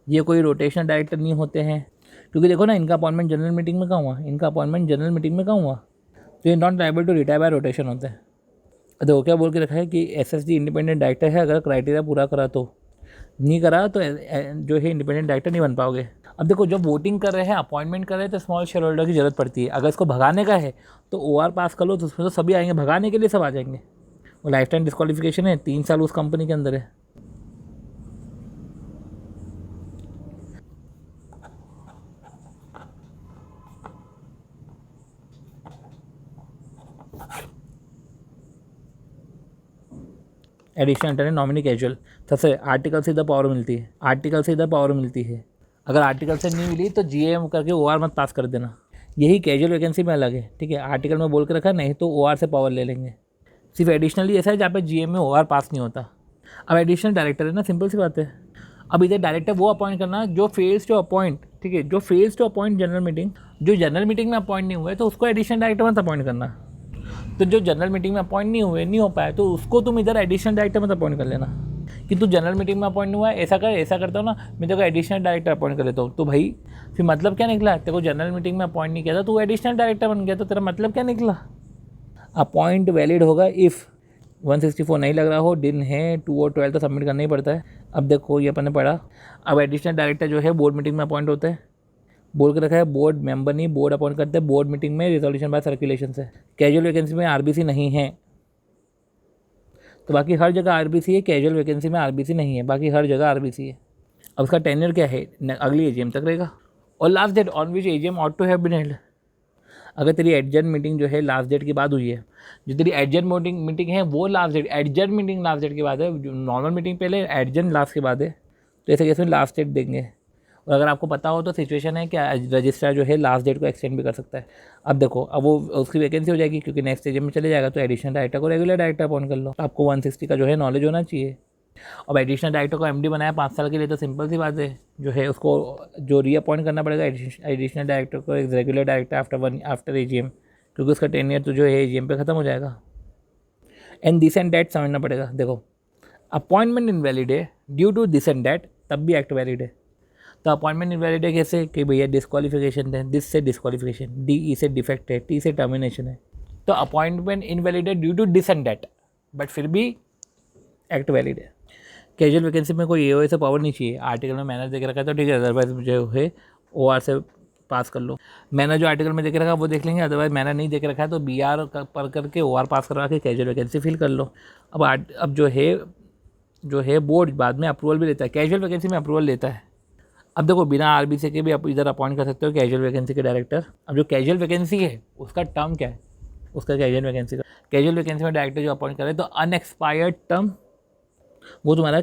ये कोई रोटेशनल डायरेक्टर नहीं होते हैं, क्योंकि देखो ना इनका अपॉइंटमेंट जनरल मीटिंग में कहाँ हुआ, इनका अपॉइंटमेंट जनरल मीटिंग में कहाँ हुआ, तो ये not liable to retire by rotation होते हैं। देखो क्या बोल के रखा है कि एसएसडी इंडिपेंडेंट डायरेक्टर है अगर क्राइटेरिया पूरा करा, तो नहीं करा तो जो है इंडिपेंडेंट डायरेक्टर नहीं बन पाओगे। अब देखो जब वोटिंग कर रहे हैं, अपॉइंटमेंट कर रहे हैं, तो स्मॉल शेयर होल्डर की जरूरत पड़ती है। अगर इसको भगाने का है तो OR पास कर लो, तो उसमें तो सभी आएंगे, भगाने के लिए सब आ जाएंगे। वो लाइफ टाइम डिस्क्वालिफिकेशन है, 3 साल उस कंपनी के अंदर है। एडिशनल अटर्नी नॉमिनी कैजुअल, सबसे आर्टिकल से इधर पावर मिलती है, आर्टिकल से इधर पावर मिलती है। अगर आर्टिकल से नहीं मिली तो GM करके OR मत पास कर देना। यही कैजुअल वैकेंसी में अलग है, ठीक है। आर्टिकल में बोल के रखा, नहीं तो OR से पावर ले लेंगे। सिर्फ एडिशनली ऐसा है जहाँ पे GM में OR पास नहीं होता। अब एडिशनल डायरेक्टर है ना, सिंपल सी बात है। अब इधर डायरेक्टर वो अपॉइंट करना जो फेल्स टू अपॉइंट, ठीक है, जो fails to appoint general meeting, जो जनरल मीटिंग में अपॉइंट नहीं हुए तो उसको एडिशनल डायरेक्टर मत अपॉइंट करना। तो जो जनरल मीटिंग में अपॉइंट नहीं हो पाए तो उसको तुम इधर एडिशनल डायरेक्टर मत अपॉइंट कर लेना कि तू जनरल मीटिंग में अपॉइंट नहीं हुआ है, ऐसा करता हूँ ना, मैं तेरे को एडिशनल डायरेक्टर अपॉइंट कर लेता हूँ। तो भाई फिर मतलब क्या निकला, तेरे को जनरल मीटिंग में अपॉइंट नहीं किया था, तू एडिशनल डायरेक्टर बन गया, तो तेरा मतलब क्या निकला। अपॉइंट वैलिड होगा इफ़ 164 नहीं लग रहा हो, दिन है 2 और 12 तो सबमिट करना ही पड़ता है। अब देखो ये अपन ने पढ़ा। अब एडिशनल डायरेक्टर जो है बोर्ड मीटिंग में अपॉइंट होते हैं, बोल के रखा है बोर्ड मेंबर नहीं, बोर्ड अपॉइंट करते हैं बोर्ड मीटिंग में रिजोल्यूशन बाय सर्कुलेशन से। कैजुअल वैकेंसी में RBC नहीं है, तो बाकी हर जगह RBC है, कैजुअल वैकेंसी में RBC नहीं है, बाकी हर जगह RBC है। अब उसका टेन्योर क्या है, अगली AGM तक रहेगा। और last date on which AGM ought to have been held, अगर तेरी एडजर्न मीटिंग जो है लास्ट डेट के बाद हुई है, जो तेरी एडजर्न मीटिंग है वो last date, adjourn meeting last date के बाद है, नॉर्मल मीटिंग पहले, एडजर्न लास्ट के बाद है, तो ऐसे केस में लास्ट डेट देंगे। और अगर आपको पता हो तो सिचुएशन है क्या रजिस्ट्रार जो है लास्ट डेट को एक्सटेंड भी कर सकता है। अब देखो, अब वो उसकी वैकेंसी हो जाएगी क्योंकि नेक्स्ट AGM में चले जाएगा, तो एडिशनल डायरेक्टर को रेगुलर डायरेक्टर अपॉइंट कर लो। आपको 160 का जो है नॉलेज होना चाहिए। अब एडिशनल डायरेक्टर को MD बनाया 5 साल के लिए, तो सिंपल सी बात है, जो है उसको जो रीअपॉइंट करना पड़ेगा एडिशनल डायरेक्टर को एक रेगुलर डायरेक्टर आफ्टर AGM, क्योंकि उसका टेन्योर तो जो है AGM पे ख़त्म हो जाएगा। एंड दिस एंड डैट समझना पड़ेगा। देखो, अपॉइंटमेंट इनवैलिड है due to this and that, तब भी एक्ट वैलिड है। तो अपॉइंटमेंट इनवैलिड है कैसे, कि भैया डिस्क्वालिफिकेशन है, दिस से डिस्क्वालिफिकेशन, DE से डिफेक्ट है, T से टर्मिनेशन है, तो अपॉइंटमेंट इनवैलिड है due to this and that, but फिर भी एक्ट वैलिड है। कैजुअल वैकेंसी में कोई AOA से पावर नहीं चाहिए। आर्टिकल में मैंने देख रखा है तो ठीक है, अदरवाइज जो है OR से पास कर लो। मैंने जो आर्टिकल में देख रखा है वो देख लेंगे, अदरवाइज मैंने नहीं देख रखा है तो BR पर करके OR पास करवा के कैजुअल वैकेंसी फिल कर लो। अब जो है बोर्ड बाद में अप्रूवल भी लेता है, कैजुअल वैकेंसी में अप्रूवल लेता है। अब देखो, बिना RBC के भी आप इधर अपॉइंट कर सकते हो कैजुअल वैकेंसी के डायरेक्टर। अब जो कैजुअल वैकेंसी है उसका टर्म क्या है, उसका कैजुअल वैकेंसी का, कैजुअल वैकेंसी में डायरेक्टर जो अपॉइंट करे तो अनएक्सपायर्ड टर्म, वो तुम्हारा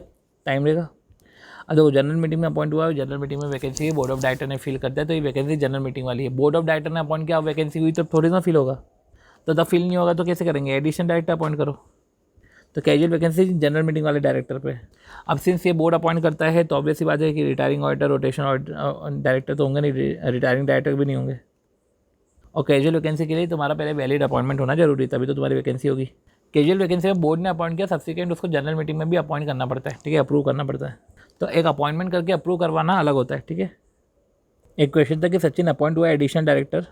टाइम रहेगा। अब देखो, जनरल मीटिंग में अपॉइंट हुआ है, जनरल मीटिंग में वैकेंसी है, बोर्ड ऑफ डायरेक्टर ने फिल करता है, तो ये वैकेंसी जनरल मीटिंग वाली है। बोर्ड ऑफ डायरेक्टर ने अपॉइंट किया, वैकेंसी हुई तो थोड़ी ना फिल होगा, तो तब फिल नहीं होगा तो कैसे करेंगे, एडिशनल डायरेक्टर अपॉइंट करो। तो कैजुअल वैकेंसी जनरल मीटिंग वाले डायरेक्टर पे। अब सिंस ये बोर्ड अपॉइंट करता है तो ऑब्वियस सी बात है कि रिटायरिंग ऑडिटर, रोटेशन डायरेक्टर तो होंगे नहीं, रिटायरिंग डायरेक्टर भी नहीं होंगे। और कैजुअल वैकेंसी के लिए तुम्हारा पहले वैलिड अपॉइंटमेंट होना जरूरी, तभी तो तुम्हारी वैकेंसी होगी। कैजुअल वैकेंसी में बोर्ड ने अपॉइंट किया, सब्सिक्वेंट उसको जनरल मीटिंग में भी अपॉइंट करना पड़ता है, ठीक है, अप्रूव करना पड़ता है। तो एक अपॉइंटमेंट करके अप्रूव करवाना अलग होता है, ठीक है। एक क्वेश्चन था कि सचिन अपॉइंट हुआ एडिशनल डायरेक्टर,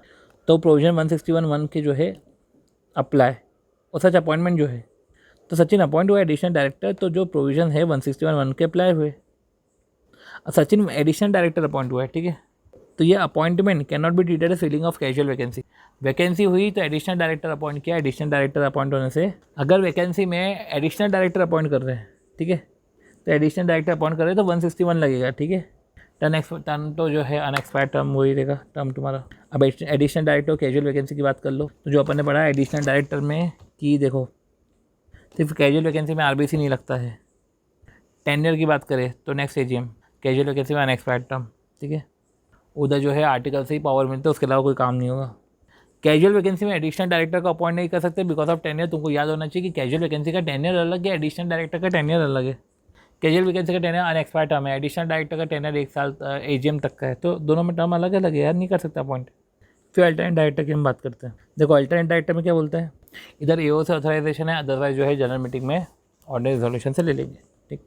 तो प्रोविजन 161(1) के जो है अप्लाई, और सच अपॉइंटमेंट जो है, तो सचिन अपॉइंट हुआ एडिशनल डायरेक्टर, तो जो प्रोविजन है 161(1) के अप्लाई हुए। सचिन एडिशनल डायरेक्टर अपॉइंट हुआ है, ठीक है, तो ये appointment can not be treated as filling of casual vacancy. Vacancy हुई तो एडिशनल डायरेक्टर अपॉइंट किया, एडिशनल डायरेक्टर अपॉइंट होने से अगर वैकेंसी में एडिशनल डायरेक्टर अपॉइंट कर रहे हैं, ठीक है, तो एडिशनल डायरेक्टर अपॉइंट कर रहे हैं तो 161 लगेगा, ठीक है। टर्म तो जो है अनएक्सपायर्ड टर्म वही रहेगा टर्म तुम्हारा। अब एडिशनल डायरेक्टर कैजुअल वैकेंसी की बात कर लो, तो जो अपन ने पढ़ा एडिशनल डायरेक्टर में कि देखो, सिर्फ कैजुअल वैकेंसी में RBC नहीं लगता है। टेन्योर की बात करें तो नेक्स्ट AGM, कैजुअल वैकेंसी में अनएक्सपायर्ड टर्म, ठीक है, उधर जो है आर्टिकल से ही पावर मिलता है, उसके अलावा कोई काम नहीं होगा। कैजुअल वैकेंसी में एडिशनल डायरेक्टर को अपॉइंट नहीं कर सकते बिकॉज ऑफ टेन्योर। तुमको याद होना चाहिए कि कैजुअल वैकेंसी का टेन्योर अलग है, एडिशनल डायरेक्टर का टेन्योर अलग है। कैजुअल वैकेंसी का टेन्योर अनएक्सपायर्ड टर्म है, एडिशनल डायरेक्टर का टेन्योर 1 साल AGM तक का है, तो दोनों में टर्म अलग अलग है यार, नहीं कर सकता अपॉइंट। फिर अल्टरनेट डायरेक्टर की हम बात करते हैं। देखो, अल्टरनेट डायरेक्टर में क्या बोलता है, इधर AO से ऑथराइजेशन है, अदरवाइज जो है जनरल मीटिंग में ऑर्डर रिजोल्यूशन से ले लेंगे, ठीक।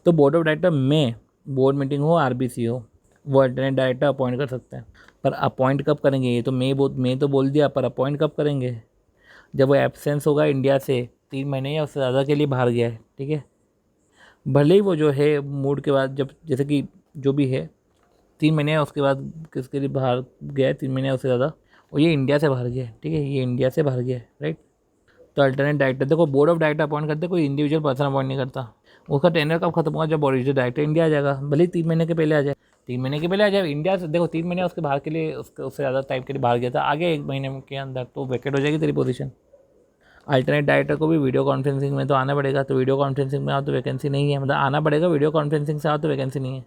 तो बोर्ड ऑफ डायरेक्टर में बोर्ड मीटिंग हो, RBC हो, वो अल्टरनेट डायरेक्टर अपॉइंट कर सकते हैं। पर अपॉइंट कब करेंगे, ये तो मैं तो बोल दिया, पर अपॉइंट कब करेंगे, जब वो एब्सेंस होगा इंडिया से 3 महीने या उससे ज़्यादा के लिए बाहर गया है, ठीक है। भले ही वो जो है मूड के बाद, जब जैसे कि जो भी है 3 महीने उसके बाद किसके लिए बाहर गया है, 3 महीने उससे ज़्यादा, और ये इंडिया से बाहर गया है, ठीक है, ये इंडिया से बाहर गया है, राइट। तो अल्टरनेट डायरेक्टर, देखो बोर्ड ऑफ डायरेक्टर अपॉइंट करते, कोई इंडिविजुअल पर्सन अपॉइंट नहीं करता। उसका टेन्योर कब खत्म होगा, जब ओरिजिनल डायरेक्टर इंडिया आ जाएगा, भले ही 3 महीने के पहले आ जाए, 3 महीने के पहले आ जाए इंडिया से। देखो 3 महीने उसके बाहर के लिए, उससे ज़्यादा टाइम के लिए बाहर गया था, आगे 1 महीने के अंदर तो वैकेट हो जाएगी तेरी पोजीशन। अल्टरनेट डायरेक्टर को भी वीडियो कॉन्फ्रेंसिंग में तो आना पड़ेगा, तो वीडियो कॉन्फ्रेंसिंग में आओ तो वैकेंसी नहीं है, मतलब आना पड़ेगा, वीडियो कॉन्फ्रेंसिंग से आओ तो वैकेंसी नहीं है।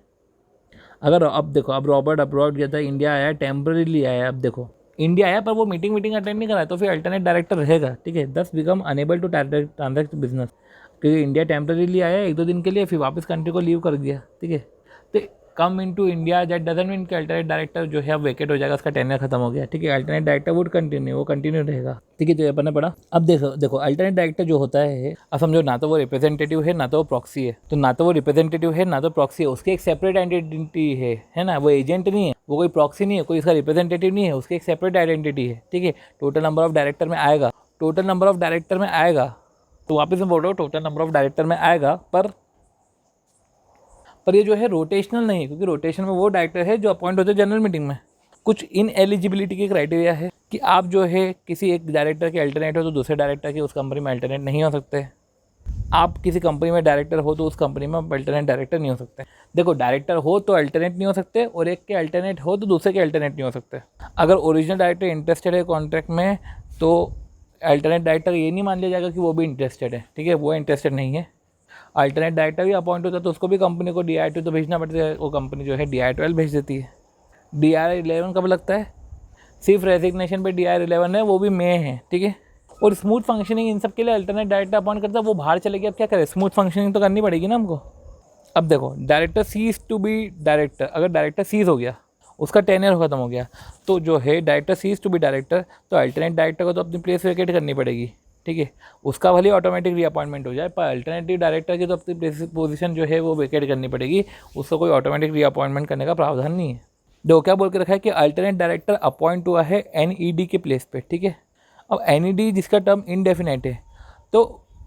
अगर अब देखो, अब रॉबर्ट अब्रॉड गया था, इंडिया आया, टेम्पररीली आया, अब देखो इंडिया आया पर वो मीटिंग अटेंड नहीं करा है, तो फिर अल्टरनेट डायरेक्टर रहेगा, ठीक है। Thus become unable to transact business, क्योंकि इंडिया टेम्पररीली आया 1-2 दिन के लिए, फिर वापस कंट्री को लीव कर दिया, ठीक है। तो come into India that doesn't mean कि अल्टरनेट डायरेक्टर जो है अब वेकेट हो जाएगा, उसका टेन्योर खत्म हो गया, ठीक है। अल्टरनेट डायरेक्टर वुड कंटिन्यू, वो कंटिन्यू रहेगा, ठीक है। तो ये अपन ने पढ़ा। अब देखो अल्टरनेट डायरेक्टर जो होता है, अब समझो ना तो वो रिप्रेजेंटेटिव है ना तो वो प्रॉक्सी है। तो ना तो वो रिप्रेजेंटेटिव है ना तो प्रॉक्सी है, उसकी एक सेपरेट आइडेंटिटी है ना। वो एजेंट नहीं है, वो कोई प्रॉक्सी नहीं है, कोई इसका रिप्रेजेंटेटिव नहीं है, उसकी एक सेपरेट आइडेंटिटी है, ठीक है। टोटल नंबर ऑफ डायरेक्टर में आएगा, टोटल नंबर ऑफ डायरेक्टर में आएगा। तो वापस मैं बोल रहा हूँ, टोटल नंबर ऑफ डायरेक्टर में आएगा, पर ये जो है रोटेशनल नहीं है, क्योंकि रोटेशन में वो डायरेक्टर है जो अपॉइंट होते हैं जनरल मीटिंग में। कुछ इन एलिजिबिलिटी के क्राइटेरिया है कि आप जो है किसी एक डायरेक्टर के अल्टरनेट हो तो दूसरे डायरेक्टर के उस कंपनी में अल्टरनेट नहीं हो सकते। आप किसी कंपनी में डायरेक्टर हो तो उस कंपनी में अल्टरनेट डायरेक्टर नहीं हो सकते। देखो, डायरेक्टर हो तो अल्टरनेट नहीं हो सकते, और एक के अल्टरनेट हो तो दूसरे के अल्टरनेट नहीं हो सकते। अगर ओरिजिनल डायरेक्टर इंटरेस्टेड है कॉन्ट्रैक्ट में, तो अल्टरनेट डायरेक्टर ये नहीं मान लिया जाएगा कि वो भी इंटरेस्टेड है, ठीक है। वो इंटरेस्टेड नहीं है, अल्टरनेट डायरेक्टर भी अपॉइंट होता है तो उसको भी कंपनी को DI2 तो भेजना पड़ता है, वो कंपनी जो है DI12 भेज देती है। DI11 कब लगता है? सिर्फ रेजिग्नेशन पे DI11 है, वो भी में है, ठीक है। और स्मूथ फंक्शनिंग इन सब के लिए अल्टरनेट डायरेक्टर अपॉइंट करता है। वो बाहर चले गए, अब क्या करें, स्मूथ फंक्शनिंग तो करनी पड़ेगी ना हमको। अब देखो, director cease to be director, अगर डायरेक्टर सीज हो गया, उसका टेन्योर खत्म हो गया, तो जो है director cease to be director, तो अल्टरनेट डायरेक्टर को तो अपनी प्लेस वेकेट करनी पड़ेगी, ठीक है। उसका भले ऑटोमेटिक रीअपॉइंटमेंट हो जाए, पर अल्टरनेटिव डायरेक्टर की तो अपनी पोजीशन जो है वो वेकेट करनी पड़ेगी, उसको कोई ऑटोमेटिक रीअपॉइंटमेंट करने का प्रावधान नहीं है। देखो क्या बोल के रखा है कि अल्टरनेट डायरेक्टर अपॉइंट हुआ है NED के प्लेस पे, ठीक है। अब NED जिसका टर्म इनडेफिनेट है, तो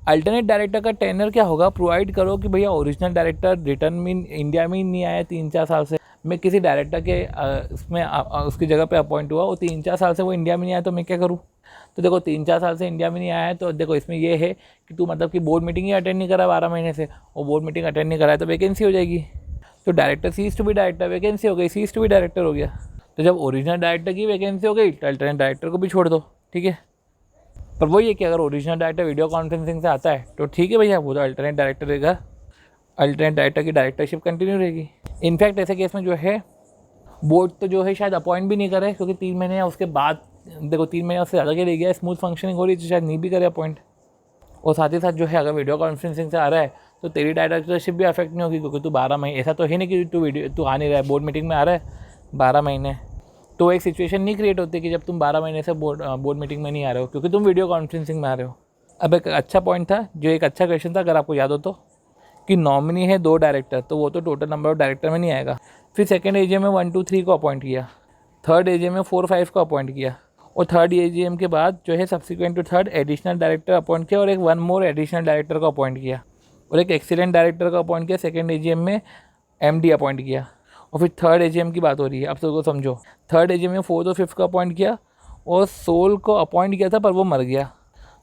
अल्टरनेट डायरेक्टर का टेन्योर क्या होगा, प्रोवाइड करो कि भैया ओरिजिनल डायरेक्टर रिटर्न में इंडिया में ही नहीं आया 3-4 साल से, मैं किसी डायरेक्टर के उसमें उसकी जगह पे अपॉइंट हुआ, वो 3-4 साल से वो इंडिया में नहीं आया, तो मैं क्या करूँ। तो देखो 3-4 साल से इंडिया में नहीं आया है, तो देखो इसमें ये है कि तू मतलब कि बोर्ड मीटिंग ही अटेंड नहीं करा 12 महीने से, और बोर्ड मीटिंग अटेंड नहीं करा है तो वैकेंसी हो जाएगी। तो director cease to be director, vacancy हो गई, सीज टू बी डायरेक्टर हो गया। तो जब ओरिजिनल डायरेक्टर की वैकेंसी हो गई, तो अल्टरनेट डायरेक्टर को भी छोड़ दो, ठीक है। पर वही है कि अगर ओरिजिनल डायरेक्टर वीडियो कॉन्फ्रेंसिंग से आता है तो ठीक है भैया, वो तो अल्टरनेट डायरेक्टर रहेगा, अल्टरनेट डायरेक्टर की डायरेक्टरशिप कंटिन्यू रहेगी। इनफैक्ट ऐसे केस में जो है बोर्ड तो जो है शायद अपॉइंट भी नहीं करे, क्योंकि 3 महीने या उसके बाद, देखो 3 महीने उससे ज़्यादा के रह गया, स्मूथ फंक्शनिंग हो रही है तो शायद नहीं भी करे अपॉइंट। और साथ ही साथ जो है अगर वीडियो कॉन्फ्रेंसिंग से आ रहा है तो तेरी डायरेक्टरशिप भी अफेक्ट नहीं होगी, क्योंकि तू 12 महीने, ऐसा तो है नहीं कि तू आ नहीं रहा है, बोर्ड मीटिंग में आ रहा है 12 महीने, तो एक सिचुएशन नहीं क्रिएट होती कि जब तुम 12 महीने से बोर्ड मीटिंग में नहीं आ रहे हो, क्योंकि तुम वीडियो कॉन्फ्रेंसिंग में आ रहे हो। अब एक अच्छा पॉइंट था, जो एक अच्छा क्वेश्चन था, अगर आपको याद हो तो, कि नॉमिनी है 2 डायरेक्टर, तो वो तो टोटल नंबर ऑफ डायरेक्टर में नहीं आएगा। फिर सेकंड AGM में 1, 2, 3 को अपॉइंट किया, थर्ड AGM में 4, 5 को अपॉइंट किया, और थर्ड AGM के बाद जो है subsequent to third additional director appoint किया, और एक 1 मोर एडिशनल डायरेक्टर को अपॉइंट किया, और एक एक्सीलेंट डायरेक्टर को अपॉइंट किया, सेकंड AGM में MD अपॉइंट किया। और फिर थर्ड AGM की बात हो रही है, अब तो समझो, थर्ड AGM में 4th और 5th को अपॉइंट किया, और सोल को अपॉइंट किया था पर वो मर गया,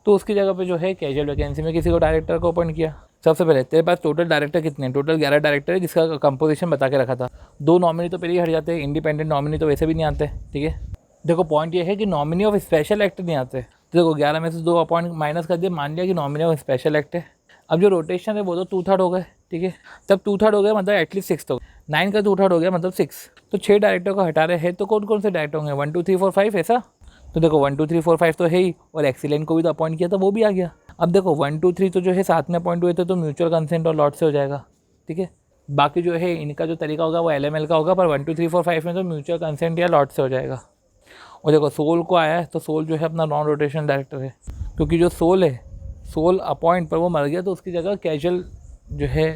तो उसकी जगह पे जो है कैजुअल वैकेंसी में किसी को डायरेक्टर को अपॉइंट किया। सबसे पहले तेरे पास टोटल डायरेक्टर कितने हैं, टोटल 11 डायरेक्टर है, जिसका कंपोजिशन बता के रखा था। 2 नॉमिनी तो पहले ही हट जाते हैं, इंडिपेंडेंट नॉमिनी तो वैसे भी नहीं आते, ठीक है। देखो पॉइंट ये है कि नॉमिनी ऑफ स्पेशल एक्ट नहीं आते, तो देखो 11 में से 2 अपॉइंट माइनस कर दिए, मान लिया कि नॉमिनी ऑफ स्पेशल एक्ट है। अब जो रोटेशन है वो तो 2/3 हो गए, ठीक है। तब 2/3 हो गया मतलब एटलीस्ट 6 हो गए, 9 का 2/3 हो गया मतलब 6, तो 6 डायरेक्टर को हटा रहे हैं, तो कौन कौन से डायरेक्टर होंगे, 1, 2, 3, 4, 5 ऐसा। तो देखो 1, 2, 3, 4, 5 तो है ही, और एक्सीलेंट को भी तो अपॉइंट किया था, वो भी आ गया। अब देखो 1, 2, 3 तो जो है साथ में अपॉइंट हुए थे, तो म्यूचुअल कंसेंट और लॉट से हो जाएगा, ठीक है। बाकी जो है इनका जो तरीका होगा वो LML का होगा, पर 1, 2, 3, 4, 5 में तो म्यूचुअल कंसेंट या लॉट से हो जाएगा। और देखो सोल को आया है, तो सोल जो है अपना नॉन रोटेशन डायरेक्टर है, क्योंकि जो सोल है, सोल अपॉइंट पर वो मर गया, तो उसकी जगह कैजुअल जो है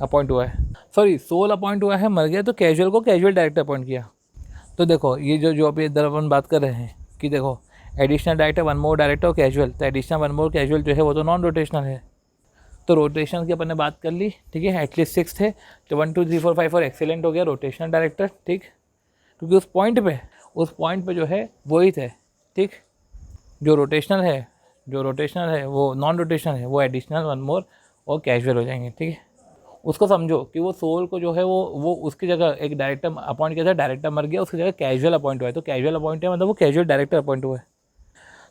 अपॉइंट हुआ है, सॉरी सोल अपॉइंट हुआ है, मर गया, तो कैजुअल को कैजुअल डायरेक्टर अपॉइंट किया। तो देखो ये जो अभी इधर अपन बात कर रहे हैं कि देखो एडिशनल डायरेक्टर 1 मोर डायरेक्टर और कैजुअल, तो एडिशनल 1 मोर कैजुअल जो है वो तो नॉन रोटेशनल है, तो रोटेशन की अपन ने बात कर ली, ठीक है। एटलीस्ट 6 थे, तो 1, 2, 3, 4, 5 और एक्सीलेंट हो गया रोटेशनल डायरेक्टर, ठीक, क्योंकि उस पॉइंट पे जो है वही थे, ठीक। जो रोटेशनल है वो नॉन रोटेशनल है, वो एडिशनल 1 मोर और कैजुअल हो जाएंगे, ठीक है। उसको समझो कि वो सोल को जो है वो उसकी जगह एक डायरेक्टर अपॉइंट किया था, डायरेक्टर मर गया, उसकी जगह कैजुअल अपॉइंट हुआ है, तो कैजुअल अपॉइंट है मतलब वो कैजुअल डायरेक्टर अपॉइंट हुआ है।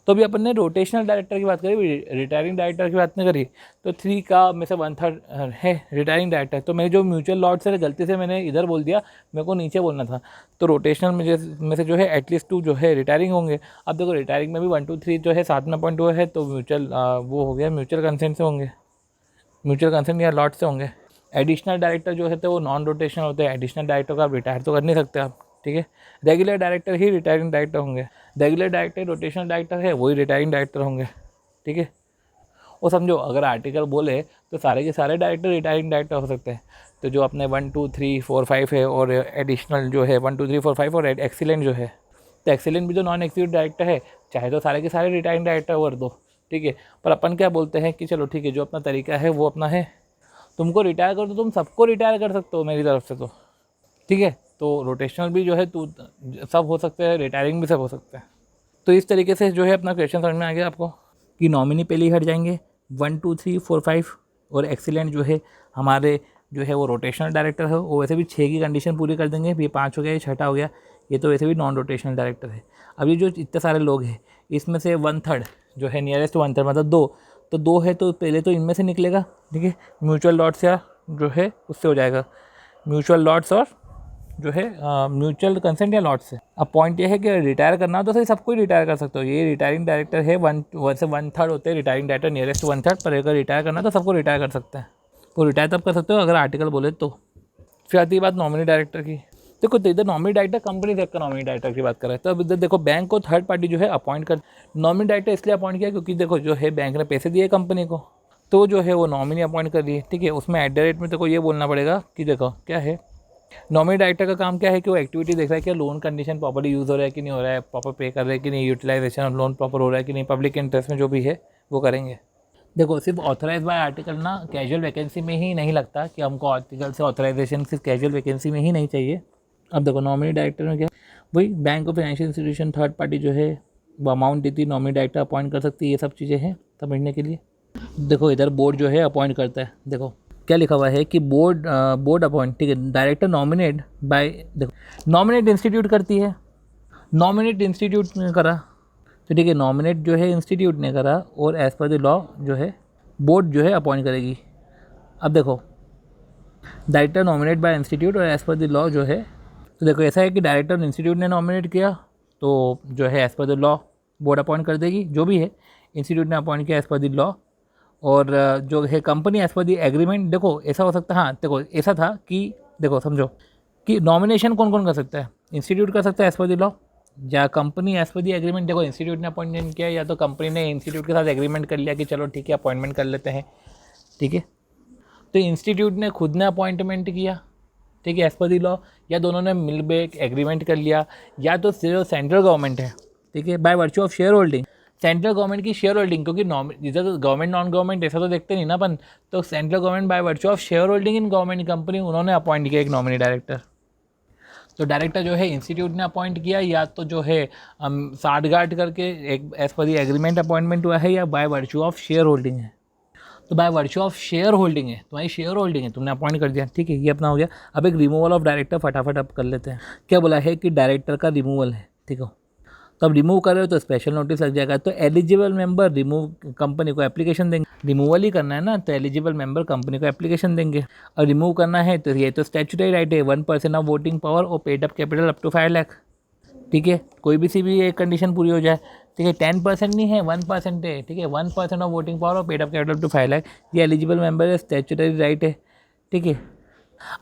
तो अभी अपन ने रोटेशनल डायरेक्टर की बात करी, रिटायरिंग डायरेक्टर की बात नहीं करी। तो 3 का में से 1/3 है रिटायरिंग डायरेक्टर। तो मेरे जो म्यूचुअल लॉट्स है गलती से मैंने इधर बोल दिया, मेरे को नीचे बोलना था। तो रोटेशनल में से जो है एटलीस्ट 2 जो है रिटायरिंग होंगे। अब देखो रिटायरिंग में भी 1 2 3 जो है साथ में पॉइंट हुआ है, तो म्यूचुअल वो हो गया, म्यूचुअल कंसेंट से होंगे, म्यूचुअल कंसेंट या लॉट से होंगे। एडिशनल डायरेक्टर जो है तो वो नॉन रोटेशनल होते हैं। एडिशनल डायरेक्टर को आप रिटायर तो कर नहीं सकते आप, ठीक है। रेगुलर डायरेक्टर ही रिटायरिंग डायरेक्टर होंगे। रेगुलर डायरेक्टर रोटेशनल डायरेक्टर है वही रिटायरिंग डायरेक्टर होंगे, ठीक है। वो समझो अगर आर्टिकल बोले तो सारे के सारे डायरेक्टर रिटायरिंग डायरेक्टर हो सकते हैं। तो जो अपने 1 2 3 4 5 है और एडिशनल जो है 1 2 3 4 5 और एक्सीलेंट जो है, तो एक्सीलेंट भी जो नॉन एग्जीक्यूटिव डायरेक्टर है चाहे तो सारे के सारे रिटायरिंग डायरेक्टर कर दो, ठीक है। पर अपन क्या बोलते हैं कि चलो ठीक है, जो अपना तरीका है वो अपना है, तुमको रिटायर करो तो तुम सबको रिटायर कर सकते हो मेरी तरफ से, तो ठीक है। तो रोटेशनल भी जो है तो सब हो सकते हैं, रिटायरिंग भी सब हो सकता है। तो इस तरीके से जो है अपना क्वेश्चन समझ में आ गया आपको कि नॉमिनी पहले ही हट जाएंगे 1 2 3 4 5 और एक्सीलेंट जो है हमारे जो है वो रोटेशनल डायरेक्टर है। वो वैसे भी 6 की कंडीशन पूरी कर देंगे, ये 5 हो गया, ये 6 हो गया, ये तो वैसे भी नॉन रोटेशनल डायरेक्टर है। अब ये जो इतने सारे लोग हैं इसमें से 1/3 जो है नियरेस्ट 1/3 मतलब 2, तो 2 है तो पहले तो इनमें से निकलेगा, ठीक है। म्यूचुअल लॉट्स या जो है उससे हो जाएगा, म्यूचुअल लॉट्स और जो है म्यूचुअल कंसेंट या लॉट से। अब पॉइंट ये है कि रिटायर करना हो तो सही सबको ही रिटायर कर सकते हो। ये रिटायरिंग डायरेक्टर है, वैसे 1/3 होते हैं रिटायरिंग डायरेक्टर, नियरेस्ट 1/3, पर अगर रिटायर करना तो सबको रिटायर कर सकते हैं। वो रिटायर तब कर सकते हो अगर आर्टिकल बोले तो। फिर आती है बात नॉमिनी डायरेक्टर की। देखो तो इधर नॉमिनी डायरेक्टर कंपनी देखकर नॉमिनी डायरेक्टर की बात कर रहे हैं, तो अब इधर देखो बैंक को थर्ड पार्टी जो है अपॉइंट कर, नॉमिनी डायरेक्टर इसलिए अपॉइंट किया क्योंकि देखो जो है बैंक ने पैसे दिए कंपनी को, तो जो है वो नॉमिनी अपॉइंट कर दिए, ठीक है। उसमें एट द रेट में तो ये बोलना पड़ेगा कि देखो क्या है, नॉमिनी डायरेक्टर का काम क्या है कि वो एक्टिविटी देख रहा है कि लोन कंडीशन प्रॉपर्ली यूज़ हो रहा है कि नहीं हो रहा है, प्रॉपर पे कर रहे हैं कि नहीं, यूटिलाइजेशन ऑफ लोन प्रॉपर हो रहा है कि नहीं, पब्लिक इंटरेस्ट में जो भी है वो करेंगे। देखो सिर्फ ऑथराइज बाय आर्टिकल ना कैजुअल वैकेंसी में ही नहीं लगता कि हमको आर्टिकल से ऑथराइजेशन सिर्फ कैजुअल वैकेंसी में ही नहीं चाहिए। अब देखो नॉमिनी डायरेक्टर में क्या, वही बैंक और फाइनेंशियल इंस्टीट्यूशन थर्ड पार्टी जो है वो अमाउंट देती, नॉमिनी डायरेक्टर अपॉइंट कर सकती है, ये सब चीज़ें हैं समझने के लिए। देखो इधर बोर्ड जो है अपॉइंट करता है, देखो क्या लिखा हुआ है कि बोर्ड अपॉइंट, ठीक है। डायरेक्टर नॉमिनेट बाय, देखो नॉमिनेट इंस्टीट्यूट करती है, नॉमिनेट इंस्टीट्यूट ने करा तो ठीक है, नॉमिनेट जो है इंस्टीट्यूट ने करा और एज़ पर द लॉ जो है बोर्ड जो है अपॉइंट करेगी। अब देखो डायरेक्टर नॉमिनेट बाय इंस्टीट्यूट और एज़ पर द लॉ जो है, तो देखो ऐसा है कि डायरेक्टर इंस्टीट्यूट ने नॉमिनेट किया तो जो है as per the law board appoint कर देगी, जो भी है इंस्टीट्यूट ने अपॉइंट किया एज़ पर द लॉ, और जो है company as per the agreement. देखो ऐसा हो सकता है, हाँ देखो ऐसा था कि देखो समझो कि नॉमिनेशन कौन कौन कर सकता है, इंस्टीट्यूट कर सकता है एज़ पर दी लॉ या company as per the agreement. देखो इंस्टीट्यूट ने अपॉइंटमेंट किया या तो कंपनी ने इंस्टीट्यूट के साथ एग्रीमेंट कर लिया कि चलो ठीक है अपॉइंटमेंट कर लेते हैं, ठीक है। तो इंस्टीट्यूट ने खुद ने अपॉइंटमेंट किया, ठीक है, एज़ पर दी लॉ, या दोनों ने मिल के एक एग्रीमेंट कर लिया, या तो सिर्फ सेंट्रल गवर्नमेंट है, ठीक है, by virtue of share holding, central government की शेयर होल्डिंग, क्योंकि इधर तो गवर्नमेंट नॉन गवर्नमेंट ऐसा तो देखते नहीं ना अपन, तो central government by virtue of share holding in government company उन्होंने अपॉइंट किया एक नॉमिनी डायरेक्टर। तो डायरेक्टर जो है इंस्टीट्यूट ने अपॉइंट किया या तो जो है साठगांठ करके एक as per the agreement appointment हुआ है, या by virtue of share holding है। तो by virtue of share holding है, तुम्हारी शेयर होल्डिंग है, तुमने अपॉइंट कर दिया, ठीक है, ये अपना हो गया। अब एक रिमूवल ऑफ डायरेक्टर फटाफट अब कर लेते हैं। क्या बोला है कि डायरेक्टर का रिमूवल है, ठीक है, तो अब रिमूव कर रहे हो तो स्पेशल नोटिस लग जाएगा। तो एलिजिबल मेंबर रिमूव कंपनी को एप्लीकेशन देंगे, रिमूवल ही करना है ना, तो एलिजिबल मेंबर कंपनी को एप्लीकेशन देंगे। और रिमूव करना है तो ये तो स्टैट्यूटरी राइट है, 1% ऑफ वोटिंग पावर और paid up capital up to 5 lakh, ठीक है, कोई भी सी भी एक कंडीशन पूरी हो जाए, ठीक है। 10% नहीं है, 1% है, ठीक है, 1% ऑफ वोटिंग पावर और paid up capital up to 5 lakh, ये एलिजिबल मेंबर है, स्टैट्यूटरी राइट है, ठीक है।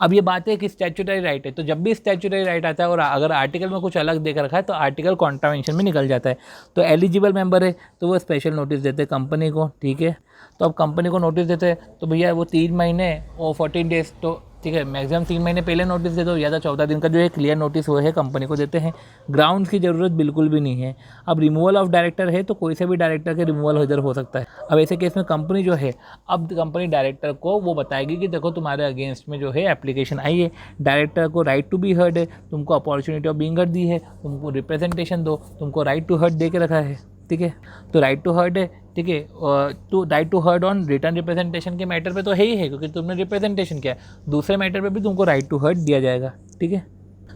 अब ये बात है कि स्टैट्यूटरी राइट है, तो जब भी स्टैट्यूटरी राइट आता है और अगर आर्टिकल में कुछ अलग देख रखा है तो आर्टिकल कॉन्ट्रावेंशन में निकल जाता है। तो एलिजिबल मेंबर है तो वो स्पेशल नोटिस देते हैं कंपनी को, ठीक है। तो अब कंपनी को नोटिस देते हैं तो भैया वो 3 महीने और 14 डेज, तो ठीक है मैक्सिमम 3 महीने पहले नोटिस दे दो, या तो 14 दिन का जो है क्लियर नोटिस वो है कंपनी को देते हैं। ग्राउंड्स की ज़रूरत बिल्कुल भी नहीं है। अब रिमूवल ऑफ डायरेक्टर है तो कोई से भी डायरेक्टर के रिमूवल इधर हो सकता है। अब ऐसे केस में कंपनी जो है, अब कंपनी डायरेक्टर को वो बताएगी कि देखो तुम्हारे अगेंस्ट में जो है एप्लीकेशन आई है, डायरेक्टर को राइट टू बी हर्ड है, तुमको अपॉर्चुनिटी ऑफ बीइंग हर्ड दी है, तुमको रिप्रेजेंटेशन दो, तुमको राइट टू हर्ड दे के रखा है, ठीक है। तो राइट टू हर्ड है, ठीक है, तो right to heard on return representation के मैटर पे तो है ही है, क्योंकि तुमने रिप्रेजेंटेशन किया है। दूसरे मैटर पे भी तुमको राइट टू हर्ड दिया जाएगा, ठीक है।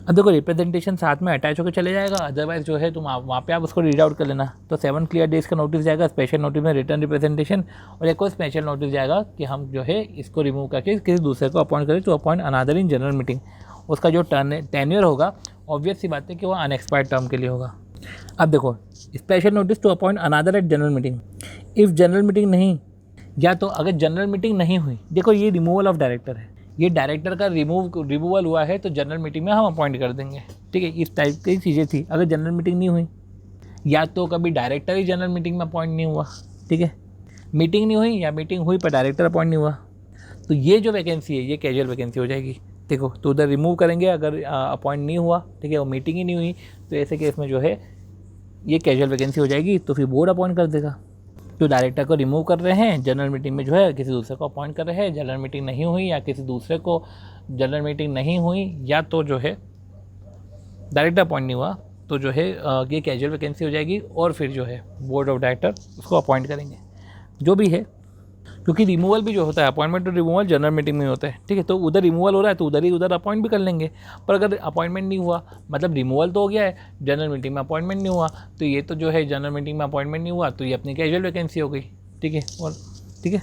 अब देखो रिप्रेजेंटेशन साथ में अटैच होकर चले जाएगा, अदरवाइज जो है तुम वहाँ पे आप उसको रीड आउट कर लेना। तो 7 क्लियर डेज का नोटिस जाएगा, स्पेशल नोटिस में रिटर्न रिप्रेजेंटेशन, और एक और स्पेशल नोटिस जाएगा कि हम जो है इसको रिमूव करके किसी दूसरे को अपॉइंट करें to appoint another in general meeting. उसका जो टेन्योर होगा ऑब्वियस सी बात है कि वो अनएक्सपायर्ड टर्म के लिए होगा। अब देखो special notice to appoint another at general meeting, if general meeting नहीं, या तो अगर जनरल मीटिंग नहीं हुई, देखो ये रिमूवल ऑफ डायरेक्टर है, ये डायरेक्टर का रिमूवल हुआ है तो जनरल मीटिंग में हम अपॉइंट कर देंगे, ठीक है। इस टाइप की चीज़ें थी। अगर जनरल मीटिंग नहीं हुई, या तो कभी डायरेक्टर ही जनरल मीटिंग में अपॉइंट नहीं हुआ, ठीक है, मीटिंग नहीं हुई या मीटिंग हुई पर डायरेक्टर अपॉइंट नहीं हुआ, तो ये जो वैकेंसी है ये कैजुअल वैकेंसी हो जाएगी। देखो तो उधर रिमूव करेंगे अगर अपॉइंट नहीं हुआ, ठीक है, वो मीटिंग ही नहीं हुई, तो ऐसे केस में जो है ये कैजुअल वैकेंसी हो जाएगी। तो फिर बोर्ड अपॉइंट कर देगा। जो डायरेक्टर को रिमूव कर रहे हैं, जनरल मीटिंग में जो है किसी दूसरे को अपॉइंट कर रहे हैं, जनरल मीटिंग नहीं हुई या किसी दूसरे को जनरल मीटिंग नहीं हुई, या तो जो है डायरेक्टर अपॉइंट नहीं हुआ, तो जो है ये कैजुअल वैकेंसी हो जाएगी। और फिर जो है बोर्ड ऑफ डायरेक्टर उसको अपॉइंट करेंगे जो भी है, क्योंकि रिमूवल भी जो होता है, अपॉइंटमेंट और रिमूवल जनरल मीटिंग में होता है, ठीक है। तो उधर रिमूवल हो रहा है तो उधर ही उधर अपॉइंट भी कर लेंगे। पर अगर अपॉइंटमेंट नहीं हुआ, मतलब रिमूवल तो हो गया है, जनरल मीटिंग में अपॉइंटमेंट नहीं हुआ, तो ये तो जो है जनरल मीटिंग में अपॉइंटमेंट नहीं हुआ तो ये अपनी कैजुअल वैकेंसी हो गई, ठीक है। और ठीक है,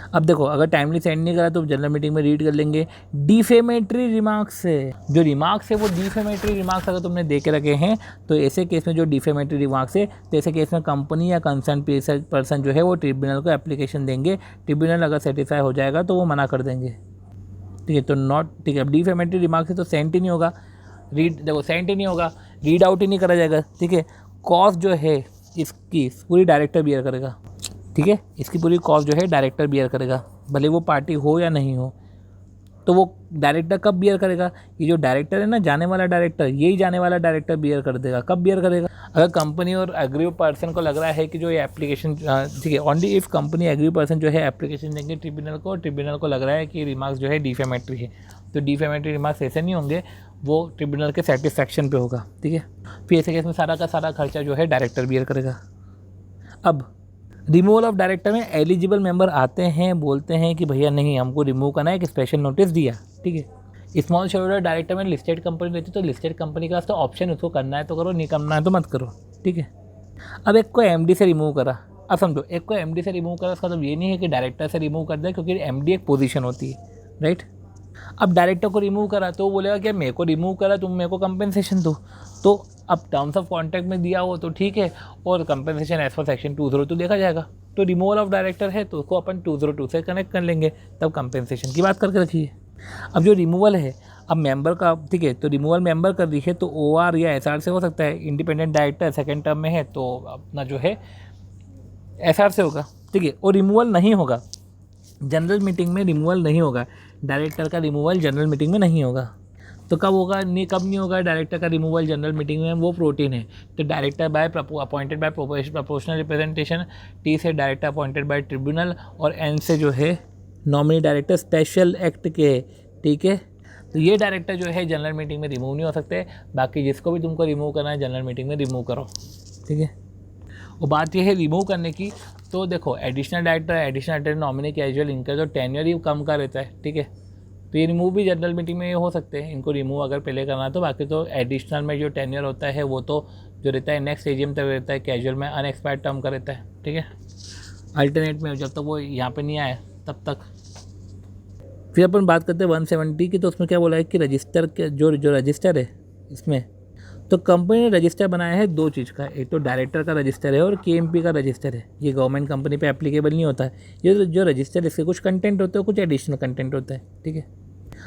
अब देखो अगर टाइमली सेंड नहीं करा तो जनरल मीटिंग में रीड कर लेंगे डिफेमेटरी रिमार्क्स से। जो रिमार्क्स है वो डिफेमेटरी रिमार्क्स अगर तुमने दे के रखे हैं तो ऐसे केस में जो डिफेमेटरी रिमार्क्स है, तो ऐसे केस में कंपनी या कंसर्न पर्सन जो है वो ट्रिब्यूनल को एप्लीकेशन देंगे। ट्रिब्यूनल अगर सेटिस्फाई हो जाएगा तो वो मना कर देंगे, ठीक है। तो नॉट, ठीक है, अब डिफेमेटरी रिमार्क्स है तो सेंड ही नहीं होगा, देखो सेंड ही नहीं होगा, रीड आउट ही नहीं करा जाएगा, ठीक है। कॉस्ट जो है इसकी पूरी डायरेक्टर बियर करेगा, ठीक है, इसकी पूरी कॉस्ट जो है डायरेक्टर बियर करेगा, भले वो पार्टी हो या नहीं हो। तो वो डायरेक्टर कब बियर करेगा, ये जो डायरेक्टर है ना, जाने वाला डायरेक्टर, यही जाने वाला डायरेक्टर बियर कर देगा। कब बियर करेगा, अगर कंपनी और एग्रीव पर्सन को लग रहा है कि जो ये एप्लीकेशन, ठीक है, only if company aggrieve person जो है एप्लीकेशन देंगे ट्रिब्यूनल को, ट्रिब्यूनल को लग रहा है कि रिमार्क्स जो है डिफेमेटरी है, तो डिफेमेटरी रिमार्क्स ऐसे नहीं होंगे, वो ट्रिब्यूनल के सेटिस्फैक्शन पे होगा, ठीक है। फिर ऐसे केस में सारा का सारा खर्चा जो है डायरेक्टर बियर करेगा। अब रिमूवल ऑफ डायरेक्टर में एलिजिबल मेंबर आते हैं, बोलते हैं कि भैया नहीं हमको रिमूव करना है, एक स्पेशल नोटिस दिया, ठीक है। स्मॉल शेयर होल्डर डायरेक्टर में लिस्टेड कंपनी रहती है तो लिस्टेड कंपनी का तो ऑप्शन उसको करना है तो करो, नहीं करना है तो मत करो, ठीक है। अब एक को एमडी से रिमूव करा, अब समझो एक को एमडी से रिमूव करा, उसका मतलब ये नहीं है कि डायरेक्टर से रिमूव कर दे, क्योंकि एमडी एक पोजीशन होती है, राइट। अब डायरेक्टर को रिमूव करा तो वो बोलेगा कि मेरे को रिमूव करा, तुम मेरे को कंपेंसेशन दो। तो अब टर्म्स ऑफ कॉन्ट्रैक्ट में दिया हो तो ठीक है, और कंपेंसेशन एज पर सेक्शन 202 देखा जाएगा। तो रिमूवल ऑफ डायरेक्टर है तो उसको अपन 202 से कनेक्ट कर लेंगे, तब कंपेंसेशन की बात करके रखिए। अब जो रिमूवल है, अब मेंबर का, ठीक है, तो रिमूवल मेंबर कर रही है तो ओआर या एसआर से हो सकता है। इंडिपेंडेंट डायरेक्टर सेकेंड टर्म में है तो अपना जो है एसआर से होगा, ठीक है। और रिमूवल नहीं होगा जनरल मीटिंग में, रिमूवल नहीं होगा डायरेक्टर का, रिमूवल जनरल मीटिंग में नहीं होगा। तो कब होगा, नहीं कब नहीं होगा डायरेक्टर का रिमूवल जनरल मीटिंग में, वो प्रोटीन है तो director by appointed by proportional representation, T से डायरेक्टर अपॉइंटेड बाय ट्रिब्यूनल, और एन से जो है नॉमिनी डायरेक्टर स्पेशल एक्ट के, ठीक है। तो ये डायरेक्टर जो है जनरल मीटिंग में रिमूव नहीं हो सकते, बाकी जिसको भी तुमको रिमूव करना है जनरल मीटिंग में रिमूव करो, ठीक है। और बात यह है रिमूव करने की, तो देखो एडिशनल डायरेक्टर नॉमिनी कैजुअल, इनका जो टेन्योर ही कम का रहता है, ठीक है, तो ये रिमूव भी जनरल मीटिंग में हो सकते हैं, इनको रिमूव अगर पहले करना है तो। बाकी तो एडिशनल में जो टेन्योर होता है वो तो जो रहता है नेक्स्ट एजीएम तक रहता है, कैजुअल में अनएक्सपायर्ड टर्म का रहता है, ठीक है। अल्टरनेट में जब तक वो यहाँ पे नहीं आए तब तक। फिर अपन बात करते हैं 170 की, तो उसमें क्या बोला है कि रजिस्टर के जो रजिस्टर है इसमें, तो कंपनी ने रजिस्टर बनाया है दो चीज़ का, एक तो डायरेक्टर का रजिस्टर है और केएमपी का रजिस्टर है। ये गवर्नमेंट कंपनी पे एप्लीकेबल नहीं होता है, ये जो रजिस्टर इसके कुछ कंटेंट होते हैं, कुछ एडिशनल कंटेंट होता है, ठीक है।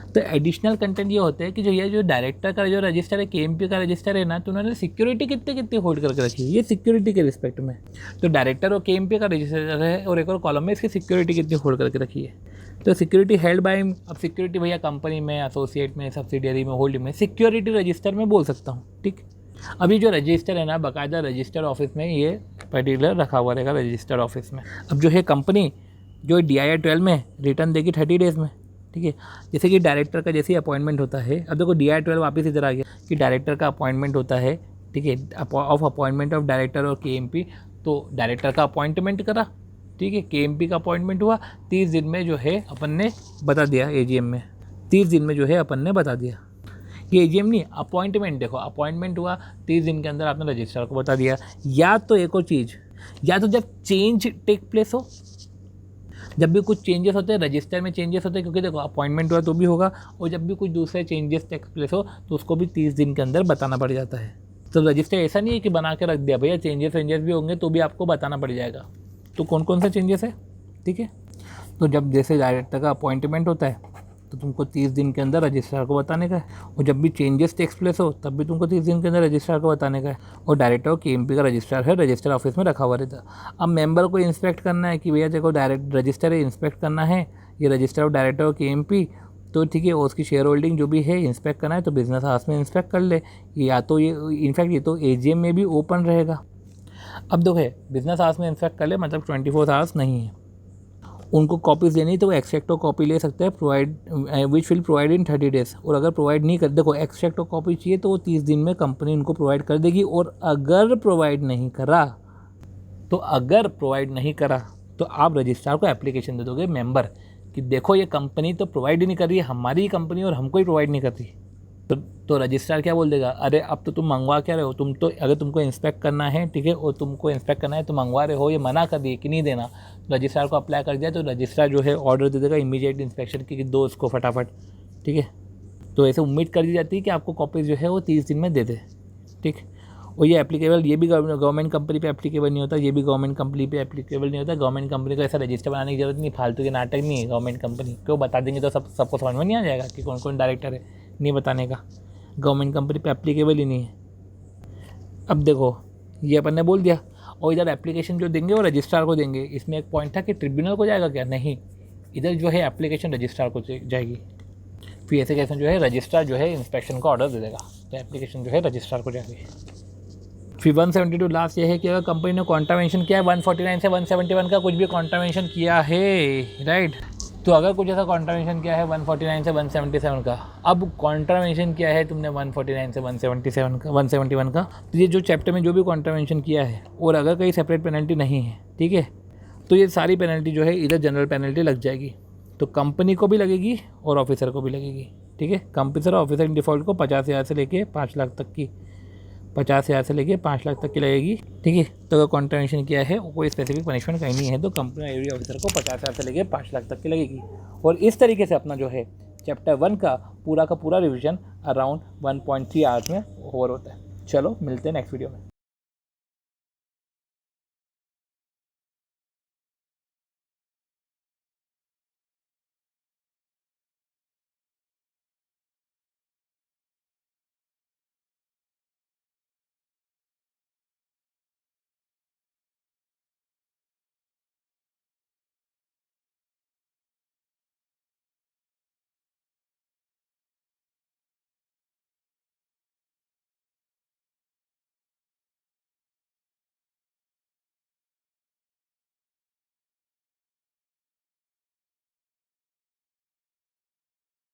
तो एडिशनल कंटेंट ये होते हैं कि जो डायरेक्टर का जो रजिस्टर है, केएमपी का रजिस्टर है ना, तो उन्होंने सिक्योरिटी कितनी होल्ड करके रखी है, ये सिक्योरिटी के रिस्पेक्ट में। तो डायरेक्टर और केएमपी का रजिस्टर है और एक और कॉलम में इसकी सिक्योरिटी कितनी होल्ड करके रखी है, तो सिक्योरिटी हेल्ड बाय, अब सिक्योरिटी भैया कंपनी में, एसोसिएट में, सब्सिडियरी में, होल्ड में, सिक्योरिटी रजिस्टर में बोल सकता हूँ, ठीक। अभी जो रजिस्टर है ना, बाकायदा रजिस्टर ऑफिस में ये पर्टिकुलर रखा हुआ रहेगा रजिस्टर ऑफिस में। अब जो है कंपनी जो DIR 12 में रिटर्न देगी 30 डेज़ में, ठीक है। जैसे कि डायरेक्टर का जैसे अपॉइंटमेंट होता है, अब देखो DIR 12 वापस इधर आ गया कि डायरेक्टर का अपॉइंटमेंट होता है, ठीक है, ऑफ अपॉइंटमेंट ऑफ डायरेक्टर और KMP, तो डायरेक्टर का अपॉइंटमेंट करा, ठीक है, KMP का अपॉइंटमेंट हुआ, 30 दिन में जो है अपन ने बता दिया AGM में, 30 दिन में जो है अपन ने बता दिया। ये AGM नहीं, अपॉइंटमेंट। देखो अपॉइंटमेंट हुआ 30 दिन के अंदर आपने रजिस्ट्रार को बता दिया। या तो एक और चीज़, या तो जब चेंज टेक प्लेस हो, जब भी कुछ चेंजेस होते हैं रजिस्टर में, चेंजेस होते हैं, क्योंकि देखो अपॉइंटमेंट हुआ तो भी होगा, और जब भी कुछ दूसरे चेंजेस टेक प्लेस हो तो उसको भी 30 दिन के अंदर बताना पड़ जाता है। तो रजिस्टर ऐसा नहीं है कि बना के रख दिया, भैया चेंजेस वेंजेस भी होंगे तो भी आपको बताना पड़ जाएगा। तो कौन कौन से चेंजेस है, ठीक है। तो जब जैसे डायरेक्टर का अपॉइंटमेंट होता है तो तुमको 30 दिन के अंदर रजिस्ट्रार को बताने का है, और जब भी चेंजेस टेक्स प्लेस हो तब भी तुमको 30 दिन के अंदर रजिस्ट्रार को बताने का है। और डायरेक्टर KMP का रजिस्ट्रार है, रजिस्टर ऑफिस में रखा हुआ रहता है। अब मेंबर को इंस्पेक्ट करना है कि भैया देखो डायरेक्ट रजिस्टर है, इंस्पेक्ट करना है, ये रजिस्टर ऑफ डायरेक्टर और KMP, तो ठीक है, और उसकी शेयर होल्डिंग जो भी है इंस्पेक्ट करना है तो बिजनेस हाउस में इंस्पेक्ट कर ले। या तो ये इनफैक्ट ये तो AGM में भी ओपन रहेगा। अब देखो बिजनेस हाउस में इंस्पेक्ट कर ले मतलब 24 आवर्स नहीं है। उनको कॉपीज़ देनी तो एक्सट्रैक्ट और कॉपी ले सकते हैं, provide which will provide in 30 days. और अगर प्रोवाइड नहीं कर, देखो एक्सट्रैक्ट और कॉपी चाहिए तो वो 30 दिन में कंपनी उनको प्रोवाइड कर देगी। और अगर प्रोवाइड नहीं करा तो आप रजिस्ट्रार को एप्लीकेशन दे दोगे मेंबर कि देखो ये कंपनी तो प्रोवाइड ही नहीं कर रही है, हमारी ही कंपनी और हमको ही प्रोवाइड नहीं कर रही। तो रजिस्ट्रार क्या बोल देगा, अरे अब तो तुम मंगवा क्या रहे हो, तुम तो अगर तुमको इंस्पेक्ट करना है, ठीक है, और तुमको इंस्पेक्ट करना है तो मंगवा रहे हो, ये मना कर दिए कि नहीं देना। रजिस्ट्रार को अप्लाई कर दिया तो रजिस्ट्रार जो है ऑर्डर दे देगा इमीडिएट इंस्पेक्शन की, दो उसको फटाफट, ठीक है। तो ऐसे उम्मीद कर दी जाती है कि आपको कॉपीज जो है वो 30 दिन में दे दे, ठीक। और ये एप्लीकेबल, ये भी गवर्नमेंट कंपनी पे एप्लीकेबल नहीं होता, ये भी गवर्नमेंट कंपनी पे एप्लीकेबल नहीं होता। गवर्नमेंट कंपनी को ऐसा रजिस्टर बनाने की जरूरत नहीं, फालतू के नाटक नहीं है। गवर्नमेंट कंपनी क्यों बता देंगे तो सबको समझ में नहीं आ जाएगा कि कौन कौन डायरेक्टर है, नहीं बताने का। गवर्नमेंट कंपनी पे एप्लीकेबल ही नहीं है। अब देखो ये अपन ने बोल दिया, और इधर एप्लीकेशन जो देंगे वो रजिस्ट्रार को देंगे। इसमें एक पॉइंट था कि ट्रिब्यूनल को जाएगा क्या, नहीं, इधर जो है एप्लीकेशन रजिस्ट्रार को जाएगी। फिर ऐसे कैसे जो है रजिस्ट्रार जो है इंस्पेक्शन का ऑर्डर दे देगा, तो एप्लीकेशन जो है रजिस्ट्रार को जाएगी। फिर 172 लास्ट ये है कि अगर कंपनी ने कॉन्ट्रावेंशन किया है 149 से 171 का कुछ भी कॉन्ट्रावेंशन किया है, राइट, तो अगर कुछ ऐसा कॉन्ट्रावेंशन किया है 149 से 177 का, अब कॉन्ट्रावेंशन किया है तुमने 149 से 171 का, तो ये जो चैप्टर में जो भी कॉन्ट्रावेंशन किया है और अगर कहीं सेपरेट पेनल्टी नहीं है, ठीक है, तो ये सारी पेनल्टी जो है इधर जनरल पेनल्टी लग जाएगी। तो कंपनी को भी लगेगी और ऑफिसर को भी लगेगी, ठीक है। कंपनी और ऑफिसर इन डिफ़ॉल्ट को 50,000 से लेके 5 लाख तक की, 50,000 से लेके 5 लाख तक की लगेगी, ठीक है। तो अगर कॉन्ट्रावेंशन किया है कोई स्पेसिफिक पनिशमेंट कहीं नहीं है तो कंपनी एरिया ऑफिसर को 50,000 से लेके 5 लाख तक की लगेगी। और इस तरीके से अपना जो है चैप्टर 1 का पूरा रिविजन अराउंड 1.3 आवर्स में ओवर होता है। चलो मिलते हैं नेक्स्ट वीडियो में।